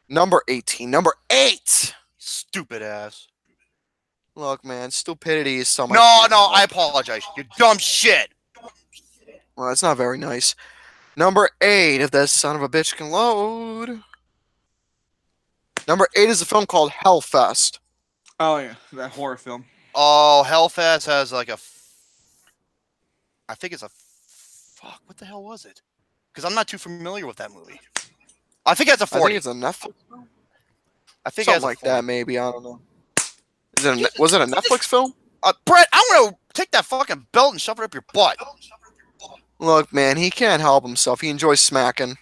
Number 18. Number 8. Stupid ass. Look, man, stupidity is something. No, I apologize. You dumb shit. Well, that's not very nice. Number 8, if that son of a bitch can load. Number 8 is a film called Hellfest. Oh, yeah, that horror film. Oh, Hellfest has like a. I think it's a. Fuck, what the hell was it? Because I'm not too familiar with that movie. I think it's a 40. I think it's a Netflix film. I think it has Something a like 40. that, maybe. I don't know. Was it a Netflix film? Brett, I'm gonna take that fucking belt and shove it up your butt. Look, man, he can't help himself. He enjoys smacking.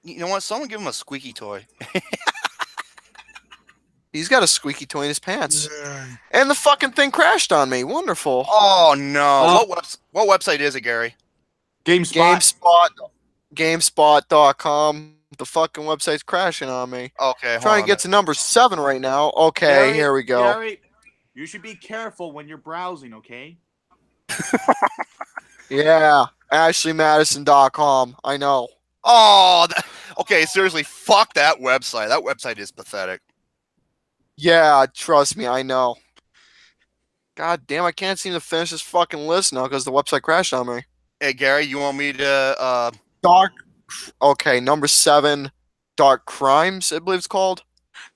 You know what? Someone give him a squeaky toy. He's got a squeaky toy in his pants. And the fucking thing crashed on me. Wonderful. Oh no! Oh. What website is it, Gary? GameSpot. GameSpot.com. The fucking website's crashing on me. Okay, hold Trying to on get to number 7 right now. Okay, Gary, here we go. Gary, you should be careful when you're browsing, okay? Yeah, AshleyMadison.com. I know. Oh, okay. Seriously, fuck that website. That website is pathetic. Yeah, trust me, I know. God damn, I can't seem to finish this fucking list now because the website crashed on me. Hey, Gary, you want me to? Dark. Okay, number 7, Dark Crimes, I believe it's called.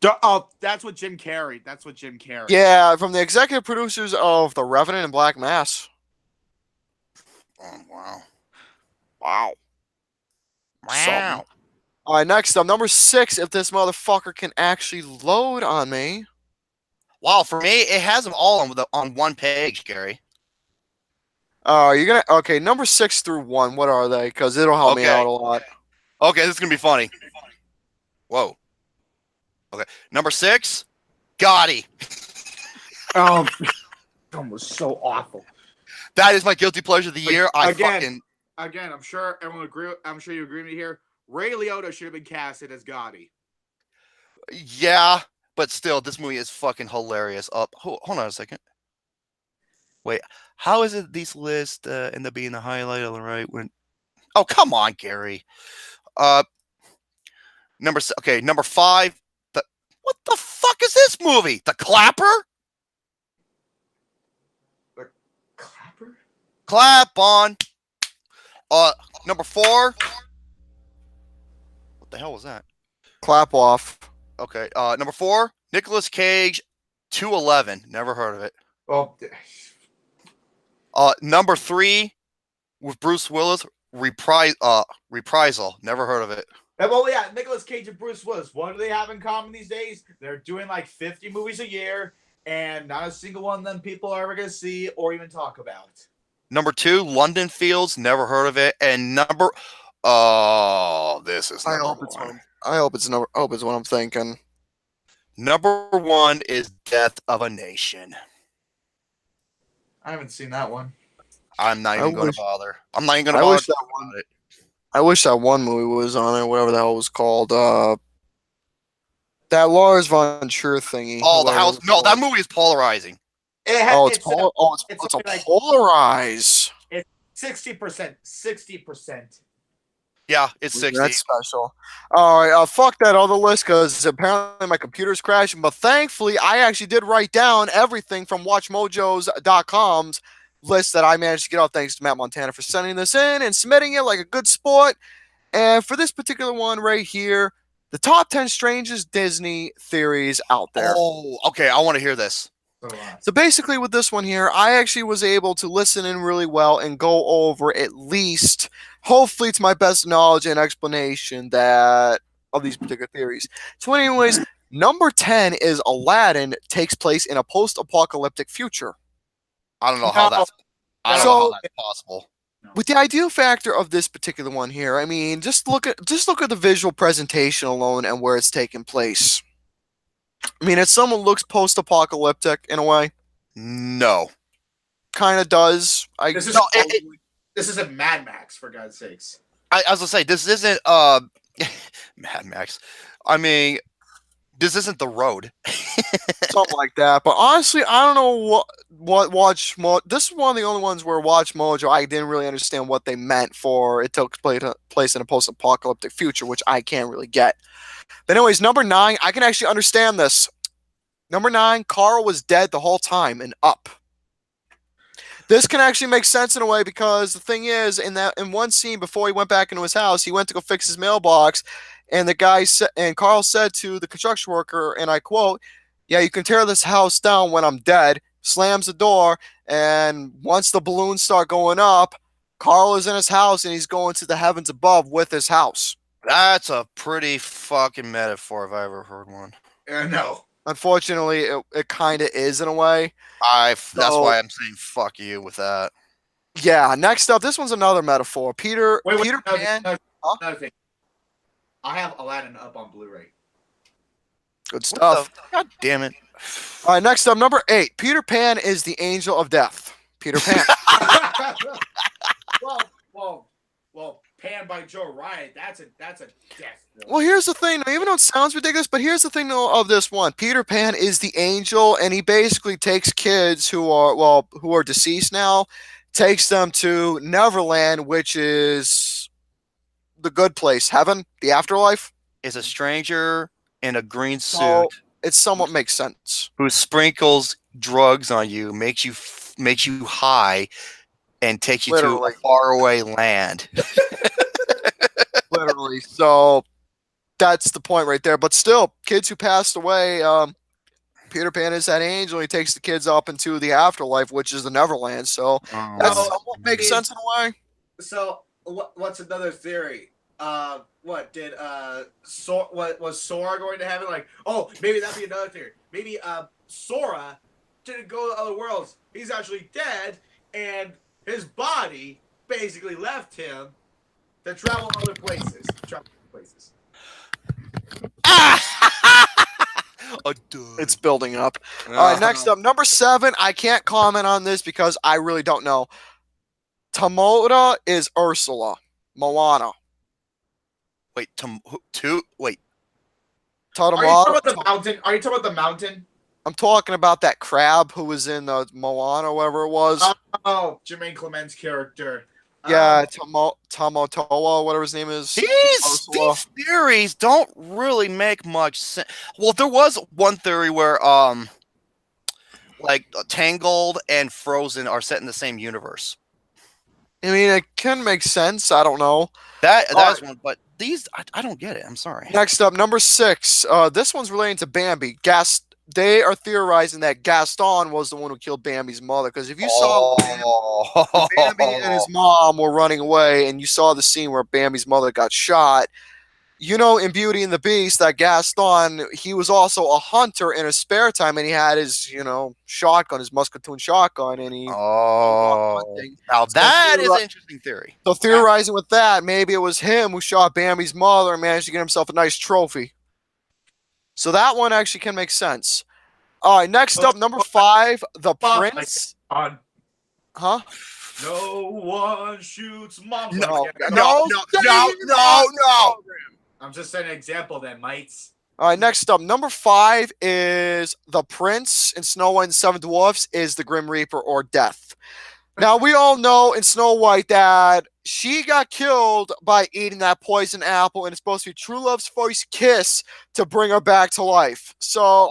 Oh, that's what Jim Carrey. That's what Jim Carrey. Yeah, from the executive producers of The Revenant and Black Mass. Oh wow! Wow. Wow! All right, next up, number 6. If this motherfucker can actually load on me. Wow! For me, it has them all on one page, Gary. You're gonna okay. Number 6 through 1. What are they? Because it'll help me Okay. out a lot. Okay, this is gonna be funny. Whoa. Okay, number 6, Gotti. Oh, that was so awful. That is my guilty pleasure of the year. Again, I'm sure everyone agree. I'm sure you agree with me here. Ray Liotta should have been casted as Gotti. Yeah, but still, this movie is fucking hilarious. Hold on a second. Wait, how is it these lists end up being the highlight of the right when? Oh, come on, Gary. Number 5. What the fuck is this movie? The Clapper? Clapper? Clap on. Number 4. What the hell was that? Clap off. Okay. Number 4, Nicolas Cage, 211. Never heard of it. Oh, Number 3, with Bruce Willis, Reprisal. Never heard of it. Well, yeah, Nicolas Cage and Bruce Willis. What do they have in common these days? They're doing like 50 movies a year, and not a single one of them people are ever going to see or even talk about. Number 2, London Fields. Never heard of it. And this is number 1. I hope it's what I'm thinking. Number 1 is Death of a Nation. I haven't seen that one. I'm not even going to bother. I'm not even going to I bother. wish that one. I wish that one movie was on there, whatever the hell it was called. That Lars von Trier thingy. Oh, the whatever house. it was No, called. that movie is polarizing. It's a like polarize. 60%. 60%. Yeah, it's 60. That's special. All right, fuck that other list because apparently my computer's crashing. But thankfully, I actually did write down everything from WatchMojo's.com's list that I managed to get off. Thanks to Matt Montana for sending this in and submitting it like a good sport. And for this particular one right here, the top 10 strangest Disney theories out there. Oh, okay. I want to hear this. So basically with this one here, I actually was able to listen in really well and go over at least, hopefully to my best knowledge and explanation that of these particular theories. So anyways, number 10 is Aladdin takes place in a post-apocalyptic future. I don't know how that's possible. With the ideal factor of this particular one here, I mean, just look at the visual presentation alone and where it's taking place. I mean, if someone looks post-apocalyptic in a way, No. kind of does. This isn't Mad Max, for God's sakes. I was gonna say this isn't Mad Max. I mean, this isn't The Road. Something like that. But honestly, I don't know what Watch-Mojo. This is one of the only ones where Watch-Mojo, I didn't really understand what they meant for it took place in a post-apocalyptic future, which I can't really get. But anyways, number 9, I can actually understand this. Number 9, Carl was dead the whole time and up. This can actually make sense in a way because the thing is, in one scene before he went back into his house, he went to go fix his mailbox, and Carl said to the construction worker, and I quote, "Yeah, you can tear this house down when I'm dead." Slams the door, and once the balloons start going up, Carl is in his house and he's going to the heavens above with his house. That's a pretty fucking metaphor if I ever heard one. No. Unfortunately, it kind of is in a way. That's why I'm saying fuck you with that. Yeah. Next up, this one's another metaphor. Peter Wait, Pan. another thing. I have Aladdin up on Blu-ray. Good What stuff. the- God damn it. All right, next up, number 8. Peter Pan is the angel of death. Peter Pan. well, Pan by Joe Riot. That's a death film. Well, here's the thing. Even though it sounds ridiculous, but here's the thing though of this one. Peter Pan is the angel, and he basically takes kids who are deceased now, takes them to Neverland, which is the good place, heaven, the afterlife. Is a stranger in a green suit So it somewhat makes sense. who sprinkles drugs on you, makes you high, and takes you Literally. to a faraway land. Literally. So that's the point right there. But still, kids who passed away, Peter Pan is that angel. He takes the kids up into the afterlife, which is the Neverland. So that So, somewhat makes sense in a way. So what's another theory? What did what was Sora going to heaven? Like, oh, maybe that'd be another theory. Maybe Sora didn't go to other worlds. He's actually dead, and his body basically left him to travel other places. A dude. It's building up. All right, next up, number 7. I can't comment on this because I really don't know. Tamora is Ursula. Moana. Wait, two? Wait. Are you talking about Tamora. the mountain? Are you talking about the mountain? I'm talking about that crab who was in Moana, whatever it was. Oh, Jermaine Clement's character. Yeah, Tamotoa, whatever his name is. These theories don't really make much sense. Well, there was one theory where like Tangled and Frozen are set in the same universe. I mean, it can make sense. I don't know. That's one, but these I don't get it. I'm sorry. Next up, number 6. This one's relating to Bambi. They are theorizing that Gaston was the one who killed Bambi's mother. Because if you saw Bambi and his mom were running away, and you saw the scene where Bambi's mother got shot, you know, in Beauty and the Beast, that Gaston, he was also a hunter in his spare time, and he had his, shotgun, his Muscatoon shotgun, and he. hunting. Now that is an interesting theory. So theorizing with that, maybe it was him who shot Bambi's mother and managed to get himself a nice trophy. So that one actually can make sense. All right, next up, number 5, the Prince. On. Huh? No one shoots moms. No. I'm just setting an example then, mates. All right, next up, number 5 is the Prince in Snow White and the Seven Dwarfs is the Grim Reaper or Death. Now, we all know in Snow White that she got killed by eating that poison apple, and it's supposed to be true love's first kiss to bring her back to life. So,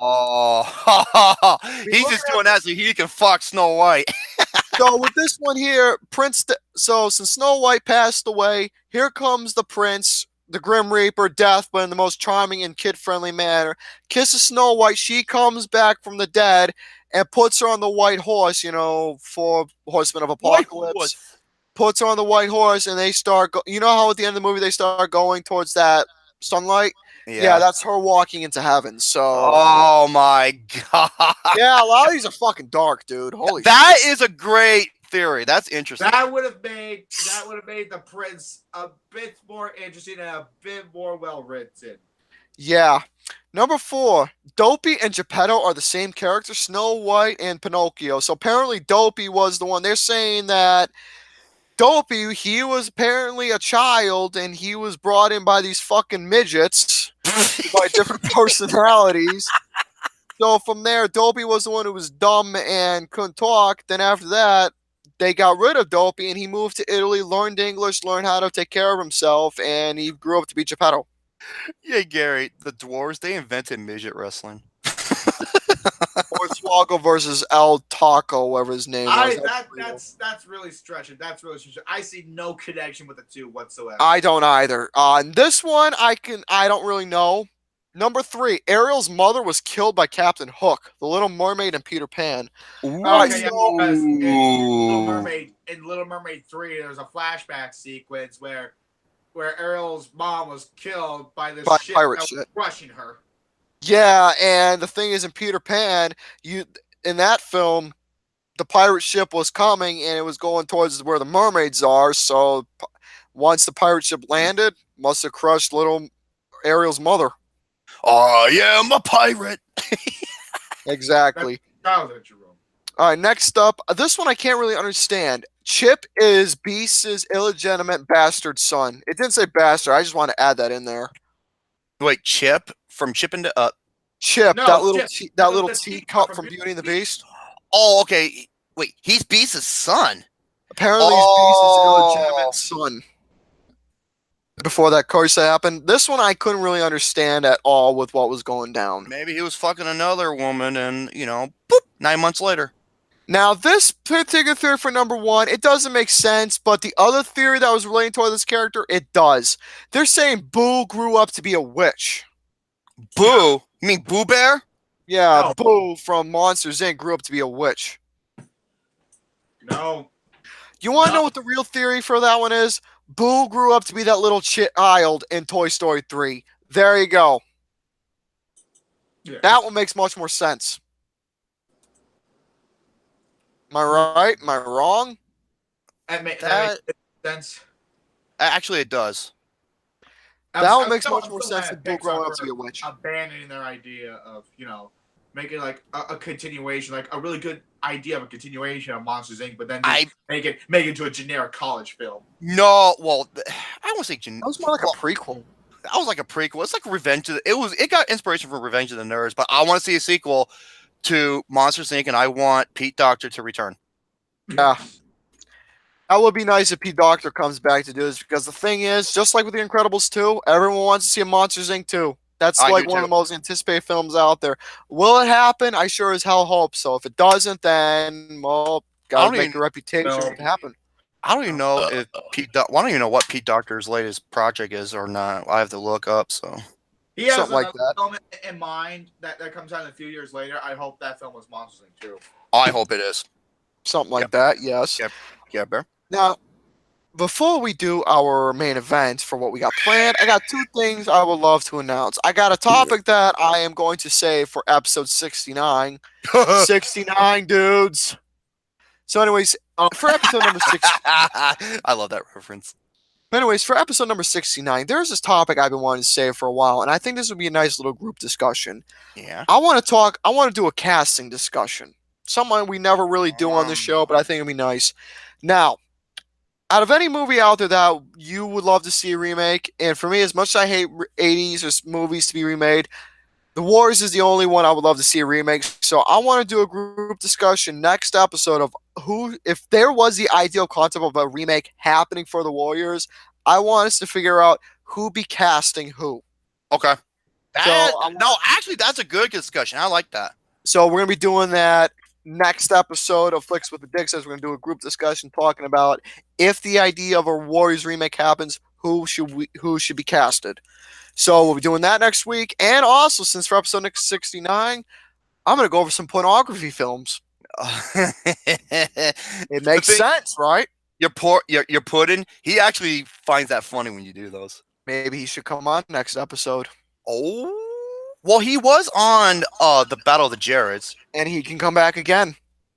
he's just doing that so he can fuck Snow White. so with this one here, so since Snow White passed away, here comes the Prince, the Grim Reaper, Death, but in the most charming and kid-friendly manner. Kisses Snow White, she comes back from the dead and puts her on the white horse, for Horseman of Apocalypse. Puts her on the white horse, and they start. You know how at the end of the movie they start going towards that sunlight? Yeah, that's her walking into heaven. So. Oh my god. Yeah, a lot of these are fucking dark, dude. Holy. That is a great theory. That's interesting. That would have made the Prince a bit more interesting and a bit more well written. Yeah. Number 4, Dopey and Geppetto are the same character, Snow White and Pinocchio. So apparently Dopey was the one. They're saying that Dopey, he was apparently a child, and he was brought in by these fucking midgets by different personalities. So from there, Dopey was the one who was dumb and couldn't talk. Then after that, they got rid of Dopey, and he moved to Italy, learned English, learned how to take care of himself, and he grew up to be Geppetto. Yeah, Gary, the dwarves, they invented midget wrestling. Hornswoggle versus El Taco, whatever his name was. That's really stretching. That's really stretching. I see no connection with the two whatsoever. I don't either. On this one, I don't really know. Number 3, Ariel's mother was killed by Captain Hook, the Little Mermaid, and Peter Pan. Okay, in Little Mermaid 3, there's a flashback sequence where Ariel's mom was killed by this ship pirate that was ship crushing her. Yeah, and the thing is, in Peter Pan, in that film, the pirate ship was coming, and it was going towards where the mermaids are. So once the pirate ship landed, must have crushed little Ariel's mother. I am a pirate. Exactly. Childhood, Jerome. All right, next up, this one I can't really understand. Chip is Beast's illegitimate bastard son. It didn't say bastard. I just want to add that in there. Wait, Chip from Chip and Chip, No, that little Chip. that The little teacup teacup from Beauty and the Beast. Oh, okay. Wait, he's Beast's son. Apparently, he's Beast's illegitimate son. Before that curse happened, this one I couldn't really understand at all with what was going down. Maybe he was fucking another woman, and boop, 9 months later. Now, this particular theory for number one, it doesn't make sense, but the other theory that was relating to this character, it does. They're saying Boo grew up to be a witch. Boo? You mean Boo Bear? Yeah, No. Boo from Monsters Inc. grew up to be a witch. No. You want to No. know what the real theory for that one is? Boo grew up to be that little child in Toy Story 3. There you go. Yeah. That one makes much more sense. Am I right? Am I wrong? That makes sense. Actually, it does. That one I'm makes still- much I'm more still sense mad than at Boo growing Pixar up to be a witch. for abandoning their idea of, making like a continuation, like a really good idea of a continuation of Monsters Inc., but then just make it into a generic college film. No, well, I won't say That was more like a prequel. That was like a prequel. It's like Revenge of the, it got inspiration from Revenge of the Nerds, but I want to see a sequel to Monsters Inc. and I want Pete Docter to return. Yeah. That would be nice if Pete Docter comes back to do this, because the thing is, just like with The Incredibles 2, everyone wants to see a Monsters Inc. 2. That's I like do one of too. the most anticipated films out there. Will it happen? I sure as hell hope so. If it doesn't, then, well, gotta make a reputation No. for it to happen. I don't even know if I don't even know what Pete Docter's latest project is or not. I have to look up. So He has Something like another film in mind that comes out a few years later. I hope that film was Monsters Inc. too. I hope it is. Something like that, yes. Yep. Yeah, Bear. Now, before we do our main event for what we got planned, I got two things I would love to announce. I got a topic that I am going to say for episode 69. 69, dudes. So, anyways, for episode number 6. I love that reference. But anyways, for episode number 69, there's this topic I've been wanting to say for a while, and I think this would be a nice little group discussion. Yeah. I want to do a casting discussion. Something we never really do on this show, but I think it'd be nice. Now, out of any movie out there that you would love to see a remake, and for me, as much as I hate 80s or movies to be remade, The Warriors is the only one I would love to see a remake. So I want to do a group discussion next episode of who, if there was the ideal concept of a remake happening for The Warriors, I want us to figure out who be casting who. Okay. So, no, actually, that's a good discussion. I like that. So we're gonna be doing that next episode of Flicks with the Dick Says. We're gonna do a group discussion talking about if the idea of a Warriors remake happens, who should be casted. So we'll be doing that next week. And also, since for episode 69, I'm gonna go over some pornography films. It makes sense, right? Your pudding. He actually finds that funny when you do those. Maybe he should come on next episode. Oh, well, he was on the Battle of the Jareds. And he can come back again.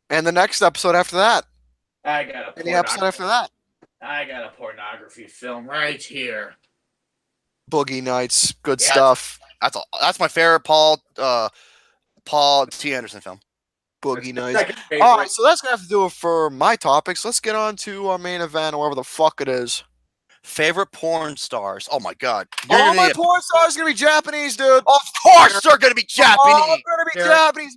And the next episode after that. I got And the episode after that. a pornography film right here. Boogie Nights. Good Yeah. stuff. That's my favorite Paul T. Anderson film. Boogie Nights. Second favorite. All right, so that's gonna have to do it for my topics. Let's get on to our main event, whatever the fuck it is. Favorite porn stars. Oh my god. All my porn stars are gonna be Japanese, dude. Of course they're gonna be All Japanese. gonna be Eric. Japanese.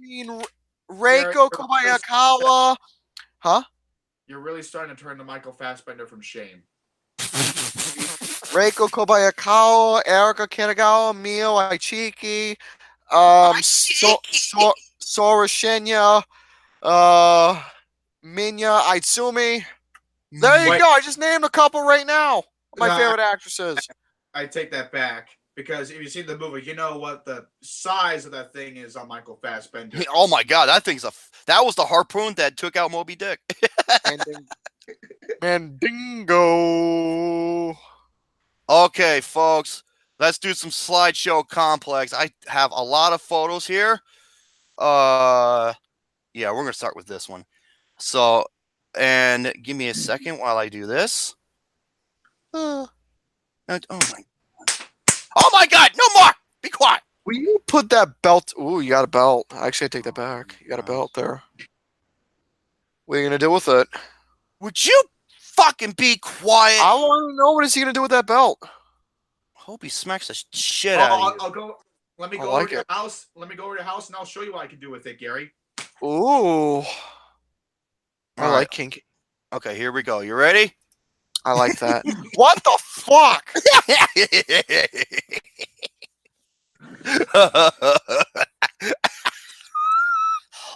Reiko Kobayakawa. Huh? You're really starting to turn to Michael Fassbender from Shame. Reiko Kobayakawa, Erika Kanagawa, Mio Aichiki, Sora Shinya, Minya Aitsumi. There you Wait. go. I just named a couple right now. My Nah. favorite actresses. I take that back because if you see the movie, you know what the size of that thing is on Michael Fassbender. Oh my god, that was the harpoon that took out Moby Dick. Mandingo. Okay, folks, let's do some slideshow complex. I have a lot of photos here. Yeah, we're gonna start with this one. So, and give me a second while I do this. Oh my god. Oh my God! No more! Be quiet. Will you put that belt? Ooh, you got a belt. Actually, I take that back. You got a belt there. What are you gonna do with it? Would you fucking be quiet? I want to know what is he gonna do with that belt. Hope he smacks the shit out of you. I'll go. Let me I go like over to your it. house. Let me go over to your house, and I'll show you what I can do with it, Gary. Ooh, I All like right. kinky. Okay, here we go. You ready? I like that. What the fuck?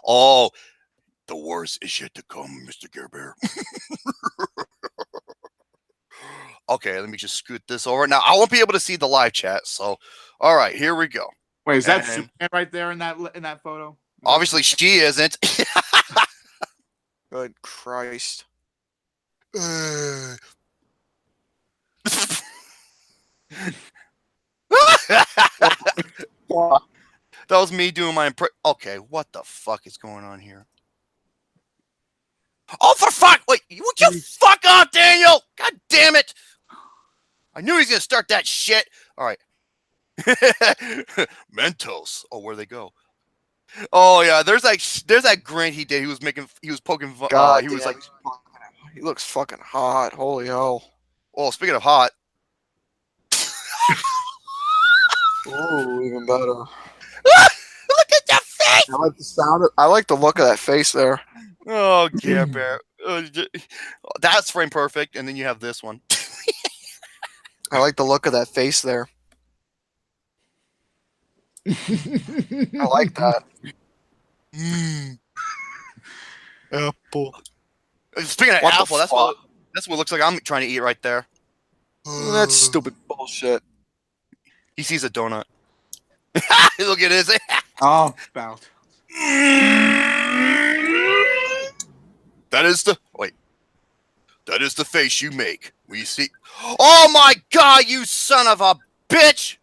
Oh, the worst is yet to come, Mr. Care Bear. Okay, let me just scoot this over. Now, I won't be able to see the live chat, so all right, here we go. Wait, is that And- Superman right there in that photo? Obviously, she isn't. Good Christ. That was me doing my impression. Okay, what the fuck is going on here? Oh, for fuck! Wait, would you fuck off, Daniel? God damn it! I knew he was gonna start that shit. All right. Mentos. Oh, where'd they go? Oh yeah, there's that grant he did. He was poking. God, he was damn, like, he looks fucking hot. Holy hell. oh, speaking of hot. Ooh, even better. Look at that face! I like the sound. I like the look of that face there. Oh, Care Bear. That's frame perfect, and then you have this one. I like the look of that face there. I like that. Apple. Speaking of What the apple, that's what it looks like I'm trying to eat right there. That's stupid bullshit. He sees a donut. Look at this. Oh, about. That is the face you make when you see. Oh my God, you son of a bitch!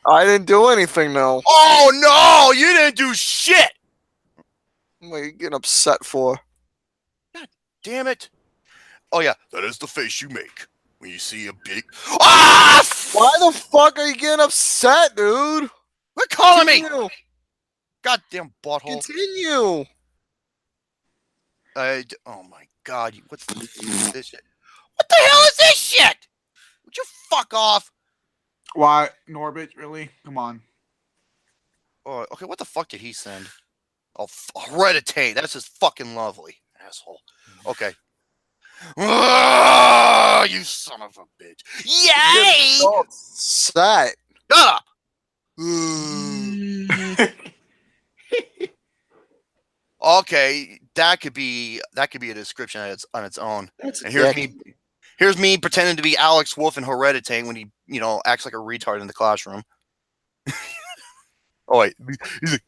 I didn't do anything though. Oh no, you didn't do shit! What are you getting upset for? Damn it! Oh yeah, that is the face you make when you see a big. Ah! Why the fuck are you getting upset, dude? Quit calling me! Continue. Goddamn butthole! Continue. Oh my God, what's this shit? What the hell is this shit? Would you fuck off? Why, Norbit? Really? Come on. Oh, okay, what the fuck did he send? Oh, Hereditary. That's just fucking lovely, asshole. Okay. Oh, you son of a bitch! Yay! So upset. Shut up! Okay, that could be a description on its own. That's And here's me pretending to be Alex Wolf in Hereditary when he, acts like a retard in the classroom. Oh wait, he's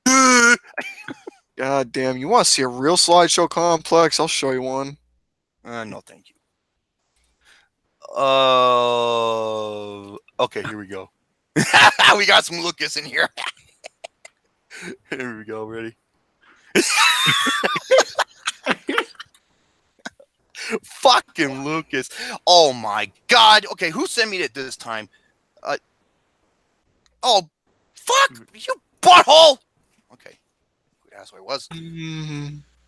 like, God damn, you want to see a real slideshow complex? I'll show you one. no, thank you. Okay, here we go. We got some Lucas in here. Here we go. Ready? Fucking Lucas. Oh my God. Okay, who sent me it this time? Oh, fuck you, butthole. Okay, that's what it was.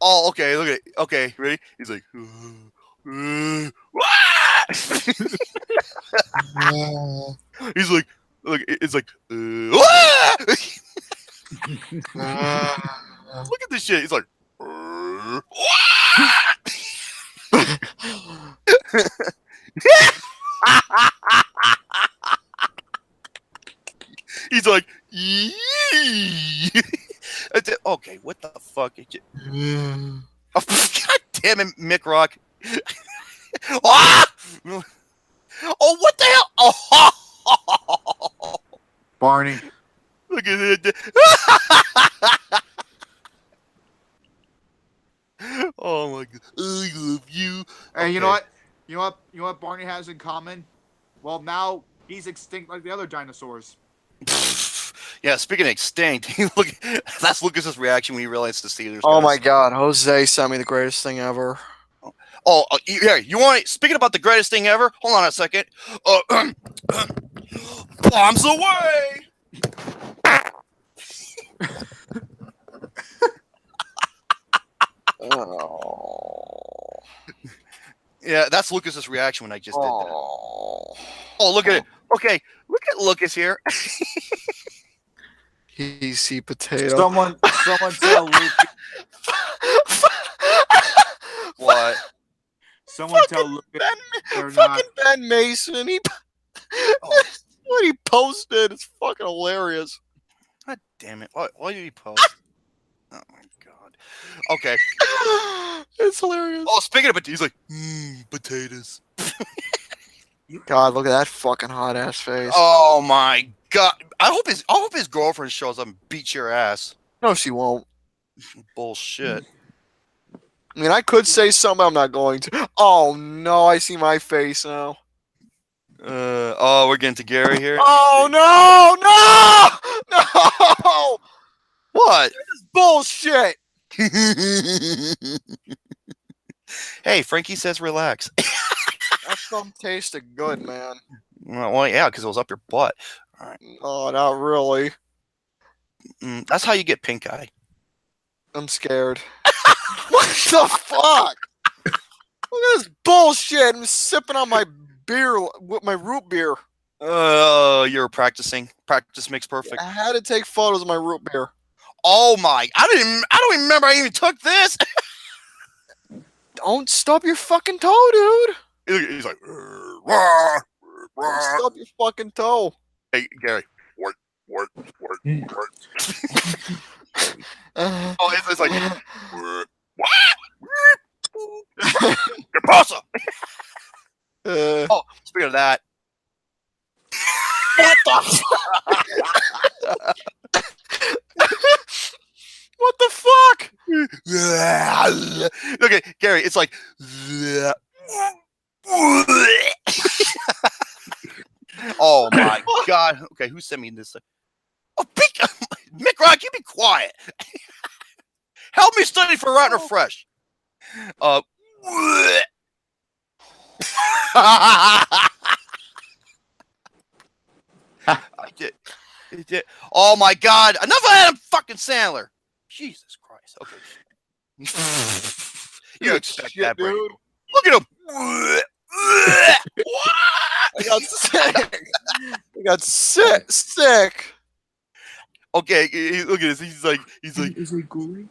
Oh, okay. Look at it. Okay, ready? He's like, he's like, look, it's like, look at this shit. He's like, he's like, yee. Okay, what the fuck? Oh, God damn it, Mick Rock. Ah! Oh, what the hell? Oh, Barney. look at it. Oh my God, I love you. Hey, you Okay. know what? You know what Barney has in common? Well, now he's extinct like the other dinosaurs. Yeah, speaking of extinct, look, that's Lucas's reaction when he realized the Steelers. Oh got my us. God, Jose sent me the greatest thing ever. Oh, yeah. You want? Speaking about the greatest thing ever. Hold on a second. Bombs away. Oh. Yeah, that's Lucas's reaction when I just did that. Oh. Oh, look at it. Okay, look at Lucas here. Easy potato. Someone tell Luke. What? Someone Fucking tell Luke Ben, they're fucking Ben Mason. What he posted is fucking hilarious. God damn it! Why did he post? Oh my god. Okay. It's hilarious. Oh, speaking of potatoes, he's like, potatoes. God, look at that fucking hot ass face. Oh my god! I hope his girlfriend shows up and beats your ass. No, she won't. Bullshit. I mean, I could say something. I'm not going to. Oh no, I see my face now. Oh, we're getting to Gary here. Oh no, no. What? This is bullshit. Hey, Frankie says relax. That stuff tasted good, man. Well, yeah, because it was up your butt. All right. Oh, not really. That's how you get pink eye. I'm scared. What the fuck? Look at this bullshit. I'm sipping on my beer with my root beer. You're practicing. Practice makes perfect. I had to take photos of my root beer. Oh my! I don't even remember I even took this. Don't stub your fucking toe, dude. He's like, Don't stub your fucking toe. hey Gary, what? Oh, it's like, what? ¿Qué pasa? Oh, speaking of that. What the fuck? What the fuck? Look at Gary. It's like. Oh my god. Okay, who sent me this? Oh, Mick Rock, you be quiet. Help me study for Rotten or Fresh. I did. Oh my god. Enough of Adam fucking Sandler. Jesus Christ. Okay. You expect Shit, that, Brady. dude. Look at him. I got sick. I got sick. Okay, look at this. He's like, Is it Kool-Aid?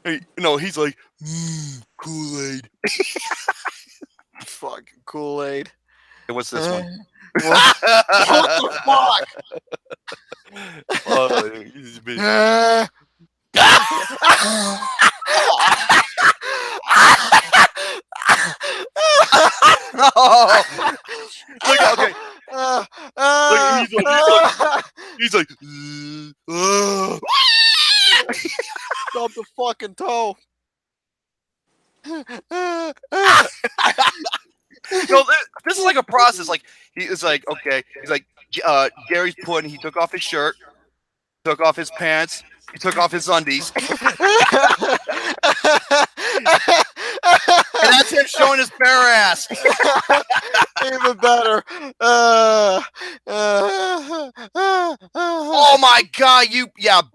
hey, no, he's like, Kool-Aid. Fucking Kool-Aid. Hey, what's this one? What the fuck? Oh, he's a bitch. Oh, look, okay. He's like, Stop the fucking toe. no, this is like a process. Like he is like, okay, he's like, Gary's putting. He took off his shirt, took off his pants, he took off his undies, and that's him showing his bare ass. Even better. Oh my god,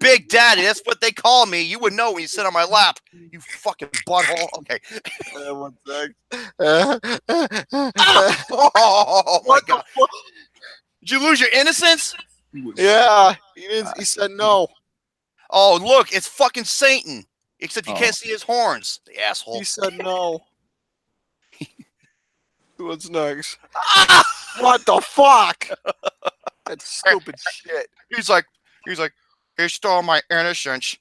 Big Daddy. That's what they call me. You would know when you sit on my lap. You fucking butthole. Okay. One sec. Oh my god. Did you lose your innocence? Yeah, he said no. Oh, look, it's fucking Satan. Except you can't see his horns. The asshole. He said no. What's next? Ah! What the fuck? That stupid shit. He's like, he stole my innocence.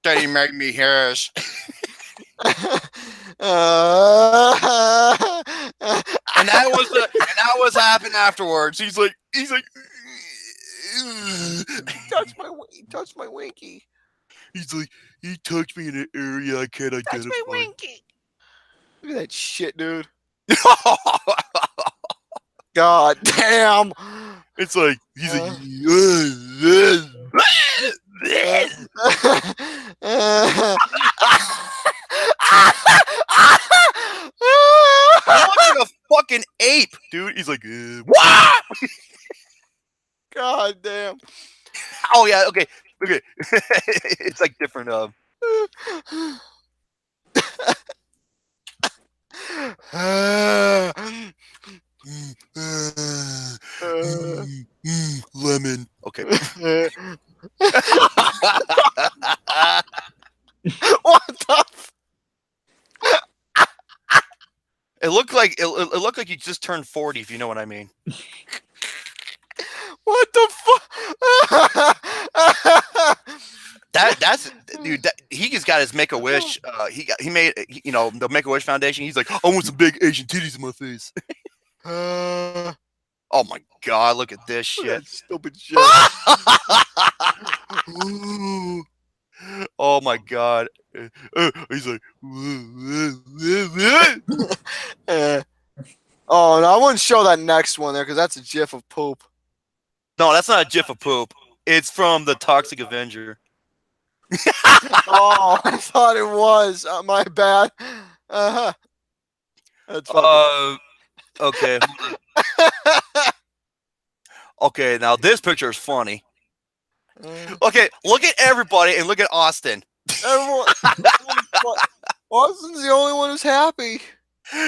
That he made me his. And that was happened afterwards. He's like, He touched my winky. he's like, he touched me in an area I can't identify. Touch my winky. Look at that shit, dude. God damn. It's like he's like. He's like, what? God damn. Oh yeah, okay. It's like different. Lemon. Okay. What the? It looked like you just turned 40, if you know what I mean. What the fuck? That's dude. He just got his Make-A-Wish. He made the Make-A-Wish Foundation. He's like, I want some big Asian titties in my face. Oh my god, look at this shit. Stupid shit. Oh my god. He's like, oh no, I wouldn't show that next one there because that's a gif of poop. no, that's not a gif of poop. It's from the Toxic Avenger. Oh, I thought it was. My bad. That's Okay. Okay, now this picture is funny. Okay, look at everybody and look at Austin. Everyone, Austin's the only one who's happy.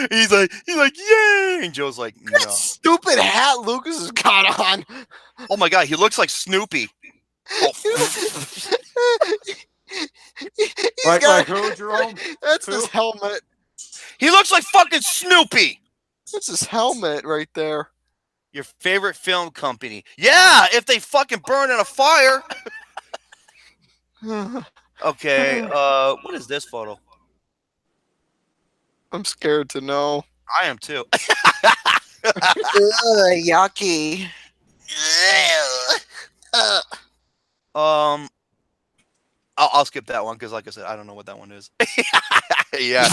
He's like, yay! And Joe's like, no. That stupid hat Lucas has got on. Oh my god, he looks like Snoopy. Oh. Like who, Jerome? That's Who? his helmet. He looks like fucking Snoopy. That's his helmet right there. Your favorite film company? Yeah, if they fucking burn in a fire. Okay, what is this photo? I'm scared to know. I am too. Yucky. I'll skip that one because, like I said, I don't know what that one is. Yeah.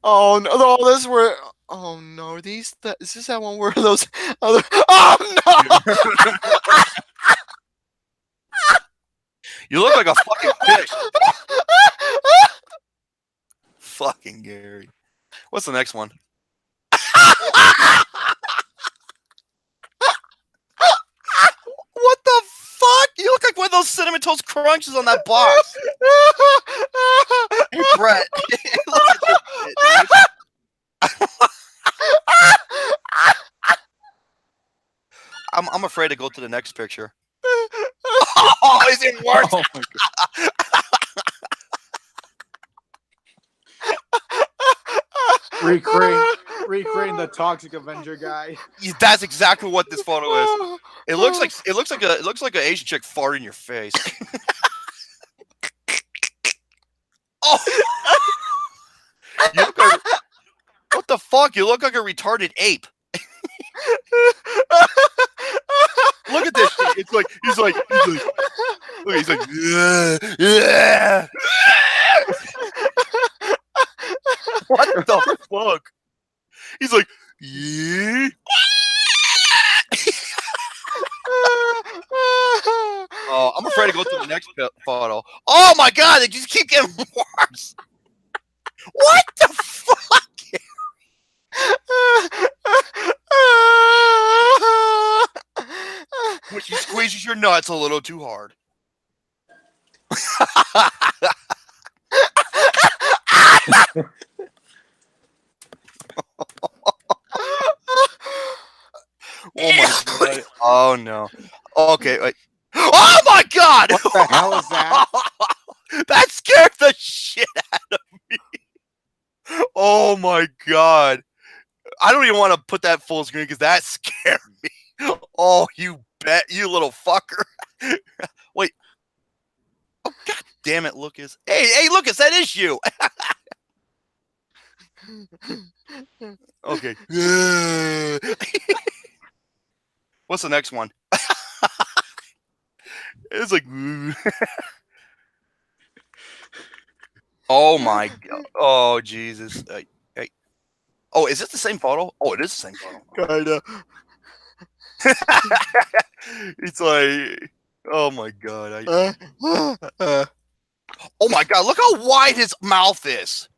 Oh no! Oh, this where. Oh no! Is this that one where those other? Oh no! You look like a fucking fish. Fucking Gary. What's the next one? What the fuck? You look like one of those Cinnamon Toast Crunches on that box. Hey, Brett. Look at this shit, dude. I'm afraid to go to the next picture. Oh, is it worse? Oh my god. Recreating the Toxic Avenger guy. That's exactly what this photo is. It looks like an Asian chick farted in your face. Oh, you look like, what the fuck? You look like a retarded ape. Look at this shit. It's like he's like look, he's like yeah. What the fuck? He's like yeah. Oh, I'm afraid to go to the next photo. Oh my god, they just keep getting worse. What the fuck? When she squeezes your nuts a little too hard. Oh my god. Oh no. Okay, wait. Oh my god! What the hell is that? That scared the shit out of me. Oh my god. I don't even want to put that full screen because that scared me. Oh, you bet, you little fucker. Wait. Oh, god damn it, Lucas. Hey, Lucas, that is you. Okay. What's the next one? It's like, oh my god. Oh, Jesus. Hey. Oh, is this the same photo? Oh, it is the same photo. Kinda. It's like, oh my god. Oh my god, look how wide his mouth is.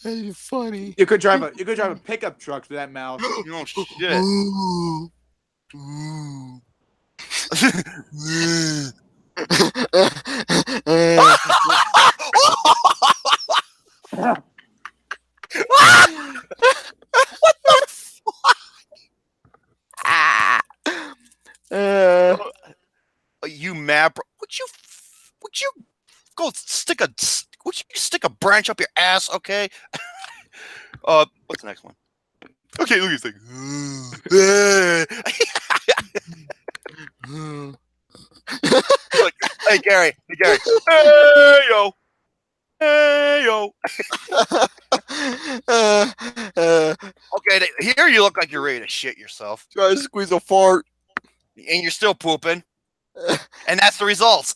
That's funny. You could drive a pickup truck to that mouth. No shit. Ooh. Ooh. You mad, bro? Would you go stick a branch up your ass? Okay. What's the next one? Okay, look at this thing. Like, hey Gary. Hey yo. Okay, here you look like you're ready to shit yourself, Try to squeeze a fart. and you're still pooping, and that's the results.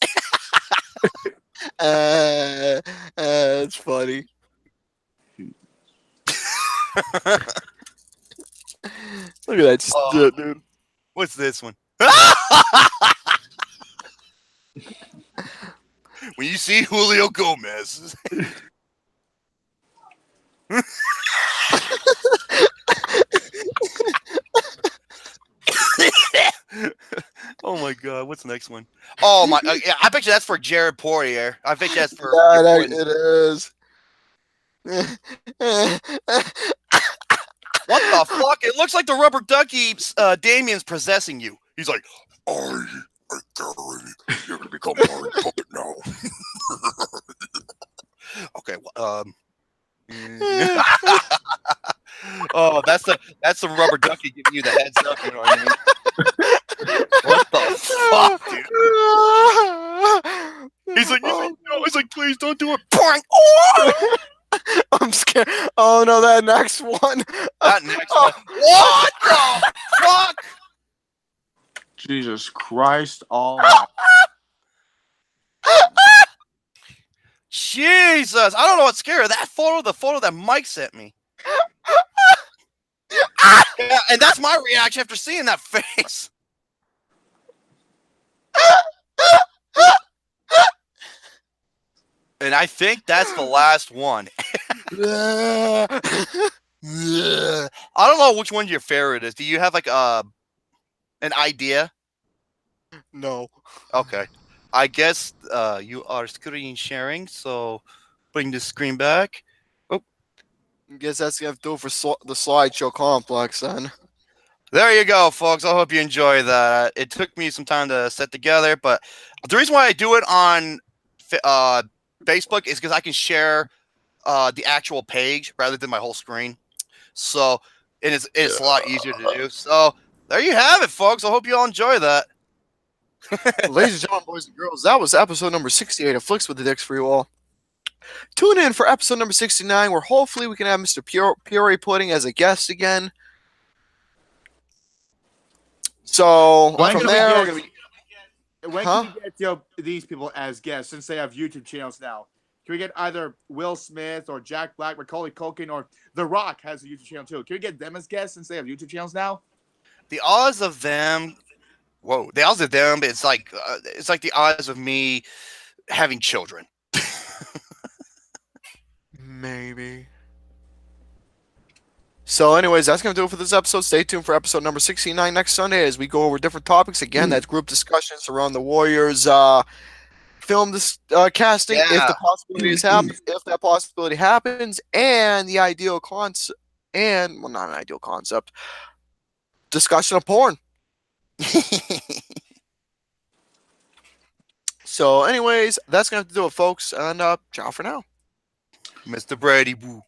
It's funny. Look at that shit, dude. What's this one? When you see Julio Gomez. Oh my god, what's the next one? Oh my, yeah, I bet you that's for Jared Poirier. I bet you that's for. Yeah, it is. What the fuck? It looks like the rubber ducky. Damien's possessing you. He's like, Gary, you're gonna become my puppet now. Okay. Oh, that's the rubber ducky giving you the heads up. You know what I mean? What the fuck, dude? He's like, no. He's like, please don't do it. Boing. Oh! I'm scared. Oh no, that next one. That next one. What the fuck? Jesus Christ Almighty! Jesus, I don't know what's scary. That photo, the photo that Mike sent me. Yeah, and that's my reaction after seeing that face. And I think that's the last one. I don't know which one your favorite is. Do you have like an idea? No. Okay. I guess you are screen sharing, so bring the screen back. I guess that's gonna have to do for the slideshow complex then. There you go, folks. I hope you enjoy that. It took me some time to set together, but the reason why I do it on Facebook is because I can share the actual page rather than my whole screen. So it's a lot easier to do. So there you have it, folks. I hope you all enjoy that. Ladies and gentlemen, boys and girls, that was episode number 68 of Flicks with the Dicks for you all. Tune in for episode number 69, where hopefully we can have Mr. Puree Pudding as a guest again. So When from can we there, get- we're gonna be. When Huh? can we get these people as guests since they have YouTube channels now? Can we get either Will Smith or Jack Black, Macaulay Culkin, or The Rock has a YouTube channel too? Can we get them as guests since they have YouTube channels now? The odds of them, the odds of them, it's like the odds of me having children. Maybe. So anyways, that's going to do it for this episode. Stay tuned for episode number 69 next Sunday as we go over different topics. Again, that's group discussions around the Warriors film casting, if the possibilities happen, if that possibility happens, and the ideal concept, and, well, not an ideal concept, discussion of porn. So anyways, that's going to do it, folks, and ciao for now. Mr. Brady Boo.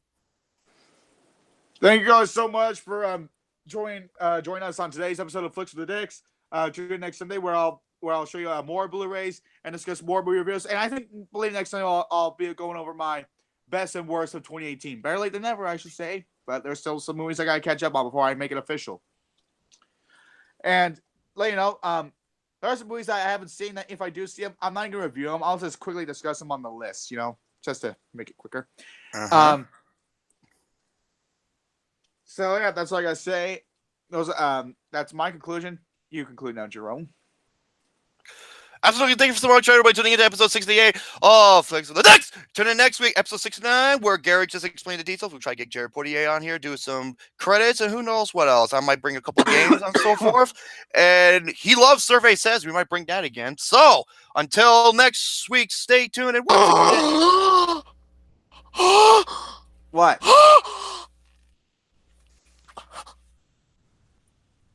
Thank you guys so much for joining us on today's episode of Flicks with the Dicks. Tune in next Sunday where I'll show you more Blu-rays and discuss more movie reviews. And I believe next Sunday I'll be going over my best and worst of 2018. Better late than never, I should say. But there's still some movies I gotta catch up on before I make it official. And let you know, there are some movies that I haven't seen that if I do see them, I'm not gonna review them. I'll just quickly discuss them on the list, just to make it quicker. So yeah, that's all I gotta say. That's my conclusion. You conclude now, Jerome. Absolutely. Thank you so much, everybody, tuning into episode 68 of Flicks with the Dicks. Tune in next week, episode 69, where Gary just explained the details. We'll try to get Jared Portier on here, do some credits, and who knows what else. I might bring a couple games and so forth. And he loves Survey Says. We might bring that again. So until next week, stay tuned. And once again, What?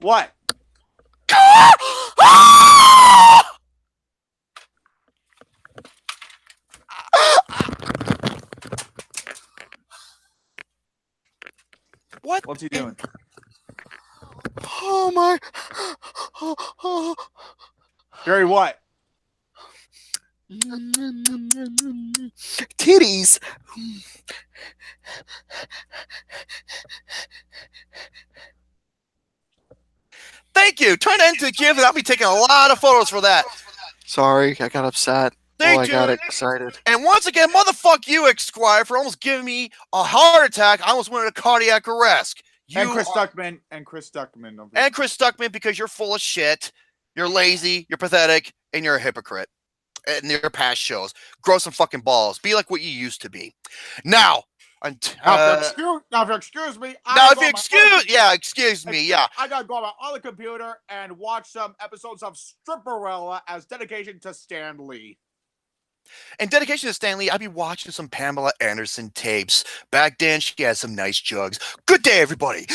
What? what? What's he doing? Oh my. Gary, what? Titties. Thank you. Turn that into a GIF, and I'll be taking a lot of photos for that. Sorry, I got upset. Thank I you. got excited. And once again, motherfuck you, Esquire, for almost giving me a heart attack. I almost went into cardiac arrest. And Chris Stuckmann. And Chris Stuckmann. Don't forget. And Chris Stuckmann, because you're full of shit. You're lazy, you're pathetic, and you're a hypocrite. In your past shows. Grow some fucking balls. Be like what you used to be. Now, Now, if you excuse me. excuse me, yeah. I gotta go on the computer and watch some episodes of Stripperella as dedication to Stan Lee. In dedication to Stanley, I'd be watching some Pamela Anderson tapes. Back then, she had some nice jugs. Good day, everybody.